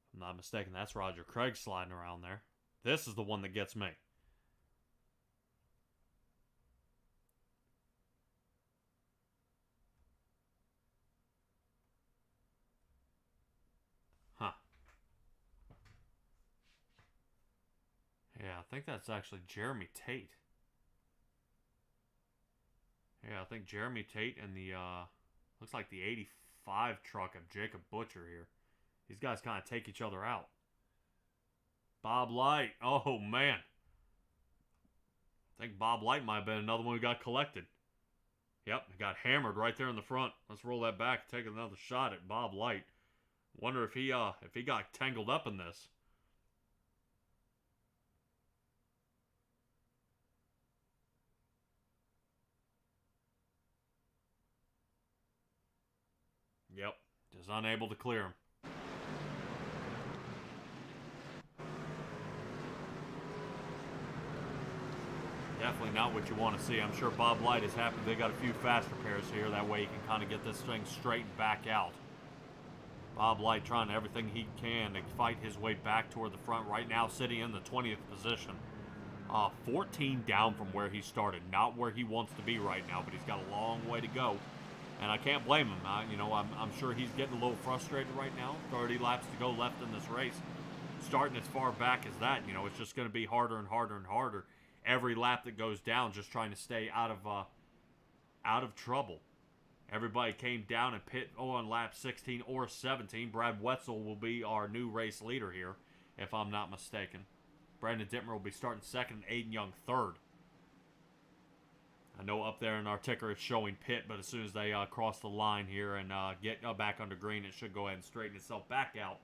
If I'm not mistaken, that's Roger Craig sliding around there. This is the one that gets me. Huh. Yeah, I think that's actually Jeremy Tate. Yeah, I think Jeremy Tate and the, looks like the 85 truck of Jacob Butcher here. These guys kind of take each other out. Bob Light. Oh, man. I think Bob Light might have been another one who got collected. Yep, he got hammered right there in the front. Let's roll that back and take another shot at Bob Light. Wonder if he got tangled up in this. Yep, just unable to clear him. Definitely not what you want to see. I'm sure Bob Light is happy they got a few fast repairs here. That way he can kind of get this thing straightened back out. Bob Light trying everything he can to fight his way back toward the front. Right now sitting in the 20th position. 14 down from where he started. Not where he wants to be right now, but he's got a long way to go. And I can't blame him. I'm sure he's getting a little frustrated right now. 30 laps to go left in this race. Starting as far back as that, it's just going to be harder and harder and harder. Every lap that goes down, just trying to stay out of trouble. Everybody came down and pit on lap 16 or 17. Brad Wetzel will be our new race leader here, if I'm not mistaken. Brandon Dittmer will be starting second and Aiden Young third. I know up there in our ticker it's showing pit, but as soon as they cross the line here and get back under green, it should go ahead and straighten itself back out.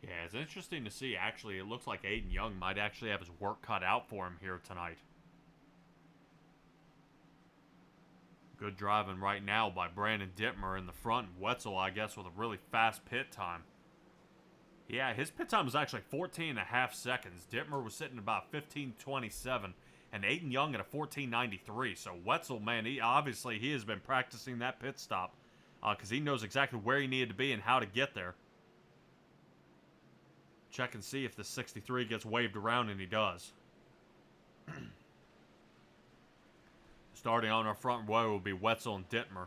Yeah, it's interesting to see. Actually, it looks like Aiden Young might actually have his work cut out for him here tonight. Good driving right now by Brandon Dittmer in the front. Wetzel, I guess, with a really fast pit time. Yeah, his pit time was actually 14.5 seconds. Dittmer was sitting about 15:27, and Aiden Young at a 14:93. So Wetzel, man, he has been practicing that pit stop because he knows exactly where he needed to be and how to get there. Check and see if the 63 gets waved around, and he does. Starting on our front row will be Wetzel and Dittmer.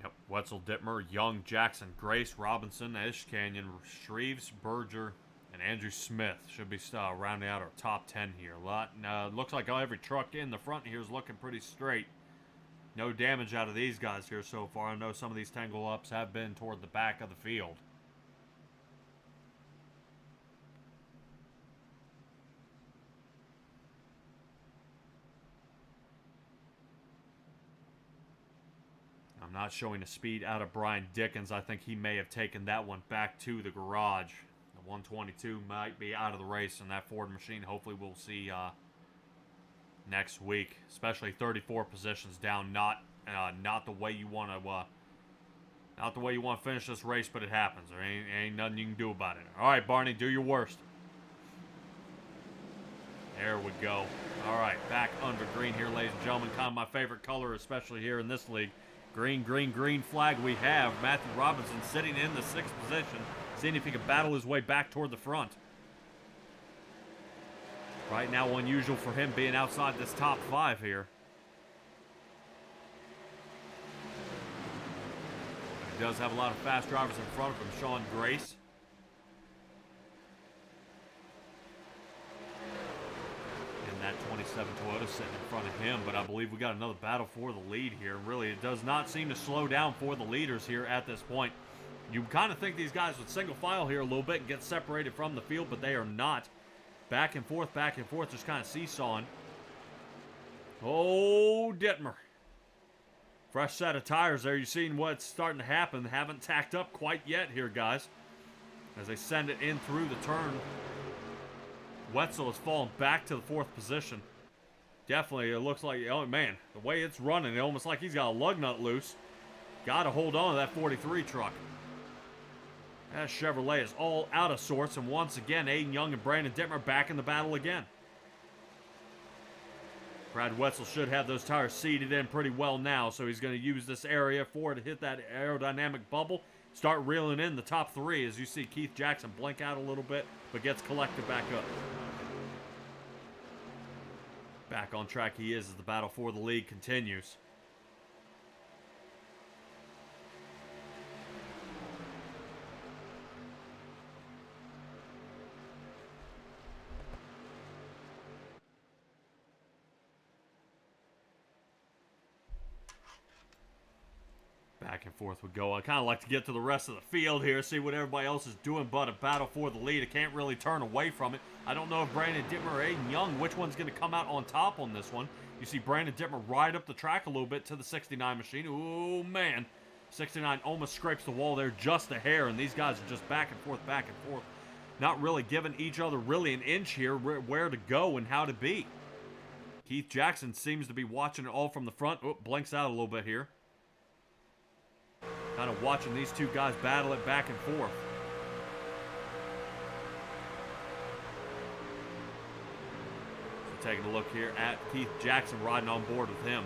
Yep, Wetzel, Dittmer, Young, Jackson, Grace, Robinson, Ish Canyon, Shreves, Berger, and Andrew Smith should be rounding out our top 10 here. Looks like every truck in the front here is looking pretty straight. No damage out of these guys here so far. I know some of these tangle ups have been toward the back of the field. I'm not showing a speed out of Brian Dickens. I think he may have taken that one back to the garage. The 122 might be out of the race in that Ford machine. Hopefully we'll see next week, especially 34 positions down. Not the way you want to finish this race, but it happens. There ain't nothing you can do about it. All right, Barney, do your worst. There we go. All right, back under green here, ladies and gentlemen. Kind of my favorite color, especially here in this league. Green, green, green flag we have. Matthew Robinson sitting in the 6th position, seeing if he can battle his way back toward the front. Right now, unusual for him being outside this top 5 here. He does have a lot of fast drivers in front of him. Sean Grace. And that 27 Toyota sitting in front of him. But I believe we got another battle for the lead here. Really, it does not seem to slow down for the leaders here at this point. You kind of think these guys would single file here a little bit and get separated from the field, but they are not. Back and forth, just kind of seesawing. Oh, Dittmer. Fresh set of tires there. You're seeing what's starting to happen. They haven't tacked up quite yet here, guys. As they send it in through the turn. Wetzel has fallen back to the 4th position. Definitely, it looks like, oh man, the way it's running, it almost like he's got a lug nut loose. Got to hold on to that 43 truck. That Chevrolet is all out of sorts, and once again, Aiden Young and Brandon Dittmer back in the battle again. Brad Wetzel should have those tires seated in pretty well now, so he's going to use this area for it to hit that aerodynamic bubble. Start reeling in the top 3 as you see Keith Jackson blink out a little bit, but gets collected back up. Back on track he is as the battle for the lead continues. Back and forth we go. I kind of like to get to the rest of the field here, see what everybody else is doing, but a battle for the lead. I can't really turn away from it. I don't know if Brandon Dittmer or Aiden Young, which one's going to come out on top on this one. You see Brandon Dittmer ride up the track a little bit to the 69 machine. Oh, man. 69 almost scrapes the wall there just a hair, and these guys are just back and forth, not really giving each other really an inch here where to go and how to be. Keith Jackson seems to be watching it all from the front. Oh, blinks out a little bit here. Kind of watching these two guys battle it back and forth. So taking a look here at Keith Jackson riding on board with him.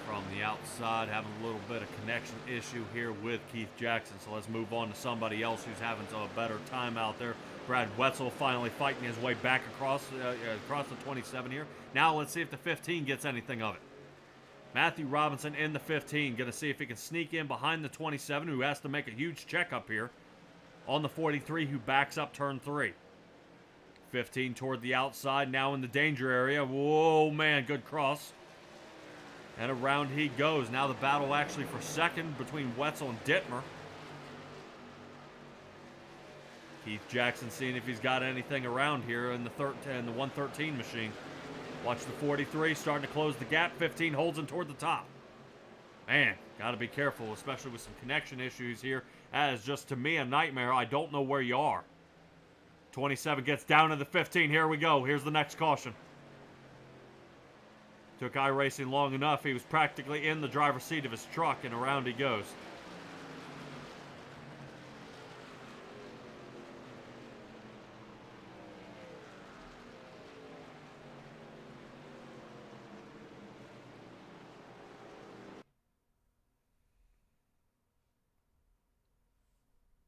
From the outside, having a little bit of connection issue here with Keith Jackson. So let's move on to somebody else who's having a better time out there. Brad Wetzel finally fighting his way back across the 27 here. Now let's see if the 15 gets anything of it. Matthew Robinson in the 15. Going to see if he can sneak in behind the 27, who has to make a huge checkup here. On the 43, who backs up turn 3. 15 toward the outside, now in the danger area. Whoa, man, good cross. And around he goes. Now the battle actually for second between Wetzel and Dittmer. Keith Jackson seeing if he's got anything around here in the 113 machine. Watch the 43 starting to close the gap. 15 holds him toward the top. Man, got to be careful, especially with some connection issues here. That is just, to me, a nightmare. I don't know where you are. 27 gets down to the 15. Here we go. Here's the next caution. Took iRacing long enough. He was practically in the driver's seat of his truck, and around he goes.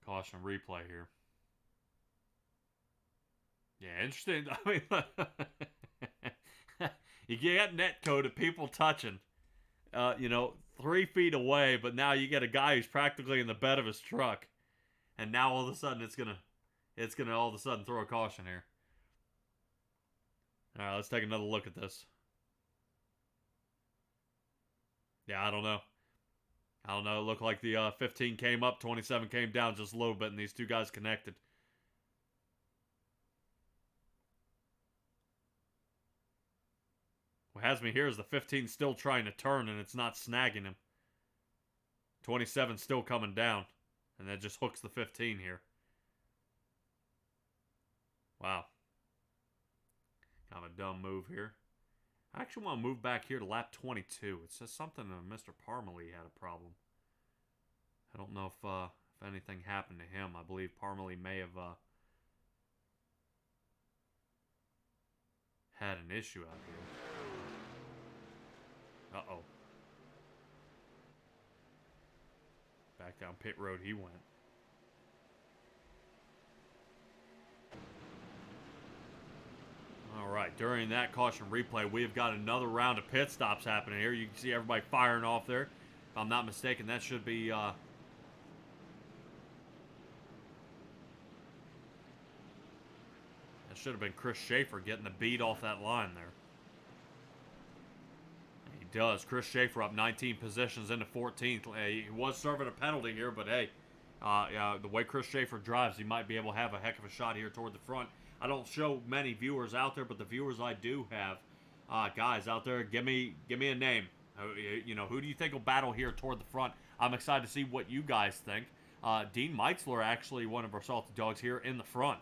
Caution replay here. Yeah, interesting. I mean, you get netcode of people touching, 3 feet away, but now you get a guy who's practically in the bed of his truck, and now all of a sudden it's gonna all of a sudden throw a caution here. All right, let's take another look at this. Yeah, I don't know. It looked like the 15 came up, 27 came down just a little bit, and these two guys connected. What has me here is the 15 still trying to turn, and it's not snagging him. 27 still coming down, and that just hooks the 15 here. Wow. Kind of a dumb move here. I actually want to move back here to lap 22. It says something Mr. Parmalee had a problem. I don't know if anything happened to him. I believe Parmalee may have had an issue out here. Uh-oh. Back down pit road he went. All right, during that caution replay, we've got another round of pit stops happening here. You can see everybody firing off there. If I'm not mistaken, that should be... that should have been Chris Schaefer getting the beat off that line there. He does. Chris Schaefer up 19 positions into 14th. He was serving a penalty here, but hey, the way Chris Schaefer drives, he might be able to have a heck of a shot here toward the front. I don't show many viewers out there, but the viewers I do have, guys out there, give me a name. Who do you think will battle here toward the front? I'm excited to see what you guys think. Dean Meitzler, actually one of our salty dogs here in the front.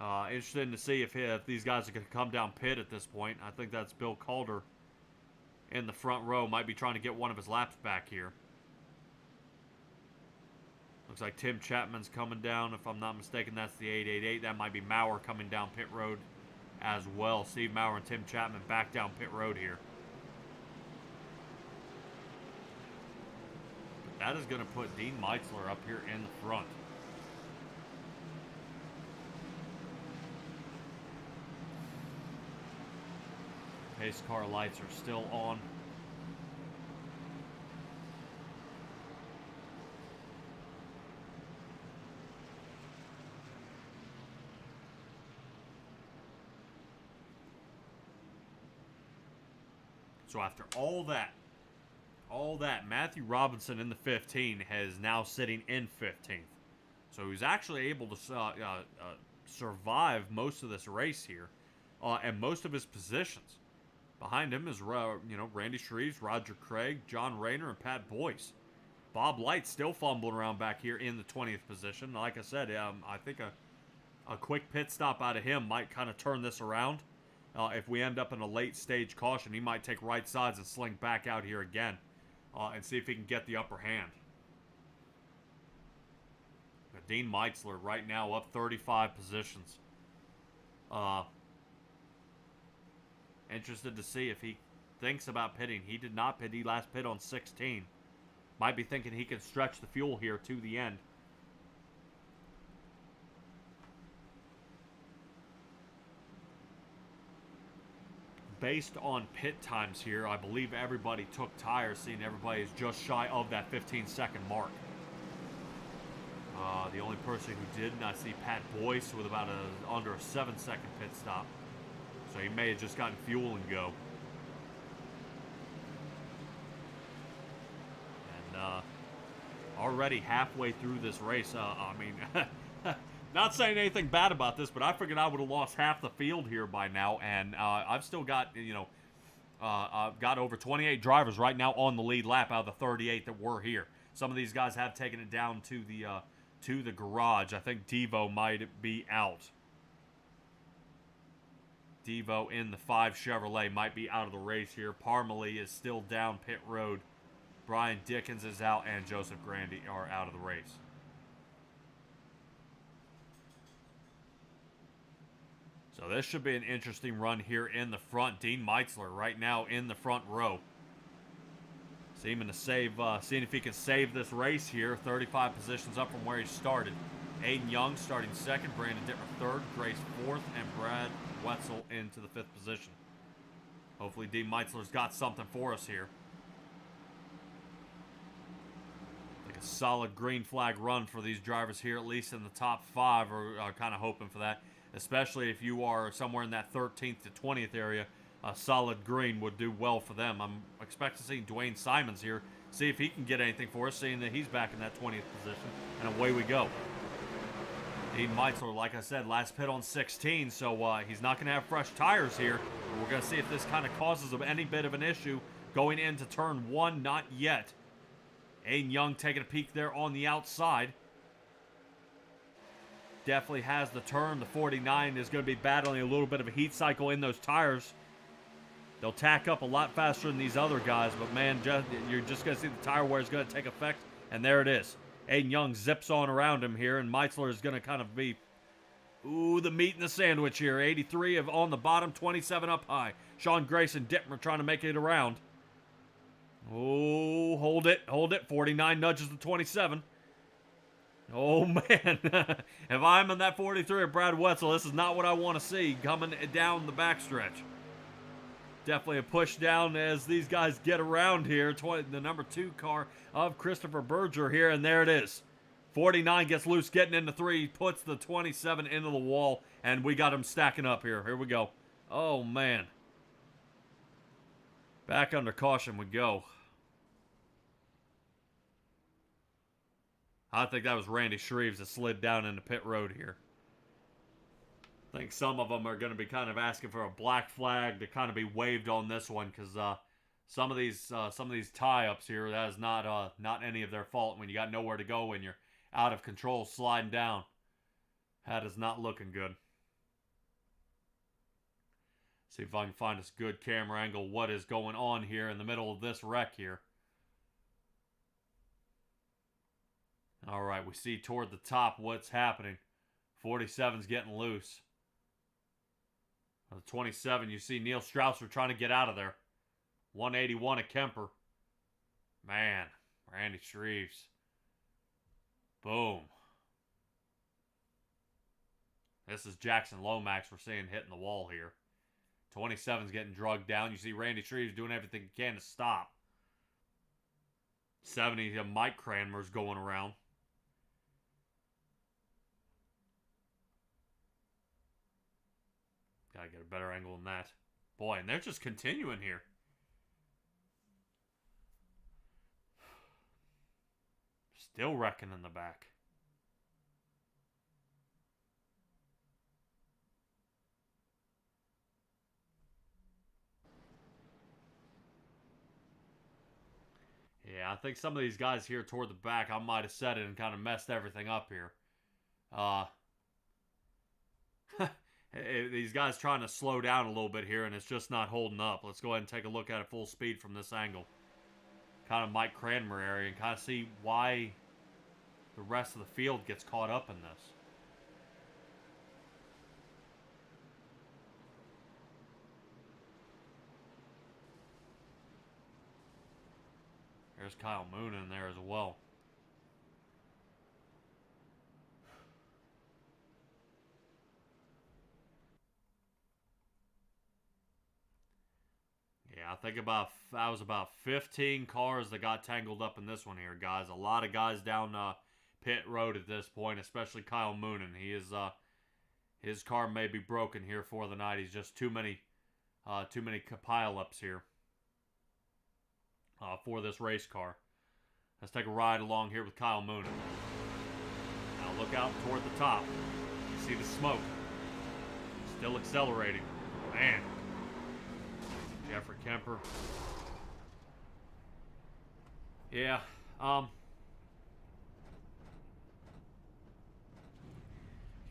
Interested to see if these guys are going to come down pit at this point. I think that's Bill Calder in the front row. Might be trying to get one of his laps back here. Looks like Tim Chapman's coming down. If I'm not mistaken, that's the 888. That might be Maurer coming down pit road as well. Steve Maurer and Tim Chapman back down pit road here. But that is going to put Dean Meitzler up here in the front. Pace car lights are still on. So after all that, Matthew Robinson in the 15 is now sitting in 15th. So he's actually able to survive most of this race here, and most of his positions. Behind him is Randy Shreves, Roger Craig, John Rayner, and Pat Boyce. Bob Light still fumbling around back here in the 20th position. Like I said, I think a quick pit stop out of him might kind of turn this around. If we end up in a late stage caution, he might take right sides and sling back out here again and see if he can get the upper hand. But Dean Meitzler right now up 35 positions. Interested to see if he thinks about pitting. He did not pit. He last pit on 16. Might be thinking he can stretch the fuel here to the end. Based on pit times here, I believe everybody took tires, seeing everybody is just shy of that 15-second mark. The only person who didn't, I see Pat Boyce with about under a 7-second pit stop. So he may have just gotten fuel and go. And already halfway through this race. I mean, not saying anything bad about this, but I figured I would have lost half the field here by now, and I've still got, I've got over 28 drivers right now on the lead lap out of the 38 that were here. Some of these guys have taken it down to the garage. I think Devo might be out. Devo in the 5 Chevrolet might be out of the race here. Parmalee is still down pit road. Brian Dickens is out, and Joseph Grandy are out of the race. So this should be an interesting run here in the front. Dean Meitzler right now in the front row. Seeming to save, seeing if he can save this race here. 35 positions up from where he started. Aiden Young starting second, Brandon Dittmer third, Grace fourth, and Brad Wetzel into the 5th position. Hopefully Dean Meitzler's got something for us here. Like a solid green flag run for these drivers here, at least in the top 5, or kind of hoping for that. Especially if you are somewhere in that 13th to 20th area, a solid green would do well for them. I'm expecting to see Dwayne Simons here, see if he can get anything for us, seeing that he's back in that 20th position, and away we go. Dean Meitzler, like I said, last pit on 16, so he's not going to have fresh tires here. We're going to see if this kind of causes him any bit of an issue going into turn 1. Not yet. Aiden Young taking a peek there on the outside. Definitely has the turn. The 49 is going to be battling a little bit of a heat cycle in those tires. They'll tack up a lot faster than these other guys, but man, you're just going to see the tire wear is going to take effect, and there it is. Aiden Young zips on around him here, and Meitzler is going to kind of be, the meat in the sandwich here. 83 on the bottom, 27 up high. Sean Grace and Dittmer trying to make it around. Oh, hold it. 49 nudges the 27. Oh, man. If I'm in that 43 of Brad Wetzel, this is not what I want to see coming down the backstretch. Definitely a push down as these guys get around here. The number 2 car of Christopher Berger here, and there it is. 49 gets loose, getting into 3, puts the 27 into the wall, and we got him stacking up here. Here we go. Oh, man. Back under caution we go. I think that was Randy Shreves that slid down into pit road here. I think some of them are going to be kind of asking for a black flag to kind of be waved on this one, because some of these tie-ups here, that is not any of their fault. When you got nowhere to go and you're out of control sliding down, that is not looking good. See if I can find this good camera angle. What is going on here in the middle of this wreck here? All right, we see toward the top what's happening. 47's getting loose. The 27, you see Neil Strausser trying to get out of there. 181 at Kemper. Man, Randy Shreves. Boom. This is Jackson Lomax we're seeing hitting the wall here. 27's getting drugged down. You see Randy Shreves doing everything he can to stop. 70, Mike Cranmer's going around. Gotta get a better angle than that. Boy, and they're just continuing here. Still wrecking in the back. Yeah, I think some of these guys here toward the back, I might have said it and kind of messed everything up here. These guys trying to slow down a little bit here, and it's just not holding up. Let's go ahead and take a look at it full speed from this angle. Kind of Mike Cranmer area, and kind of see why the rest of the field gets caught up in this. There's Kyle Moon in there as well. Yeah, I think that was about 15 cars that got tangled up in this one here, guys. A lot of guys down pit road at this point, especially Kyle Moonen. He is his car may be broken here for the night. He's just too many pile-ups here for this race car. Let's take a ride along here with Kyle Moonen. Now look out toward the top. You see the smoke. Still accelerating. Man. Jeffrey Kemper. Yeah.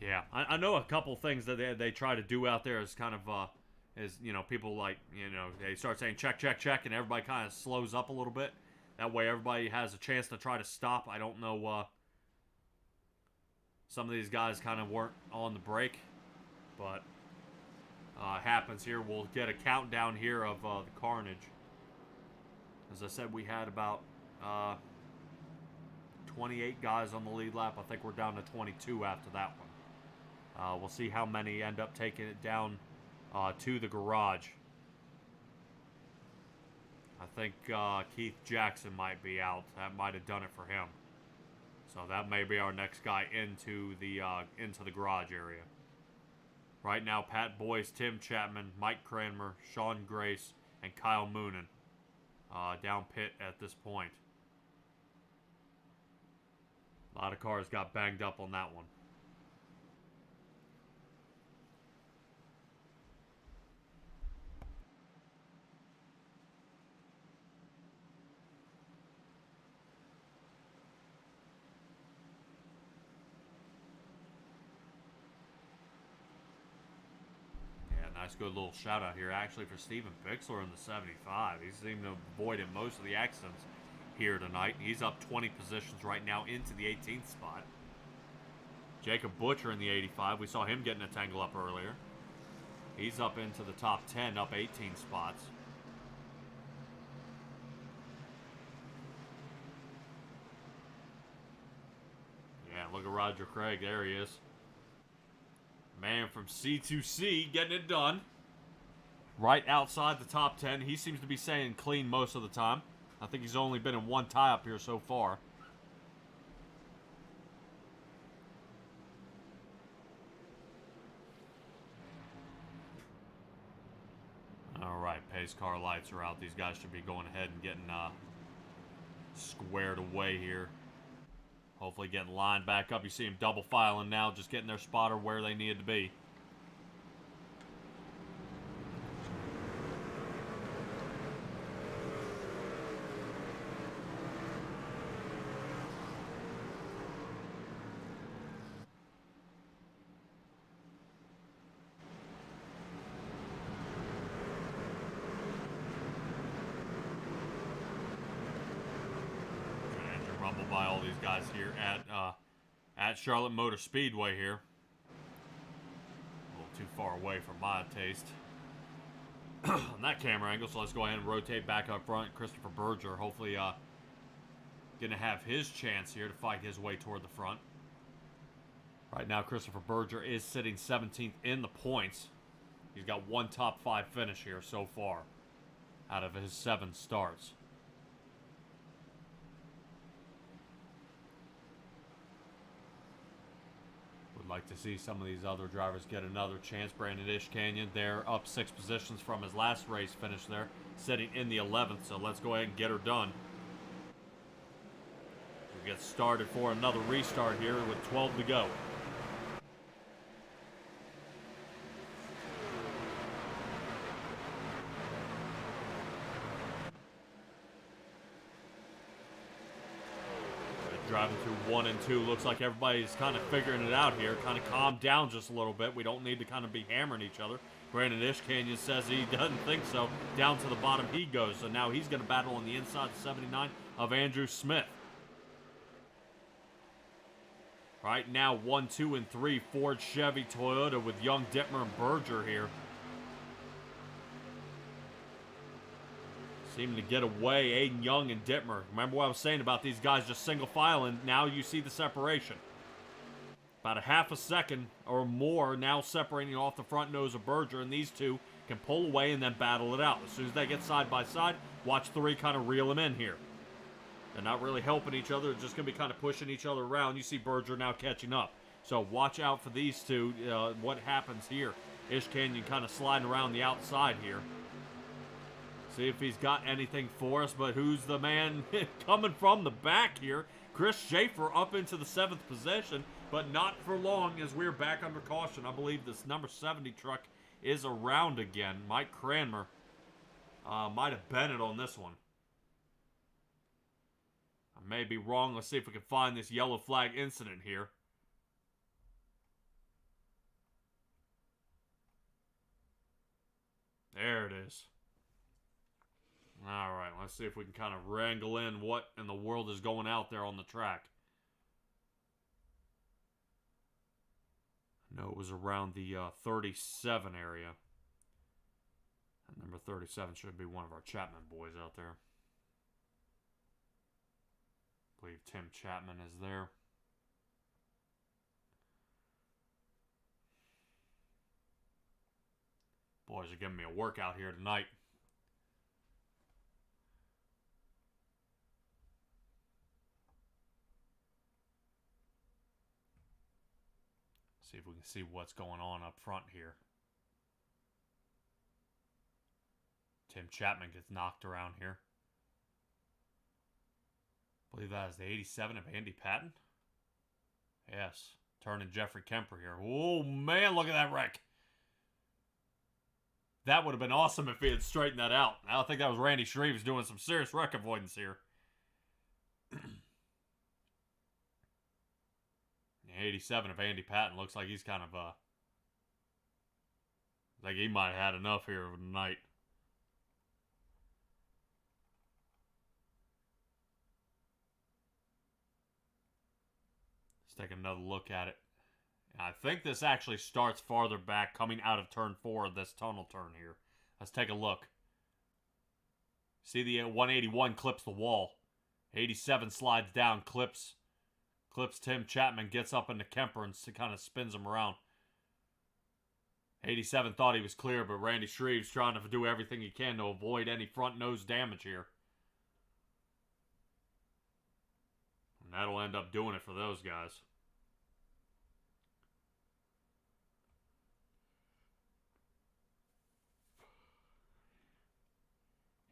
Yeah, I know a couple things that they try to do out there is kind of, people like, they start saying check, check, check, and everybody kind of slows up a little bit. That way everybody has a chance to try to stop. I don't know, some of these guys kind of weren't on the brake, but happens here. We'll get a countdown here of the carnage. As I said, we had about 28 guys on the lead lap. I think we're down to 22 after that one. We'll see how many end up taking it down to the garage. I think Keith Jackson might be out. That might have done it for him. So that may be our next guy into the garage area. Right now, Pat Boyce, Tim Chapman, Mike Cranmer, Sean Grace, and Kyle Moonen down pit at this point. A lot of cars got banged up on that one. Nice good little shout out here actually for Steven Bixler in the 75. He seemed to avoid most of the accidents here tonight. He's up 20 positions right now into the 18th spot. Jacob Butcher in the 85. We saw him getting a tangle up earlier. He's up into the top 10, up 18 spots. Yeah, look at Roger Craig. There he is. Man from C2C getting it done. Right outside the top 10. He seems to be staying clean most of the time. I think he's only been in one tie up here so far. Alright, pace car lights are out. These guys should be going ahead and getting squared away here. Hopefully getting lined back up. You see them double filing now, just getting their spotter where they needed to be. By all these guys here at Charlotte Motor Speedway here. A little too far away for my taste on that camera angle, so let's go ahead and rotate back up front. Christopher Berger hopefully gonna have his chance here to fight his way toward the front. Right now Christopher Berger is sitting 17th in the points. He's got one top 5 finish here so far out of his 7 starts. Like to see some of these other drivers get another chance. Brandon Ishkanyan, they're up 6 positions from his last race finish there, sitting in the 11th, so let's go ahead and get her done. We get started for another restart here with 12 to go. Driving through 1 and 2. Looks like everybody's kind of figuring it out here. Kind of calmed down just a little bit. We don't need to kind of be hammering each other. Brandon Ishkanyan says he doesn't think so. Down to the bottom he goes. So now he's going to battle on the inside 79 of Andrew Smith. Right now 1, 2, and 3. Ford, Chevy, Toyota with Young, Dittmer, and Berger here. Seeming to get away, Aiden Young and Dittmer. Remember what I was saying about these guys just single filing? Now you see the separation. About a half a second or more now separating off the front nose of Berger, and these two can pull away and then battle it out. As soon as they get side by side, watch 3 kind of reel them in here. They're not really helping each other. They're just going to be kind of pushing each other around. You see Berger now catching up. So watch out for these two, what happens here. Ishkanyan kind of sliding around the outside here. See if he's got anything for us, but who's the man coming from the back here? Chris Schaefer up into the 7th position, but not for long as we're back under caution. I believe this number 70 truck is around again. Mike Cranmer might have been it on this one. I may be wrong. Let's see if we can find this yellow flag incident here. There it is. All right, let's see if we can kind of wrangle in what in the world is going out there on the track. I know it was around the 37 area. And number 37 should be one of our Chapman boys out there. I believe Tim Chapman is there. Boys are giving me a workout here tonight. See if we can see what's going on up front here. Tim Chapman gets knocked around here. I believe that is the 87 of Andy Patton. Yes. Turning Jeffrey Kemper here. Oh, man, look at that wreck. That would have been awesome if he had straightened that out. I think that was Randy Shreves doing some serious wreck avoidance here. 87 of Andy Patton looks like he's kind of, like he might have had enough here tonight. Let's take another look at it. I think this actually starts farther back coming out of turn 4 of this tunnel turn here. Let's take a look. See the 181 clips the wall. 87 slides down, clips Tim Chapman, gets up into Kemper and kind of spins him around. 87 thought he was clear, but Randy Shreves trying to do everything he can to avoid any front nose damage here. And that'll end up doing it for those guys.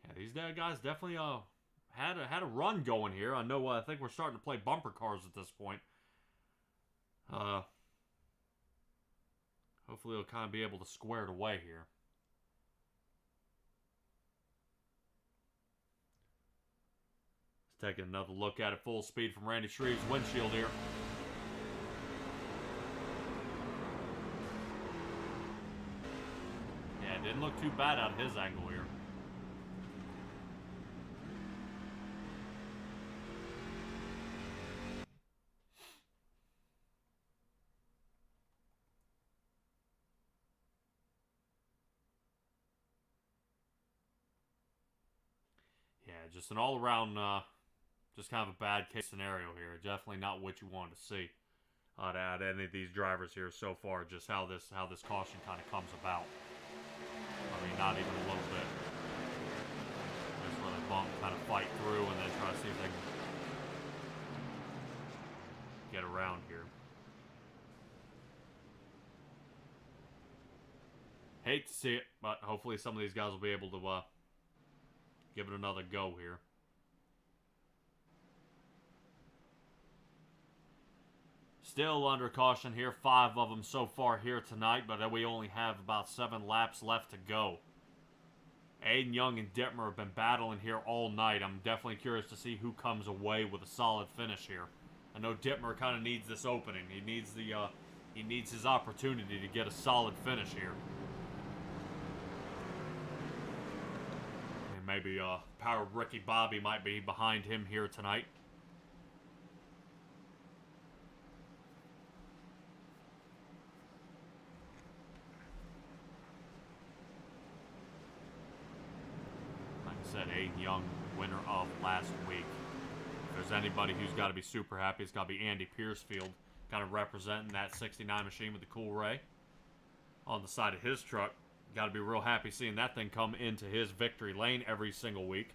Yeah, these guys definitely had a run going here. I know. I think we're starting to play bumper cars at this point. Hopefully, they'll kind of be able to square it away here. Let's take another look at it full speed from Randy Shreves' windshield here. Yeah, it didn't look too bad out of his angle here. Yeah, just an all-around, just kind of a bad case scenario here. Definitely not what you want to see out of any of these drivers here so far. Just how this caution kind of comes about. I mean, not even a little bit. Just let a bump kind of fight through and then try to see if they can get around here. Hate to see it, but hopefully some of these guys will be able to give it another go here. Still under caution here. 5 of them so far here tonight, but we only have about 7 laps left to go. Aiden Young and Dittmer have been battling here all night. I'm definitely curious to see who comes away with a solid finish here. I know Dittmer kind of needs this opening. He needs his opportunity to get a solid finish here. Maybe Power Ricky Bobby might be behind him here tonight. Like I said, Aiden Young, winner of last week. If there's anybody who's got to be super happy, it's got to be Andy Piercefield, kind of representing that 69 machine with the Cool Ray on the side of his truck. Got to be real happy seeing that thing come into his victory lane every single week.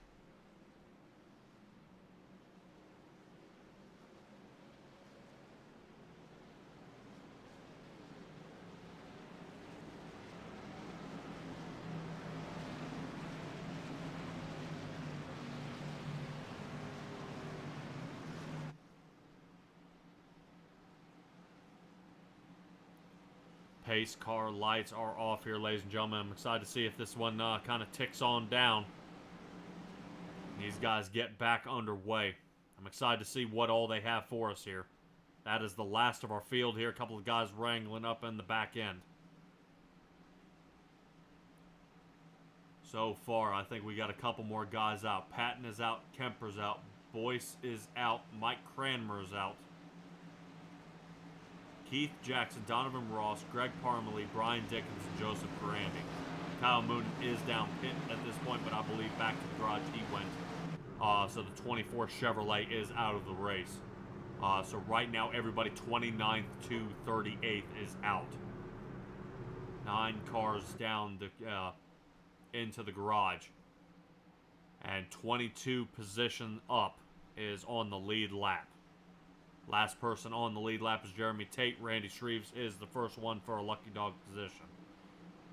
pace car lights are off here, ladies and gentlemen. I'm excited to see if this one kind of ticks on down. These guys get back underway. I'm excited to see what all they have for us here. That is the last of our field here. A couple of guys wrangling up in the back end. So far, I think we got a couple more guys out. Patton is out. Kemper's out. Boyce is out. Mike Cranmer is out. Keith Jackson, Donovan Ross, Greg Parmalee, Brian Dickens, and Joseph Brandy. Kyle Moon is down pit at this point, but I believe back to the garage he went. So the 24 Chevrolet is out of the race. So right now, everybody 29th to 38th is out. 9 cars down into the garage. And 22 position up is on the lead lap. Last person on the lead lap is Jeremy Tate. Randy Shreves is the first one for a lucky dog position.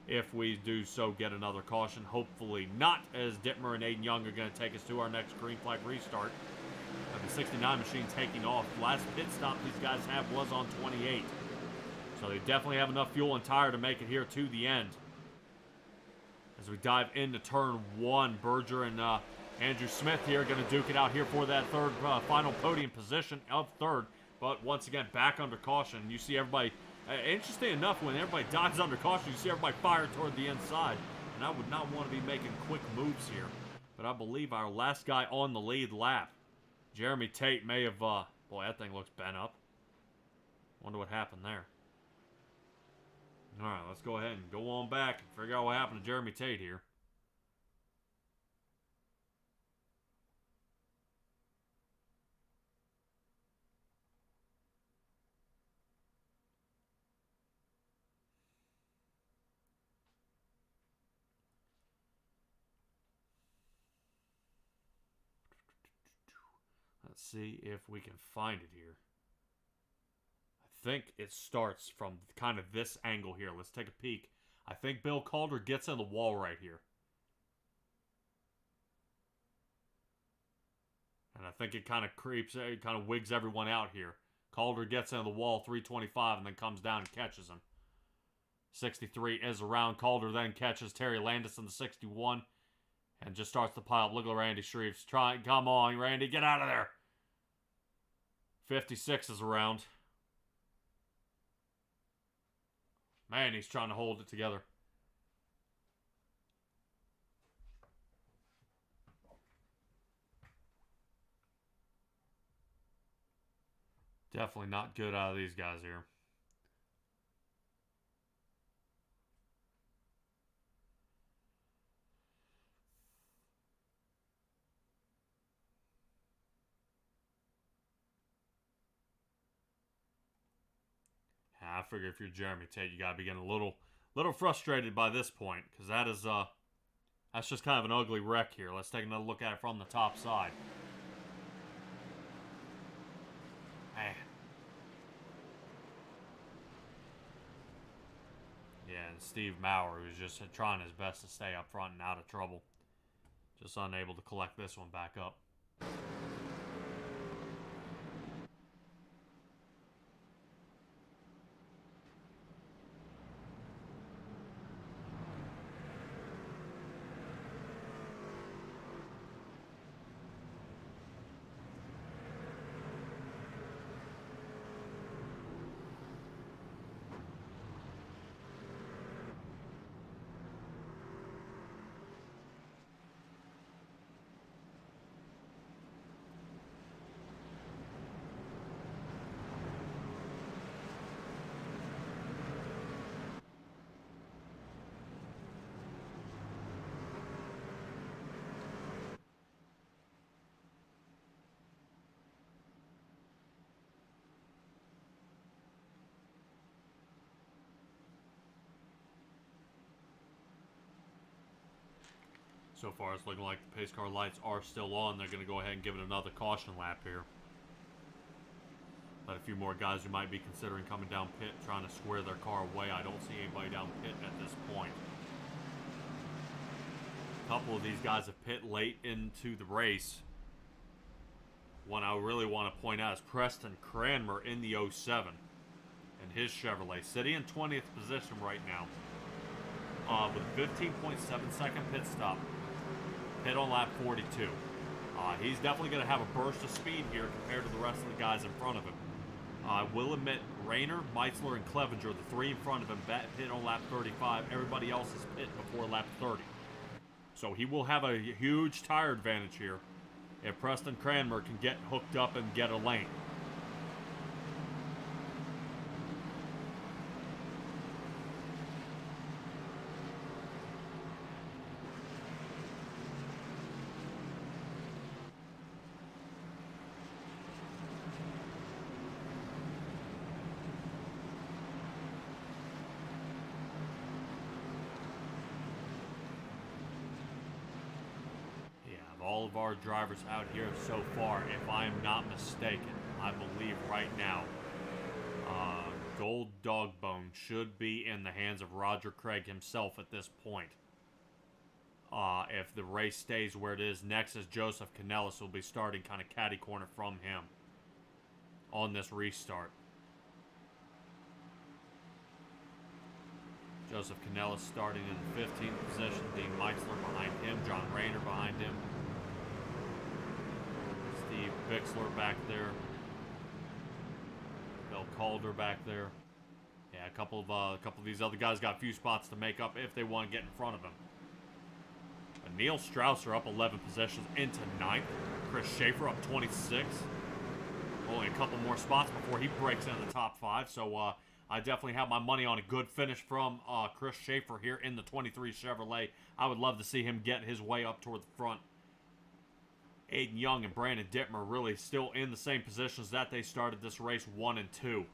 If we do so get another caution, hopefully not, as Dittmer and Aiden Young are going to take us to our next green flag restart. The 69 machine taking off. Last pit stop these guys have was on 28. So they definitely have enough fuel and tire to make it here to the end. As we dive into turn 1, Berger and Andrew Smith here going to duke it out here for that third final podium position of third. But once again, back under caution. You see everybody, interesting enough, when everybody dives under caution, you see everybody fire toward the inside. And I would not want to be making quick moves here. But I believe our last guy on the lead lap, Jeremy Tate, may have, boy, that thing looks bent up. Wonder what happened there. Alright, let's go ahead and go on back and figure out what happened to Jeremy Tate here. Let's see if we can find it here. I think it starts from kind of this angle here. Let's take a peek. I think Bill Calder gets in the wall right here. And I think it kind of creeps, it kind of wigs everyone out here. Calder gets into the wall, 325, and then comes down and catches him. 63 is around. Calder then catches Terry Landis in the 61 and just starts to pile up. Look at Randy Shreves. Come on, Randy, get out of there. 56 is around. Man, he's trying to hold it together. Definitely not good out of these guys here. I figure if you're Jeremy Tate, you gotta be getting a little frustrated by this point, because that is that's just kind of an ugly wreck here. Let's take another look at it from the top side. Man. Yeah, and Steve Maurer, who's just trying his best to stay up front and out of trouble. Just unable to collect this one back up. So far, it's looking like the pace car lights are still on. They're going to go ahead and give it another caution lap here. Let a few more guys who might be considering coming down pit, trying to square their car away. I don't see anybody down pit at this point. A couple of these guys have pit late into the race. One I really want to point out is Preston Cranmer in the 07. in his Chevrolet, sitting in 20th position right now with a 15.7-second pit stop. Pit on lap 42. He's definitely going to have a burst of speed here compared to the rest of the guys in front of him. I will admit, Rayner, Meitzler, and Clevenger, the three in front of him, pit on lap 35. Everybody else is pit before lap 30. So he will have a huge tire advantage here if Preston Cranmer can get hooked up and get a lane. All of our drivers out here so far, if I am not mistaken, I believe right now, Gold Dogbone should be in the hands of Roger Craig himself at this point. If the race stays where it is, next is Joseph Canellis, will be starting kind of catty corner from him on this restart. Joseph Canellis starting in the 15th position, Dean Meitzler behind him, John Rayner behind him. Steve Bixler back there. Bill Calder back there. Yeah, a couple of these other guys got a few spots to make up if they want to get in front of him. But Neil Strausser up 11 positions into 9th. Chris Schaefer up 26. Only a couple more spots before he breaks into the top 5. So I definitely have my money on a good finish from Chris Schaefer here in the 23 Chevrolet. I would love to see him get his way up toward the front. Aiden Young and Brandon Dittmer really still in the same positions that they started this race 1 and 2.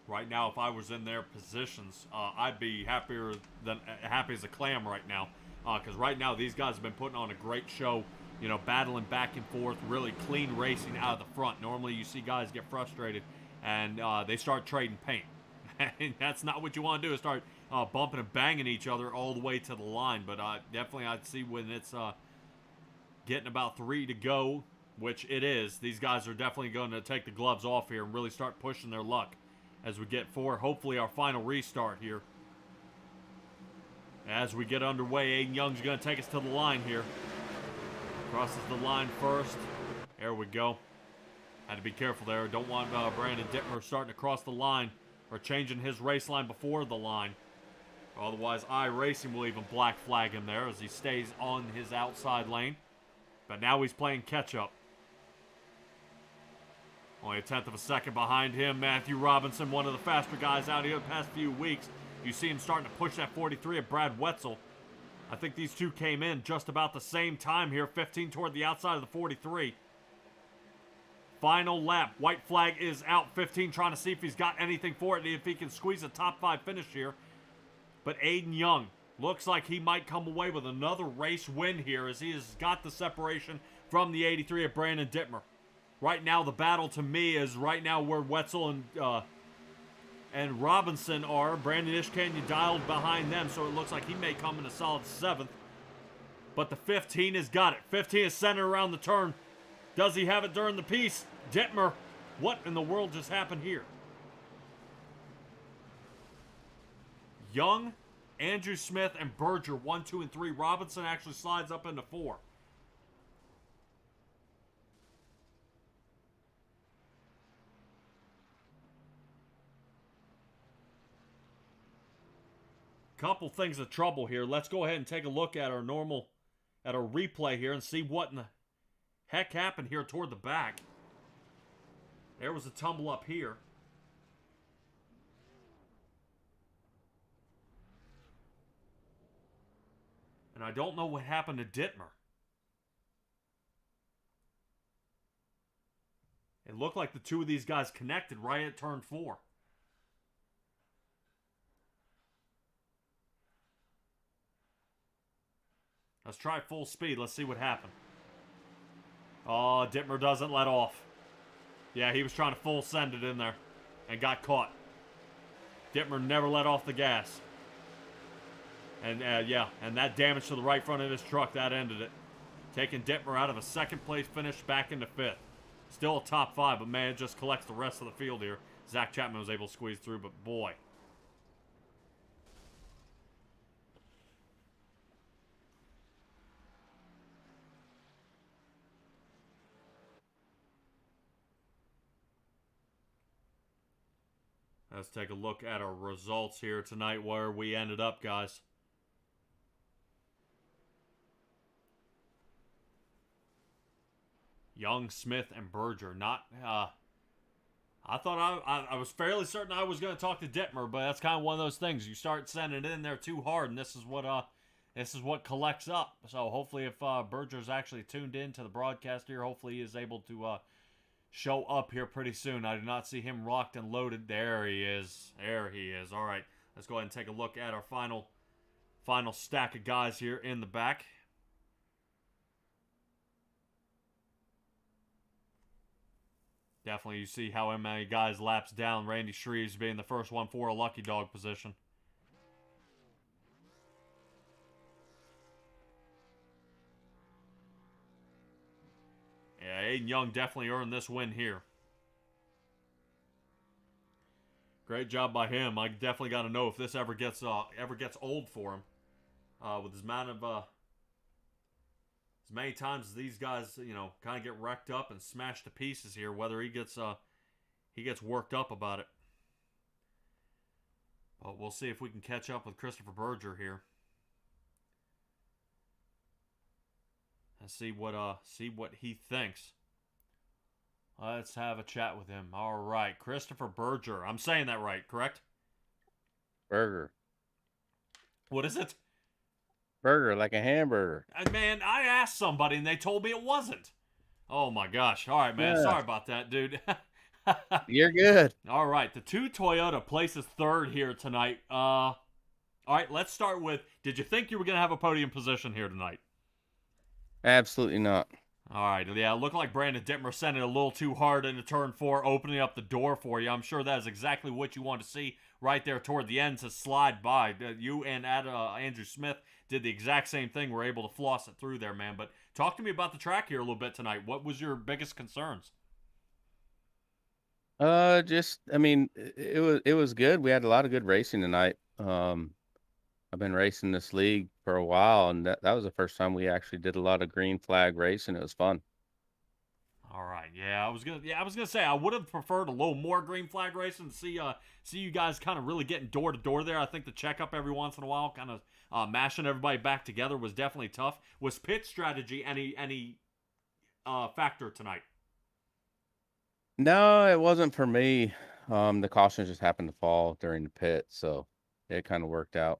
Right now, if I was in their positions, I'd be happy as a clam right now. Because right now, these guys have been putting on a great show, you know, battling back and forth, really clean racing out of the front. Normally, you see guys get frustrated and they start trading paint. And that's not what you want to do, is start bumping and banging each other all the way to the line. But definitely I'd see when it's getting about 3 to go, which it is, these guys are definitely going to take the gloves off here and really start pushing their luck as we get for hopefully our final restart here. As we get underway, Aiden Young's going to take us to the line here. Crosses the line first. There we go. Had to be careful there. Don't want Brandon Dittmer starting to cross the line or changing his race line before the line. Otherwise, iRacing will even black flag him there as he stays on his outside lane. But now he's playing catch-up. Only a 1/10 of a second behind him. Matthew Robinson, one of the faster guys out here the past few weeks. You see him starting to push that 43 of Brad Wetzel. I think these two came in just about the same time here. 15 toward the outside of the 43. Final lap. White flag is out. 15 trying to see if he's got anything for it, if he can squeeze a top 5 finish here. But Aiden Young looks like he might come away with another race win here as he has got the separation from the 83 of Brandon Dittmer. Right now, the battle to me is right now where Wetzel and Robinson are. Brandon Ishkanya dialed behind them, so it looks like he may come in a solid 7th. But the 15 has got it. 15 is centered around the turn. Does he have it during the piece? Dittmer, what in the world just happened here? Young, Andrew Smith, and Berger, 1, 2, and 3. Robinson actually slides up into 4. Couple things of trouble here. Let's go ahead and take a look at our replay here and see what in the heck happened here toward the back. There was a tumble up here. And I don't know what happened to Dittmer. It looked like the two of these guys connected right at turn 4. Let's try full speed. Let's see what happened. Oh, Dittmer doesn't let off. Yeah, he was trying to full send it in there and got caught. Dittmer never let off the gas. And yeah, and that damage to the right front of his truck, that ended it. Taking Dittmer out of a 2nd place finish back into 5th. Still a top 5, but man, it just collects the rest of the field here. Zach Chapman was able to squeeze through, but boy. Let's take a look at our results here tonight, where we ended up, guys. Young, Smith, and Berger. Not, I thought I was fairly certain I was going to talk to Dittmer, but that's kind of one of those things. You start sending it in there too hard, and this is what collects up. So hopefully, if Berger's actually tuned in to the broadcast here, hopefully he is able to show up here pretty soon. I do not see him locked and loaded. There he is. There he is. All right, let's go ahead and take a look at our final stack of guys here in the back. Definitely, you see how many guys lapse down. Randy Shreves being the first one for a lucky dog position. Yeah, Aiden Young definitely earned this win here. Great job by him. I definitely got to know if this ever gets old for him. With his amount of as many times as these guys, kind of get wrecked up and smashed to pieces here, whether he gets worked up about it. But we'll see if we can catch up with Christopher Berger here. And see what he thinks. Let's have a chat with him. All right, Christopher Berger. I'm saying that right, correct? Burger. What is it? Burger, like a hamburger. Man, I asked somebody and they told me it wasn't. Oh my gosh. All right, man. Yeah. Sorry about that, dude. You're good. All right, the 2 Toyota places third here tonight. All right, let's start with, did you think you were going to have a podium position here tonight? Absolutely not. All right, yeah, it looked like Brandon Dittmer sent it a little too hard into turn 4, opening up the door for you. I'm sure that is exactly what you want to see right there toward the end to slide by. You and Andrew Smith did the exact same thing. We're able to floss it through there, man. But talk to me about the track here a little bit tonight. What was your biggest concerns? It was good. We had a lot of good racing tonight. I've been racing this league for a while, and that was the first time we actually did a lot of green flag racing. It was fun. All right, I was gonna say I would have preferred a little more green flag racing to see you guys kind of really getting door to door there. I think the checkup every once in a while, kind of mashing everybody back together, was definitely tough. Was pit strategy any factor tonight? No, it wasn't for me. The caution just happened to fall during the pit, so it kind of worked out.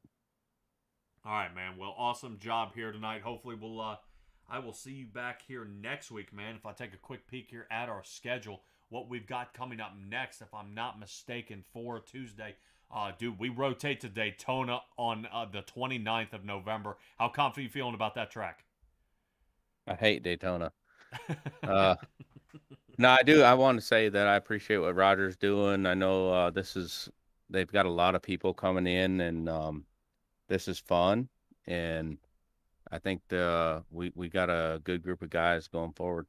All right, man. Well, awesome job here tonight. Hopefully, I will see you back here next week, man. If I take a quick peek here at our schedule, what we've got coming up next, if I'm not mistaken, for Tuesday. Dude, we rotate to Daytona on the 29th of November. How confident are you feeling about that track? I hate Daytona. No, I do. I want to say that I appreciate what Roger's doing. I know they've got a lot of people coming in, and this is fun, and I think we got a good group of guys going forward.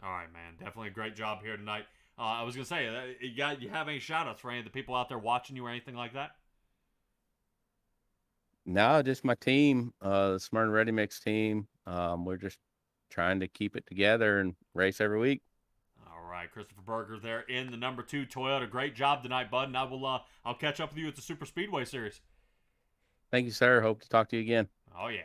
All right, man. Definitely a great job here tonight. I was gonna say, you have any shout outs for any of the people out there watching you or anything like that? No, just my team, the Smart and Ready Mix team. We're just trying to keep it together and race every week. All right, Christopher Berger there in the number 2 Toyota. Great job tonight, bud. And I'll catch up with you at the Super Speedway Series. Thank you, sir. Hope to talk to you again. Oh yeah.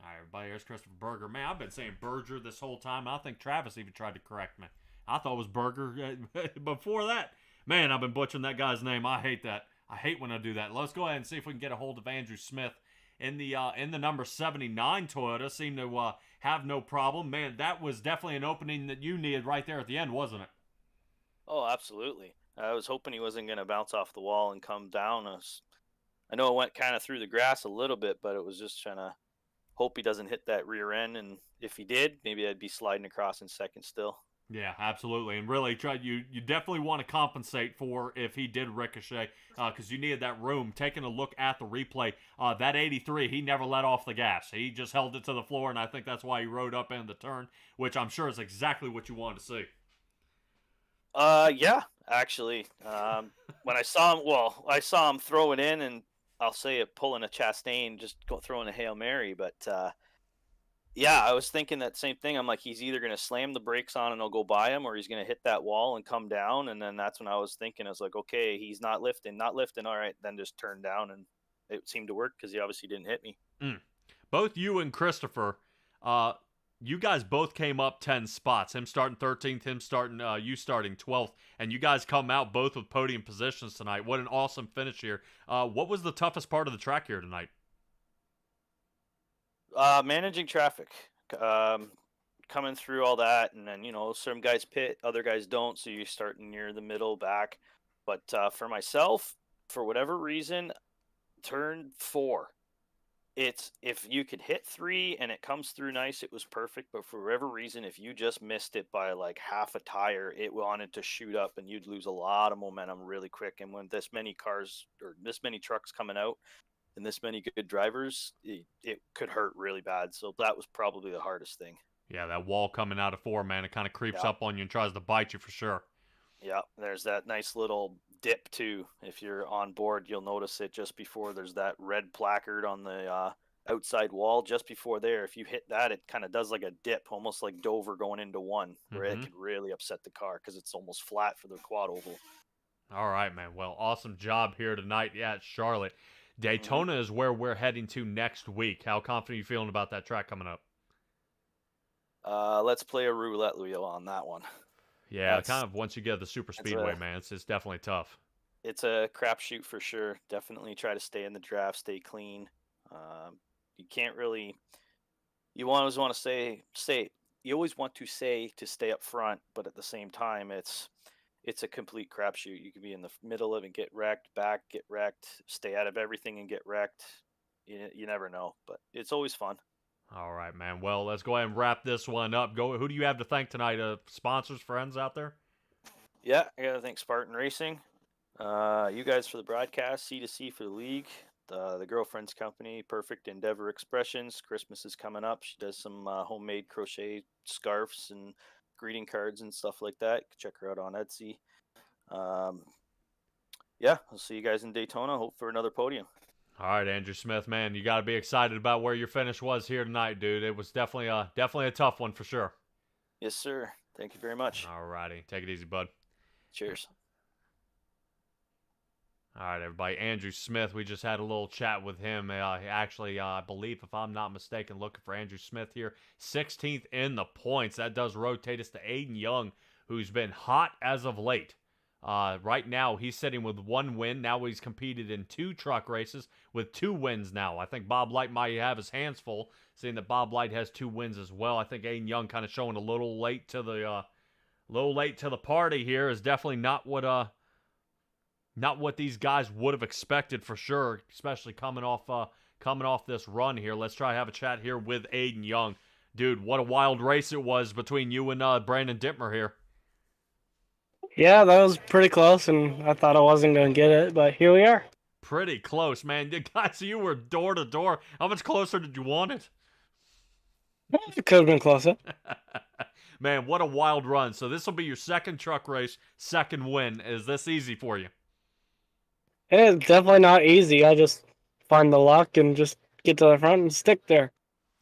All right, everybody. Here's Christopher Berger. Man, I've been saying Berger this whole time. I think Travis even tried to correct me. I thought it was Berger before that. Man, I've been butchering that guy's name. I hate that. I hate when I do that. Let's go ahead and see if we can get a hold of Andrew Smith in the number 79 Toyota. Seemed to have no problem. Man, that was definitely an opening that you needed right there at the end, wasn't it? Oh, absolutely. I was hoping he wasn't going to bounce off the wall and come down. I know it went kind of through the grass a little bit, but it was just trying to hope he doesn't hit that rear end. And if he did, maybe I'd be sliding across in second still. Yeah, absolutely, and really, you definitely want to compensate for if he did ricochet, because you needed that room. Taking a look at the replay, that 83, he never let off the gas. He just held it to the floor, and I think that's why he rode up in the turn, which I'm sure is exactly what you wanted to see. Yeah, actually, when I saw him, I saw him throw it in, and I'll say it pulling a Chastain, just throwing a Hail Mary, but yeah, I was thinking that same thing. I'm like, he's either going to slam the brakes on and I'll go by him, or he's going to hit that wall and come down. And then that's when I was thinking, I was like, okay, he's not lifting, not lifting. All right, then just turn down, and it seemed to work because he obviously didn't hit me. Both you and Christopher, you guys both came up 10 spots. Him starting 13th, you starting 12th, and you guys come out both with podium positions tonight. What an awesome finish here. What was the toughest part of the track here tonight? Managing traffic, coming through all that, and then some guys pit, other guys don't, so you're starting near the middle back. But for myself, for whatever reason, turn 4, it's if you could hit 3 and it comes through nice, it was perfect. But for whatever reason, if you just missed it by like half a tire, it wanted to shoot up and you'd lose a lot of momentum really quick. And when this many cars or this many trucks coming out and this many good drivers, it could hurt really bad. So that was probably the hardest thing. Yeah, that wall coming out of 4, man, it kind of creeps up on you and tries to bite you for sure. Yeah, there's that nice little dip too. If you're on board, you'll notice it just before there's that red placard on the outside wall. Just before there, if you hit that, it kind of does like a dip, almost like Dover going into 1, where it could really upset the car because it's almost flat for the quad oval. All right, man. Well, awesome job here tonight at Charlotte. Daytona is where we're heading to next week. How confident are you feeling about that track coming up? Let's play a roulette wheel on that one. Yeah, kind of once you get the super speedway, man, it's definitely tough. It's a crapshoot for sure. Definitely try to stay in the draft, stay clean. You can't really. You always want to say. You always want to say to stay up front, but at the same time, it's a complete crapshoot. You could be in the middle of it and get wrecked, back, get wrecked, stay out of everything and get wrecked. You never know, but it's always fun. All right, man. Well, let's go ahead and wrap this one up. Who do you have to thank tonight? Sponsors, friends out there? Yeah, I got to thank Spartan Racing. You guys for the broadcast, C2C for the league, the girlfriend's company, Perfect Endeavor Expressions. Christmas is coming up. She does some homemade crochet scarves and greeting cards and stuff like that. Check her out on Etsy. Yeah, I'll see you guys in Daytona. Hope for another podium. All right, Andrew Smith, man, you got to be excited about where your finish was here tonight, dude. It was definitely a tough one for sure. Yes, sir. Thank you very much. All righty. Take it easy, bud. Cheers. All right, everybody. Andrew Smith, we just had a little chat with him. Actually, I believe, if I'm not mistaken, looking for Andrew Smith here, 16th in the points. That does rotate us to Aiden Young, who's been hot as of late. Right now, he's sitting with 1 win. Now he's competed in 2 truck races with 2 wins now. I think Bob Light might have his hands full, seeing that Bob Light has 2 wins as well. I think Aiden Young kind of showing a little late to the party here. Is definitely not what these guys would have expected for sure, especially coming off this run here. Let's try to have a chat here with Aiden Young. Dude, what a wild race it was between you and Brandon Dittmer here. Yeah, that was pretty close, and I thought I wasn't going to get it, but here we are. Pretty close, man. Guys, you were door to door. How much closer did you want it? It could have been closer. Man, what a wild run. So this will be your second truck race, second win. Is this easy for you? It's definitely not easy. I just find the luck and just get to the front and stick there.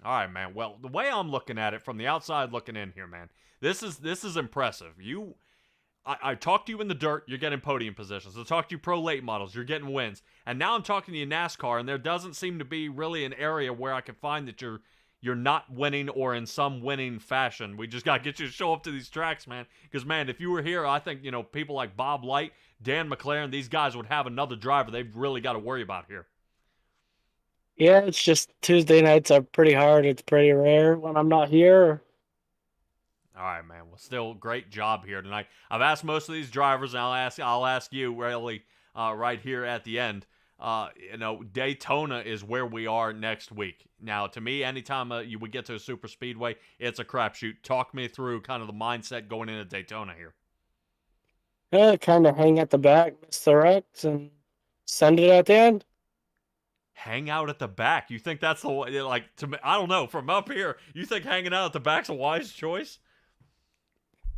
All right, man. Well, the way I'm looking at it from the outside looking in here, man, this is impressive. I talked to you in the dirt, you're getting podium positions. I talked to you pro late models, you're getting wins. And now I'm talking to you NASCAR, and there doesn't seem to be really an area where I can find that you're not winning or in some winning fashion. We just got to get you to show up to these tracks, man. Because, man, if you were here, I think, people like Bob Light, Dan McLaren, these guys would have another driver they've really got to worry about here. Yeah, it's just Tuesday nights are pretty hard. It's pretty rare when I'm not here. All right, man. Well, still great job here tonight. I've asked most of these drivers, and I'll ask you really right here at the end. Daytona is where we are next week. Now, to me, anytime you would get to a super speedway, it's a crapshoot. Talk me through kind of the mindset going into Daytona here. Yeah, kind of hang at the back, miss the wrecks, and send it at the end. Hang out at the back. You think that's the way? Like, to me, I don't know. From up here, you think hanging out at the back's a wise choice?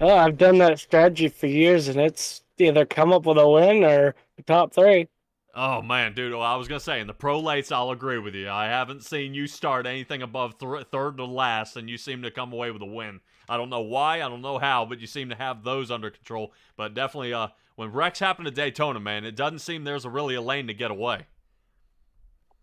Oh, I've done that strategy for years, and it's either come up with a win or the top 3. Oh, man, dude. Well, I was going to say, in the pro lates, I'll agree with you. I haven't seen you start anything above third to last, and you seem to come away with a win. I don't know why, I don't know how, but you seem to have those under control. But definitely, when wrecks happen at Daytona, man, it doesn't seem there's really a lane to get away.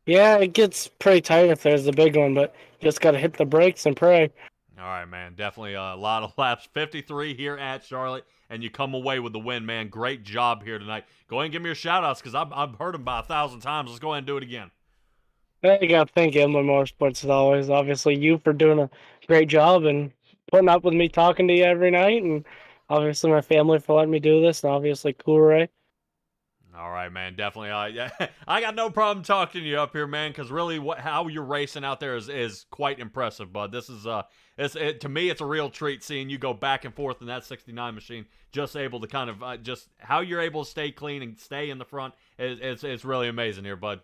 Yeah, it gets pretty tight if there's a big one, but you just got to hit the brakes and pray. All right, man. Definitely a lot of laps. 53 here at Charlotte, and you come away with the win, man. Great job here tonight. Go ahead and give me your shout-outs because I've heard them about 1,000 times. Let's go ahead and do it again. I got to thank Inland Motorsports as always. Obviously, you for doing a great job and putting up with me talking to you every night, and obviously my family for letting me do this, and obviously Cool Ray. All right, man. Definitely. I got no problem talking to you up here, man, because really how you're racing out there is quite impressive, bud. This is to me, it's a real treat seeing you go back and forth in that 69 machine, just able to kind of just how you're able to stay clean and stay in the front. It's really amazing here, bud.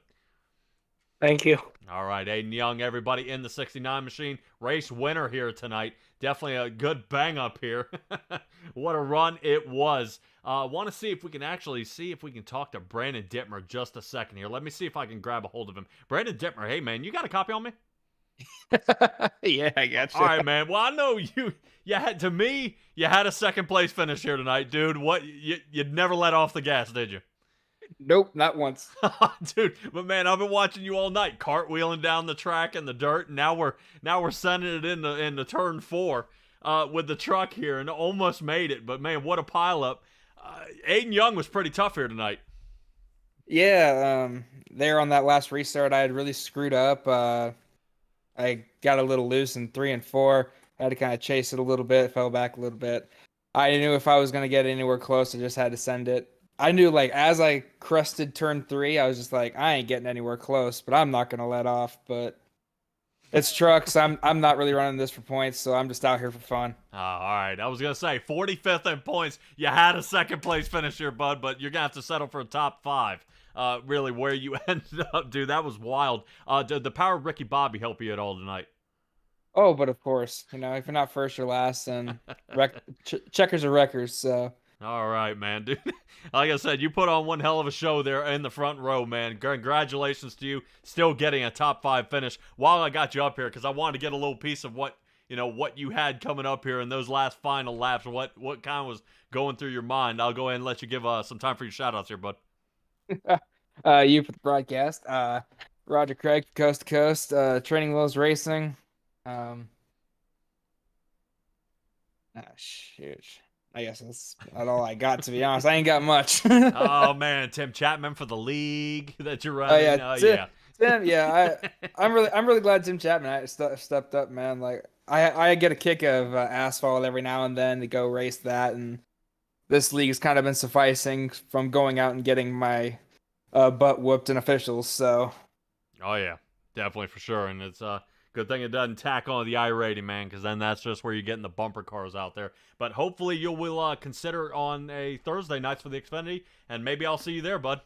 Thank you. All right, Aiden Young, everybody in the 69 machine. Race winner here tonight. Definitely a good bang up here. What a run it was. Want to see if we can talk to Brandon Dittmer just a second here. Let me see if I can grab a hold of him. Brandon Dittmer, hey, man, you got a copy on me? Yeah, I got you. All right, man. Well, I know you had a second place finish here tonight, dude. What, you'd never let off the gas, did you? Nope, not once. Dude, but man, I've been watching you all night, cartwheeling down the track in the dirt, and now we're sending it into turn 4 with the truck here, and almost made it. But man, what a pileup! Aiden Young was pretty tough here tonight. Yeah, there on that last restart, I had really screwed up. I got a little loose in 3 and 4. I had to kind of chase it a little bit, fell back a little bit. I knew if I was going to get anywhere close, I just had to send it. I knew, like, as I crested turn 3, I was just like, I ain't getting anywhere close, but I'm not going to let off. But it's trucks. I'm not really running this for points, so I'm just out here for fun. All right. I was going to say, 45th in points. You had a second place finish here, bud, but you're going to have to settle for a top 5. Really, where you ended up, dude. That was wild. Did the power of Ricky Bobby help you at all tonight? Oh, but of course. You know, if you're not first or last, then checkers are wreckers, so... All right, man, dude. Like I said, you put on one hell of a show there in the front row, man. Congratulations to you, still getting a top 5 finish. While I got you up here, because I wanted to get a little piece of what you had coming up here in those last final laps. What kind of was going through your mind? I'll go ahead and let you give some time for your shout-outs here, bud. You for the broadcast. Roger Craig, Coast to Coast, Training Wheels Racing. Shoot. I guess that's not all I got, to be honest. I ain't got much. Oh man, Tim Chapman for the league that you're running. Tim, yeah. I'm really glad Tim Chapman stepped up, man. Like I get a kick of asphalt every now and then to go race that, and this league has kind of been sufficing from going out and getting my butt whooped in officials. So. Oh yeah, definitely for sure, and it's good thing it doesn't tack on the iRating, man, because then that's just where you're getting the bumper cars out there. But hopefully you will consider on a Thursday nights for the Xfinity, and maybe I'll see you there, bud.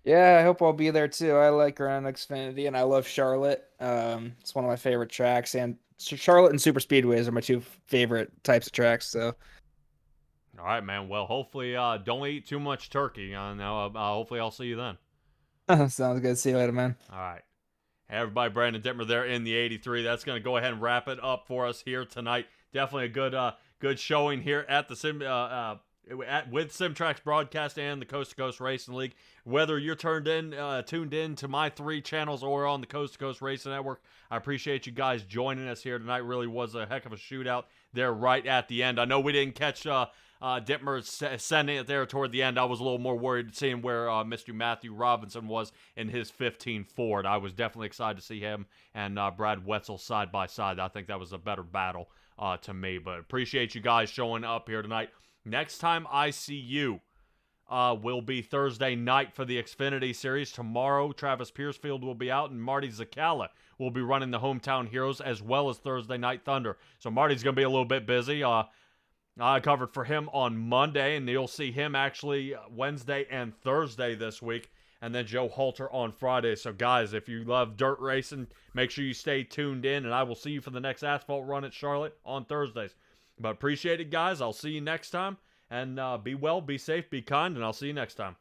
Yeah, I hope I'll be there too. I like running Xfinity, and I love Charlotte. It's one of my favorite tracks, and Charlotte and Super Speedways are my 2 favorite types of tracks. So. All right, man. Well, hopefully don't eat too much turkey. Hopefully I'll see you then. Sounds good. See you later, man. All right. Hey, everybody, Brandon Dittmer there in the 83. That's going to go ahead and wrap it up for us here tonight. Definitely a good showing here at the with Simtrax Broadcast and the Coast to Coast Racing League. Whether you're tuned in to my 3 channels or on the Coast to Coast Racing Network, I appreciate you guys joining us here tonight. Really was a heck of a shootout there right at the end. I know we didn't catch Dittmer sending it there toward the end. I was a little more worried seeing where Mr. Matthew Robinson was in his 15 Ford. I was definitely excited to see him and Brad Wetzel side by side. I think that was a better battle to me. But appreciate you guys showing up here tonight. Next time I see you, will be Thursday night for the Xfinity Series. Tomorrow, Travis Piercefield will be out, and Marty Zakala will be running the Hometown Heroes as well as Thursday Night Thunder. So Marty's going to be a little bit busy. I covered for him on Monday, and you'll see him actually Wednesday and Thursday this week, and then Joe Halter on Friday. So, guys, if you love dirt racing, make sure you stay tuned in, and I will see you for the next asphalt run at Charlotte on Thursdays. But appreciate it, guys. I'll see you next time, and be well, be safe, be kind, and I'll see you next time.